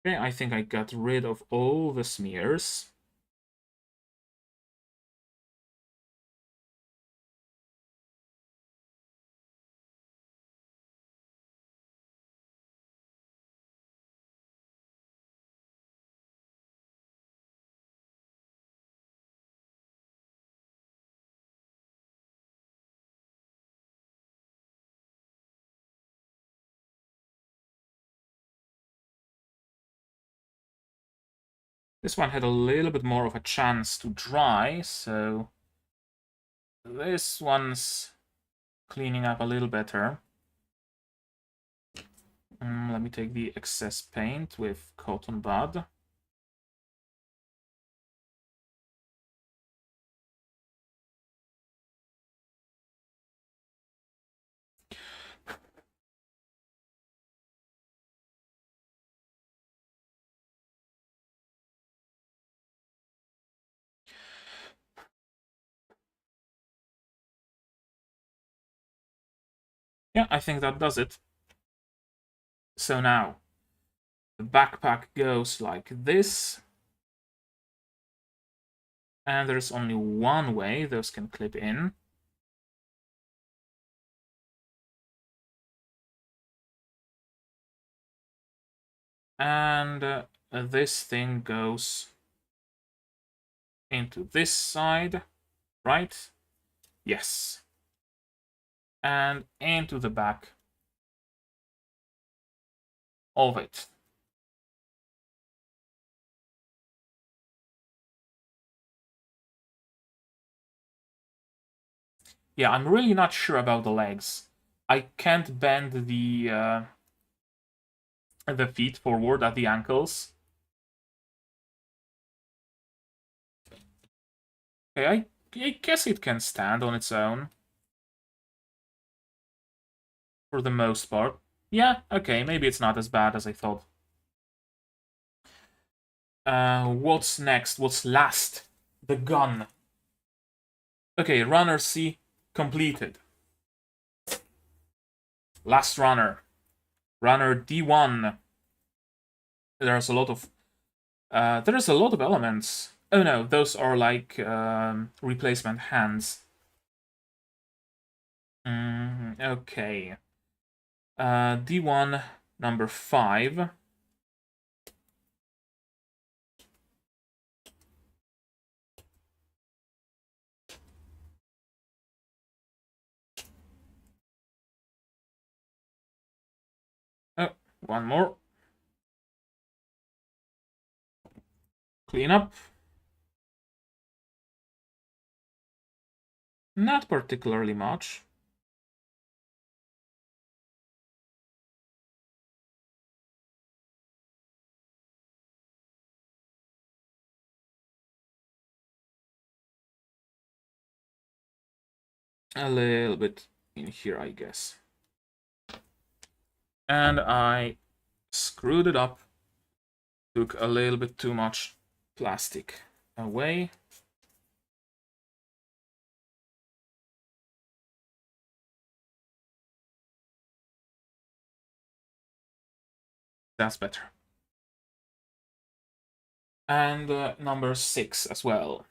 Okay, I think I got rid of all the smears. This one had a little bit more of a chance to dry, so this one's cleaning up a little better. Let me take the excess paint with cotton bud. Yeah, I think that does it. So now, the backpack goes like this. And there's only one way those can clip in. And this thing goes into this side, right? Yes. And into the back of it. Yeah, I'm really not sure about the legs. I can't bend the feet forward at the ankles. Okay, I guess it can stand on its own. for the most part. Yeah, okay, maybe it's not as bad as I thought. What's next? What's last? The gun. Okay, runner C completed. Last runner. Runner D1. There's a lot of elements. Oh no, those are like replacement hands. Okay. D1 number 5. Oh, one more. Clean up. Not particularly much. A little bit in here, I guess. And I screwed it up. Took a little bit too much plastic away. That's better. And number 6 as well.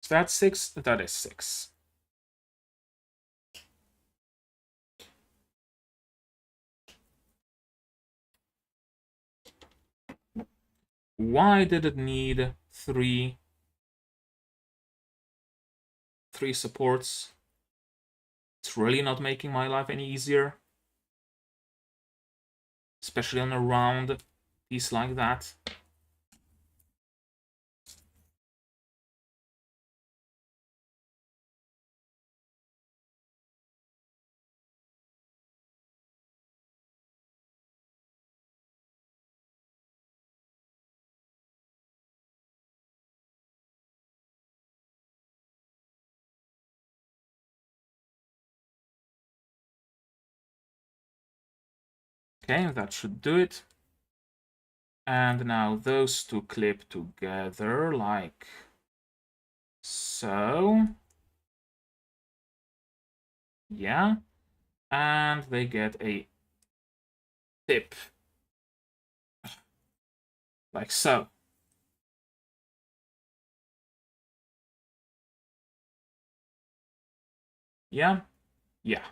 Is that 6? That is 6. Why did it need three supports? It's really not making my life any easier. Especially on a round piece like that. Okay, that should do it. And now those two clip together like so. Yeah. And they get a tip. Like so. Yeah? Yeah.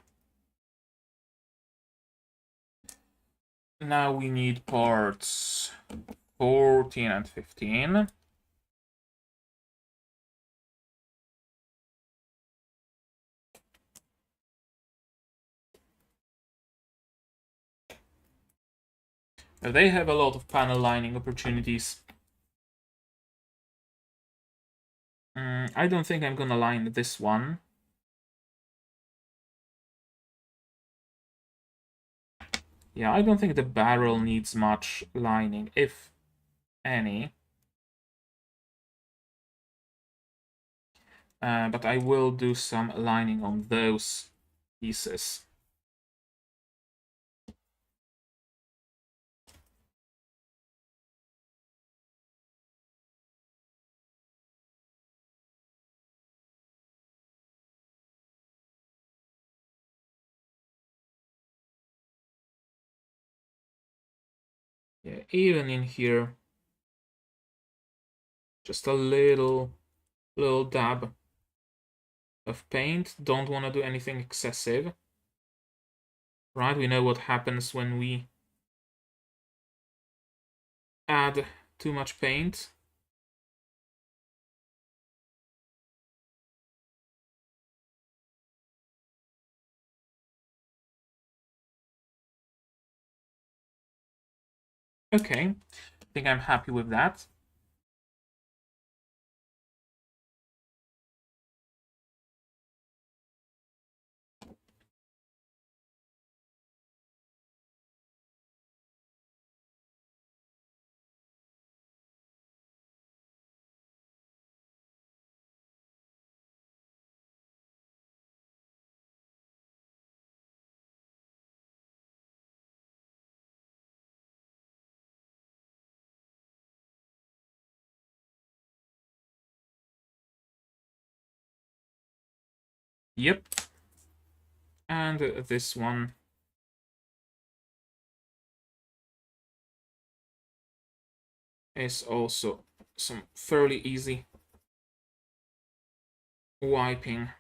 Now we need parts 14 and 15. They have a lot of panel lining opportunities. I don't think I'm gonna line this one. Yeah, I don't think the barrel needs much lining, if any. But I will do some lining on those pieces. Yeah, even in here, just a little dab of paint. Don't want to do anything excessive. Right, we know what happens when we add too much paint. Okay, I think I'm happy with that. Yep. And this one is also some fairly easy wiping.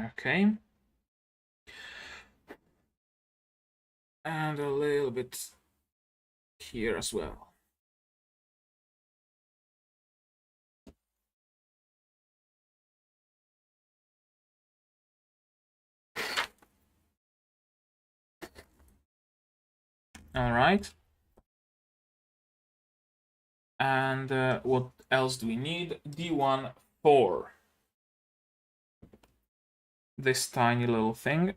Okay. And a little bit here as well. All right. And what else do we need? D1-4. This tiny little thing.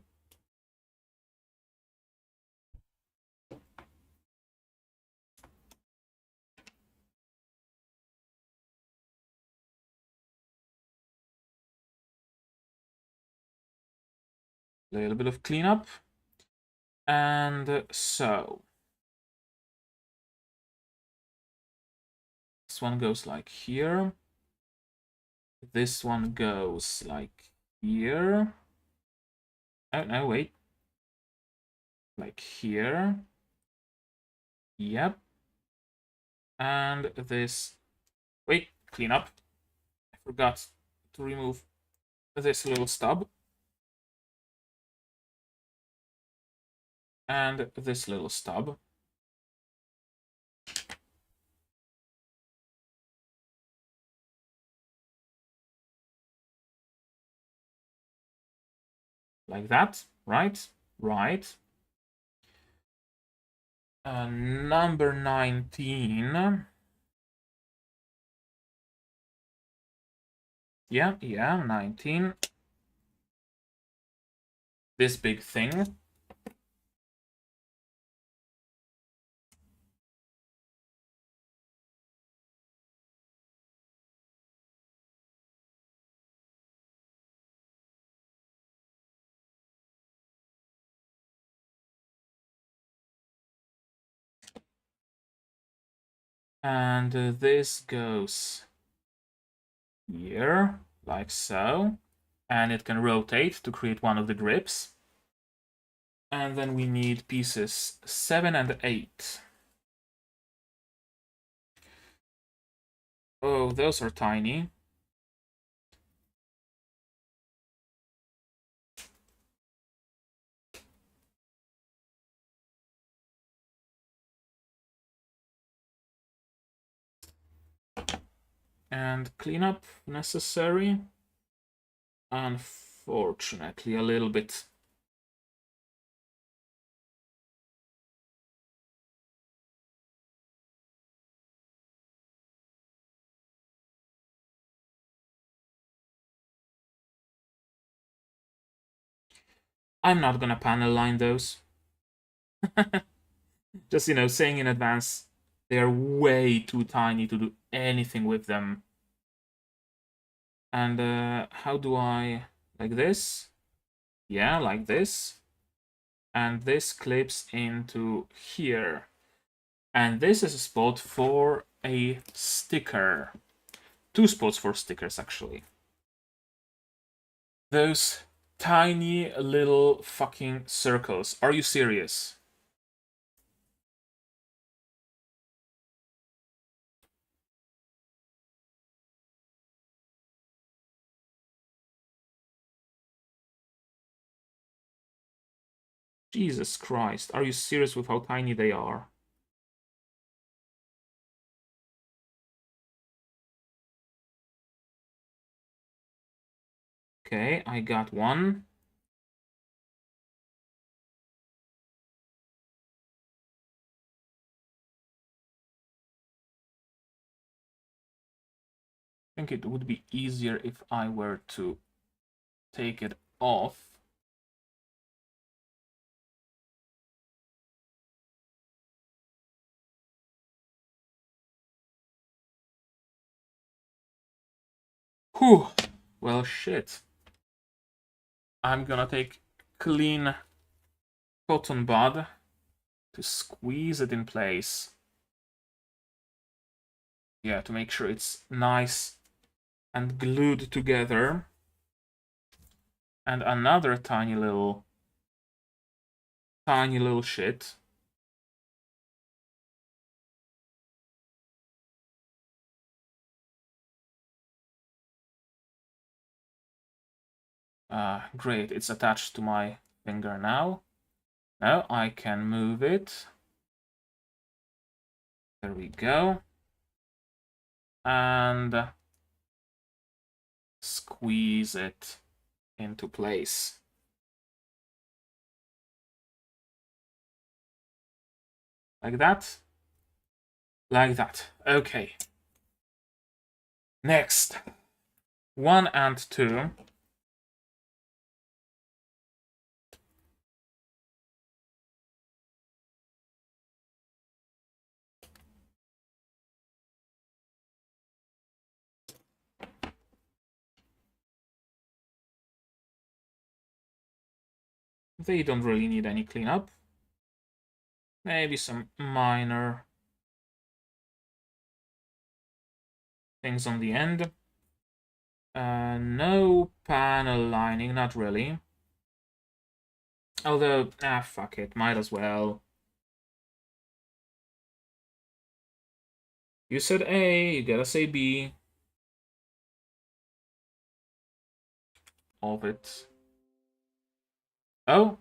A little bit of cleanup. And so this one goes like here. This one goes like here. Oh, no, wait. Like here. Yep. And this... Wait, clean up. I forgot to remove this little stub. And this little stub. Like that, right? Right. Number 19. Yeah, 19. This big thing. And this goes here, like so. And it can rotate to create one of the grips. And then we need pieces 7 and 8. Oh, those are tiny. And cleanup necessary. Unfortunately, a little bit. I'm not gonna panel line those. Just, saying in advance, they are way too tiny to do anything with them. And how do I... like this? Yeah, like this. And this clips into here. And this is a spot for a sticker. 2 spots for stickers, actually. Those tiny little fucking circles. Are you serious? Jesus Christ. Are you serious with how tiny they are? Okay, I got one. I think it would be easier if I were to take it off. Whew. Well, shit. I'm gonna take clean cotton bud to squeeze it in place. Yeah, to make sure it's nice and glued together. And another tiny little shit. Great, it's attached to my finger now. Now I can move it. There we go. And squeeze it into place. Like that. Like that. Okay. Next. 1 and 2. They don't really need any cleanup. Maybe some minor things on the end. No panel lining, not really. Although, fuck it, might as well. You said A, you gotta say B. Of it. Oh,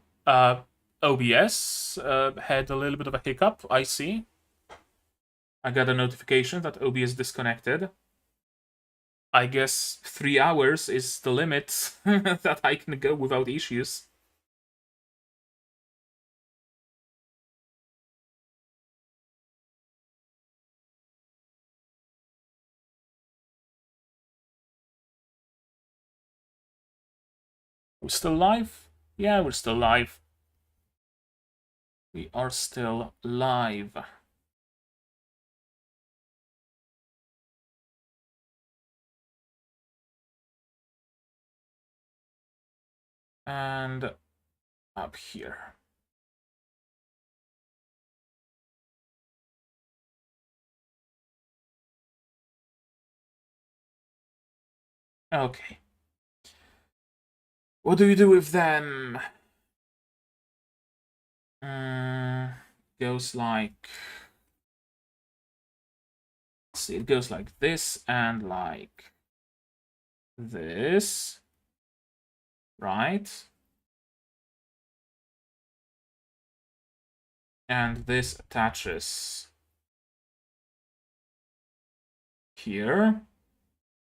OBS had a little bit of a hiccup, I see. I got a notification that OBS disconnected. I guess 3 hours is the limit that I can go without issues. We're still live? Yeah, we're still live. We are still live. And up here. Okay. What do we do with them? Goes like... Let's see, it goes like this and like this. Right? And this attaches here.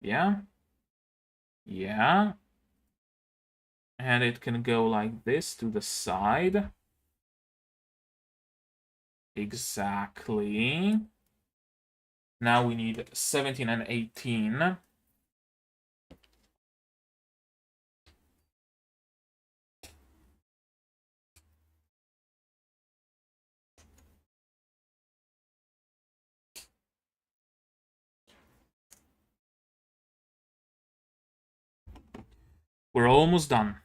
Yeah. Yeah. And it can go like this to the side. Exactly. Now we need 17 and 18. We're almost done.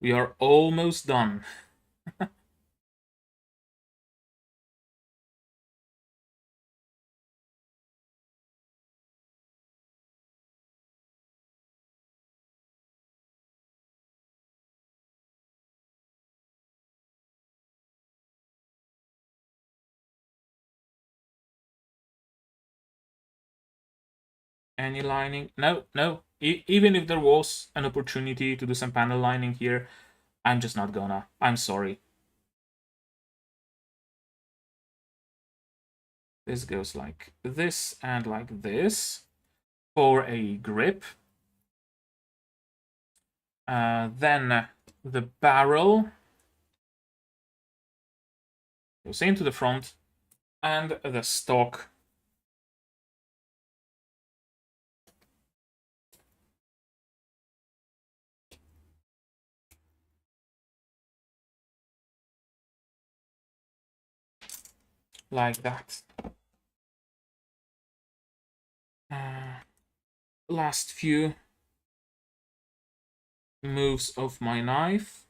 We are almost done. Any lining? No, no. Even if there was an opportunity to do some panel lining here, I'm just not gonna. I'm sorry. This goes like this and like this for a grip. Then the barrel goes into the front and the stock like that. Last few moves of my knife.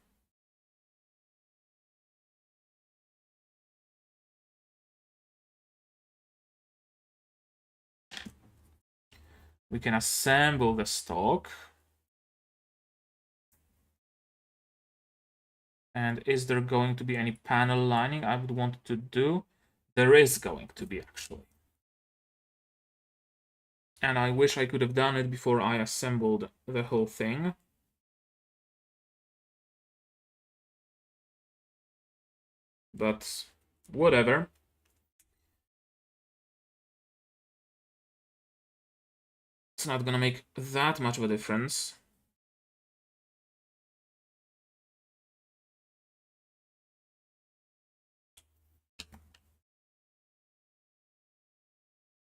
We can assemble the stock. And is there going to be any panel lining I would want to do? There is going to be, actually. And I wish I could have done it before I assembled the whole thing. But whatever. It's not gonna make that much of a difference.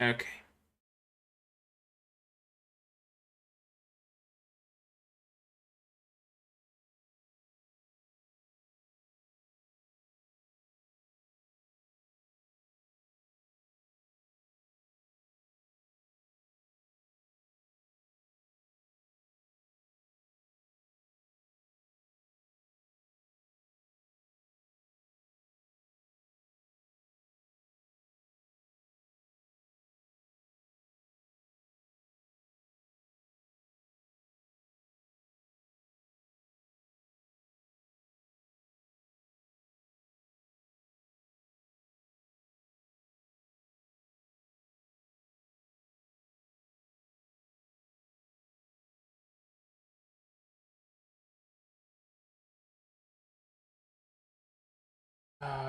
Okay.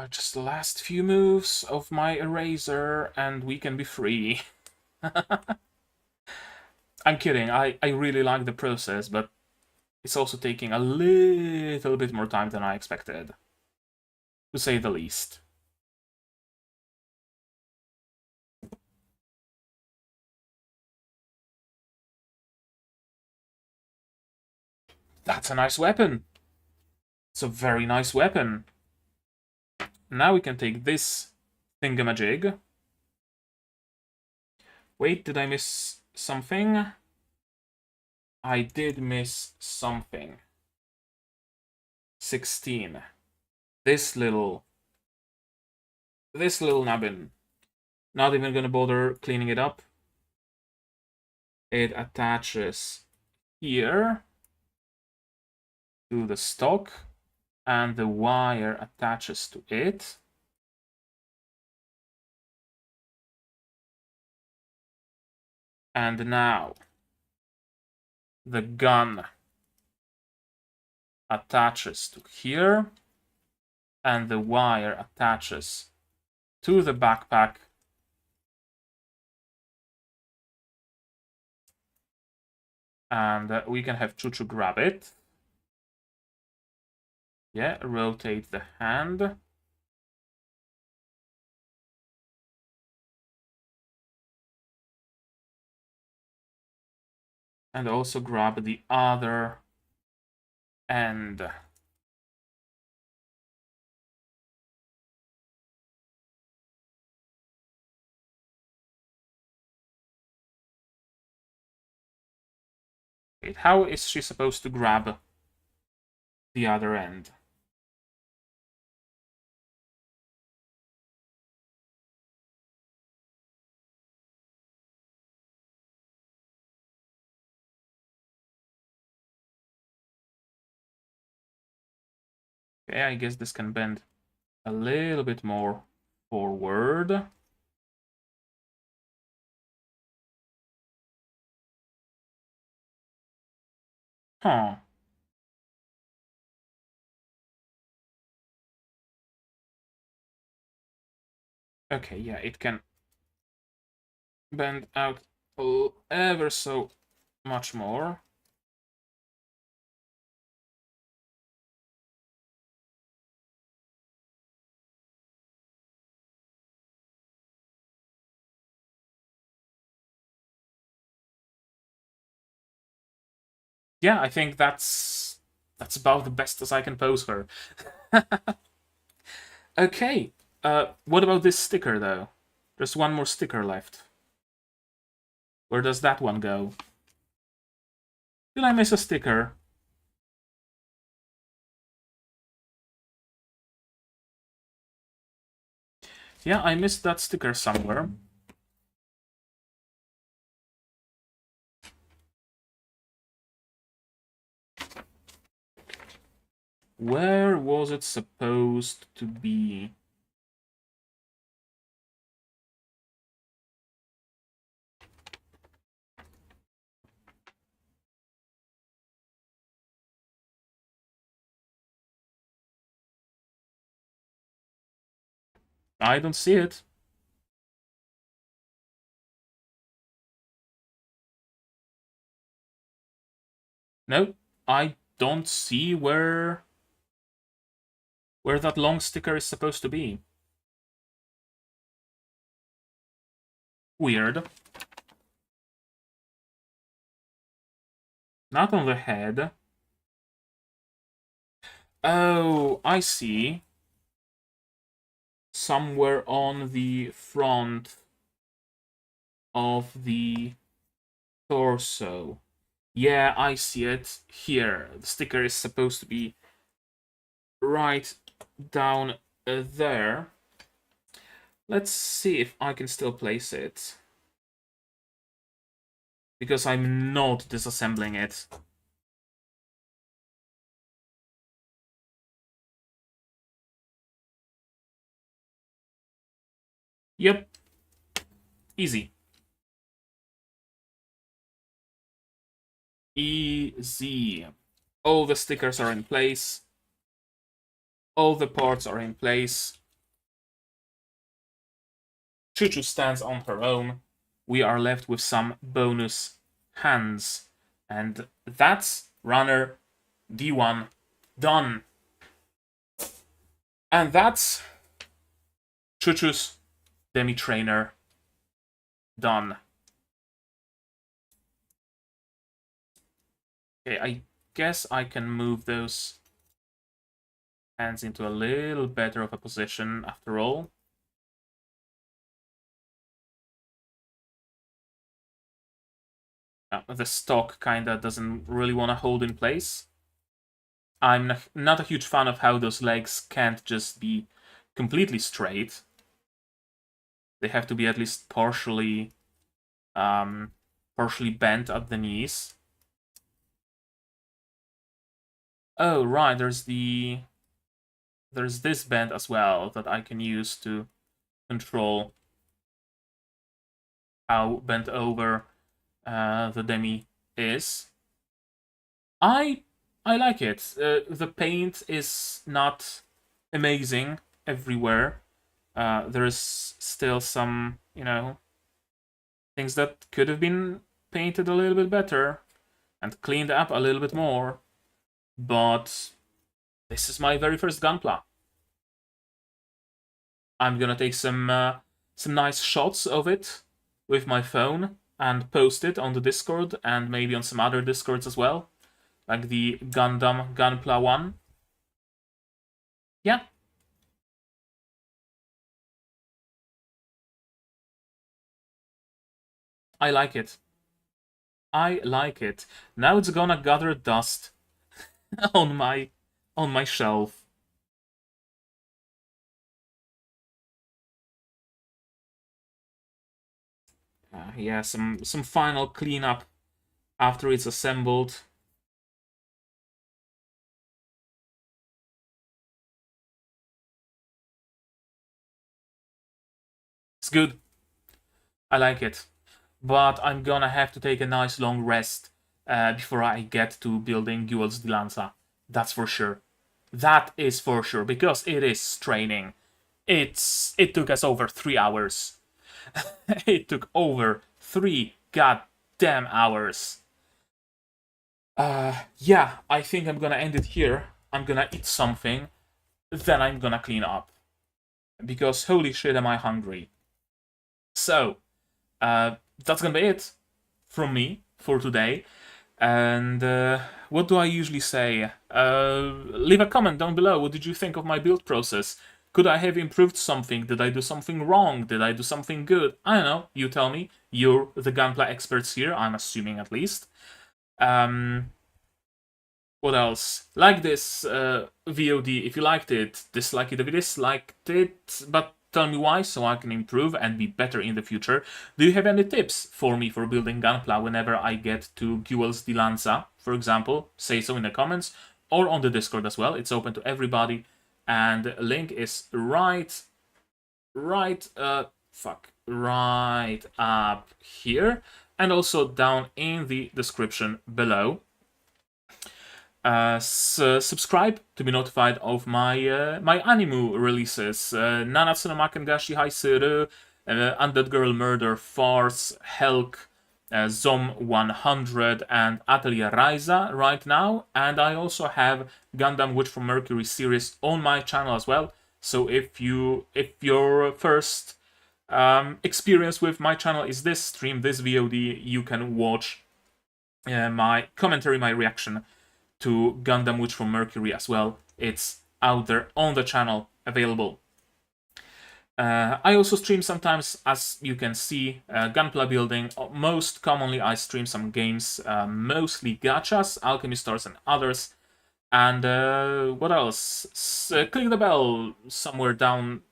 Just the last few moves of my eraser and we can be free. I'm kidding, I really like the process, but it's also taking a little bit more time than I expected, to say the least. That's a nice weapon. It's a very nice weapon. Now we can take this thingamajig. Wait, did I miss something? I did miss something. 16. This little nubbin. Not even gonna bother cleaning it up. It attaches here to the stock, and the wire attaches to it. And now the gun attaches to here, and the wire attaches to the backpack. And we can have Chuchu grab it. Yeah, rotate the hand. And also grab the other end. Wait, how is she supposed to grab the other end? Okay, I guess this can bend a little bit more forward. Huh. Okay, yeah, it can bend out ever so much more. Yeah, I think that's about the best as I can pose her. Okay, what about this sticker though? There's one more sticker left. Where does that one go? Did I miss a sticker? Yeah, I missed that sticker somewhere. Where was it supposed to be? I don't see it. No, I don't see where that long sticker is supposed to be. Weird. Not on the head. Oh, I see. Somewhere on the front of the torso. Yeah, I see it here. The sticker is supposed to be right down there. Let's see if I can still place it. Because I'm not disassembling it. Yep. Easy. Easy. All the stickers are in place. All the parts are in place. Chuchu stands on her own. We are left with some bonus hands. And that's runner D1 done. And that's Chuchu's Demi trainer done. Okay, I guess I can move those hands into a little better of a position after all. The stock kinda doesn't really want to hold in place. I'm not a huge fan of how those legs can't just be completely straight. They have to be at least partially bent at the knees. Oh, right, there's this bend as well that I can use to control how bent over the Demi is. I like it. The paint is not amazing everywhere. There is still some, things that could have been painted a little bit better and cleaned up a little bit more. But this is my very first Gunpla. I'm gonna take some nice shots of it with my phone and post it on the Discord and maybe on some other Discords as well, like the Gundam Gunpla one. Yeah. I like it. I like it. Now it's gonna gather dust on my shelf. Yeah, some final cleanup after it's assembled. It's good. I like it. But I'm gonna have to take a nice long rest before I get to building Guel's Dilanza. That's for sure. That is for sure, because it is straining. It took us over 3 hours. It took over 3 goddamn hours. Yeah, I think I'm gonna end it here. I'm gonna eat something, then I'm gonna clean up. Because holy shit, am I hungry. So, that's gonna be it from me for today. And what do I usually say? Leave a comment down below. What did you think of my build process? Could I have improved something? Did I do something wrong? Did I do something good? I don't know. You tell me. You're the Gunpla experts here, I'm assuming at least. What else? Like this VOD if you liked it. Dislike it if you disliked it. But Tell me why, so I can improve and be better in the future. Do you have any tips for me for building Gunpla whenever I get to Guel's Dilanza, for example? Say so in the comments or on the Discord as well. It's open to everybody, and link is right up here, and also down in the description below. Subscribe to be notified of my my anime releases. Nanatsu no Makengashi Haisuru, Undead Girl Murder Farce, Helk, Zom 100, and Atelier Ryza right now. And I also have Gundam Witch from Mercury series on my channel as well. So if your first experience with my channel is this stream, this VOD, you can watch my commentary, my reaction to Gundam Witch from Mercury as well. It's out there on the channel, available. I also stream sometimes, as you can see, Gunpla building. Most commonly I stream some games, mostly gachas, alchemy stars and others. And what else? Click the bell somewhere down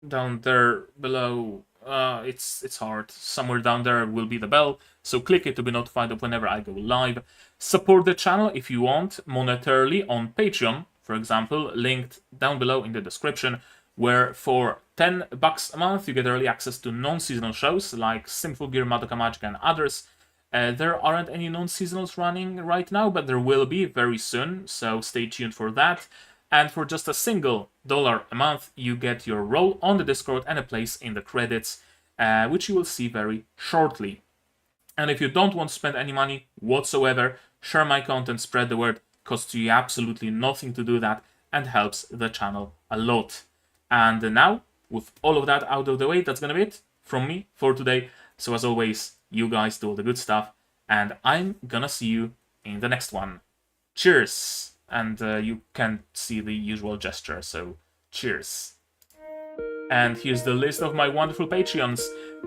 there below. It's hard. Somewhere down there will be the bell, so click it to be notified of whenever I go live. Support the channel if you want, monetarily on Patreon, for example, linked down below in the description, where for $10 a month you get early access to non-seasonal shows like Sinful Gear, Madoka Magica and others. There aren't any non-seasonals running right now, but there will be very soon, so stay tuned for that. And for just a single $1 a month, you get your role on the Discord and a place in the credits, which you will see very shortly. And if you don't want to spend any money whatsoever, share my content, spread the word, costs you absolutely nothing to do that and helps the channel a lot. And now, with all of that out of the way, that's gonna be it from me for today. So as always, you guys do all the good stuff, and I'm gonna see you in the next one. Cheers! And you can't see the usual gesture, so cheers. And here's the list of my wonderful Patreons.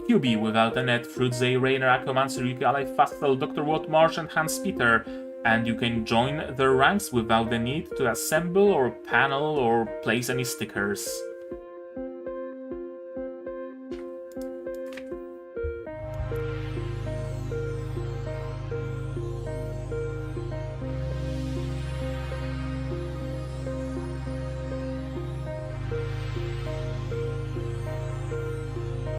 QB, Without a Net, Fruitze, Rainer, Aquamancer, Yuki, Ali, Fastel, Dr. Watt, Marsh, and Hans Peter. And you can join their ranks without the need to assemble or panel or place any stickers.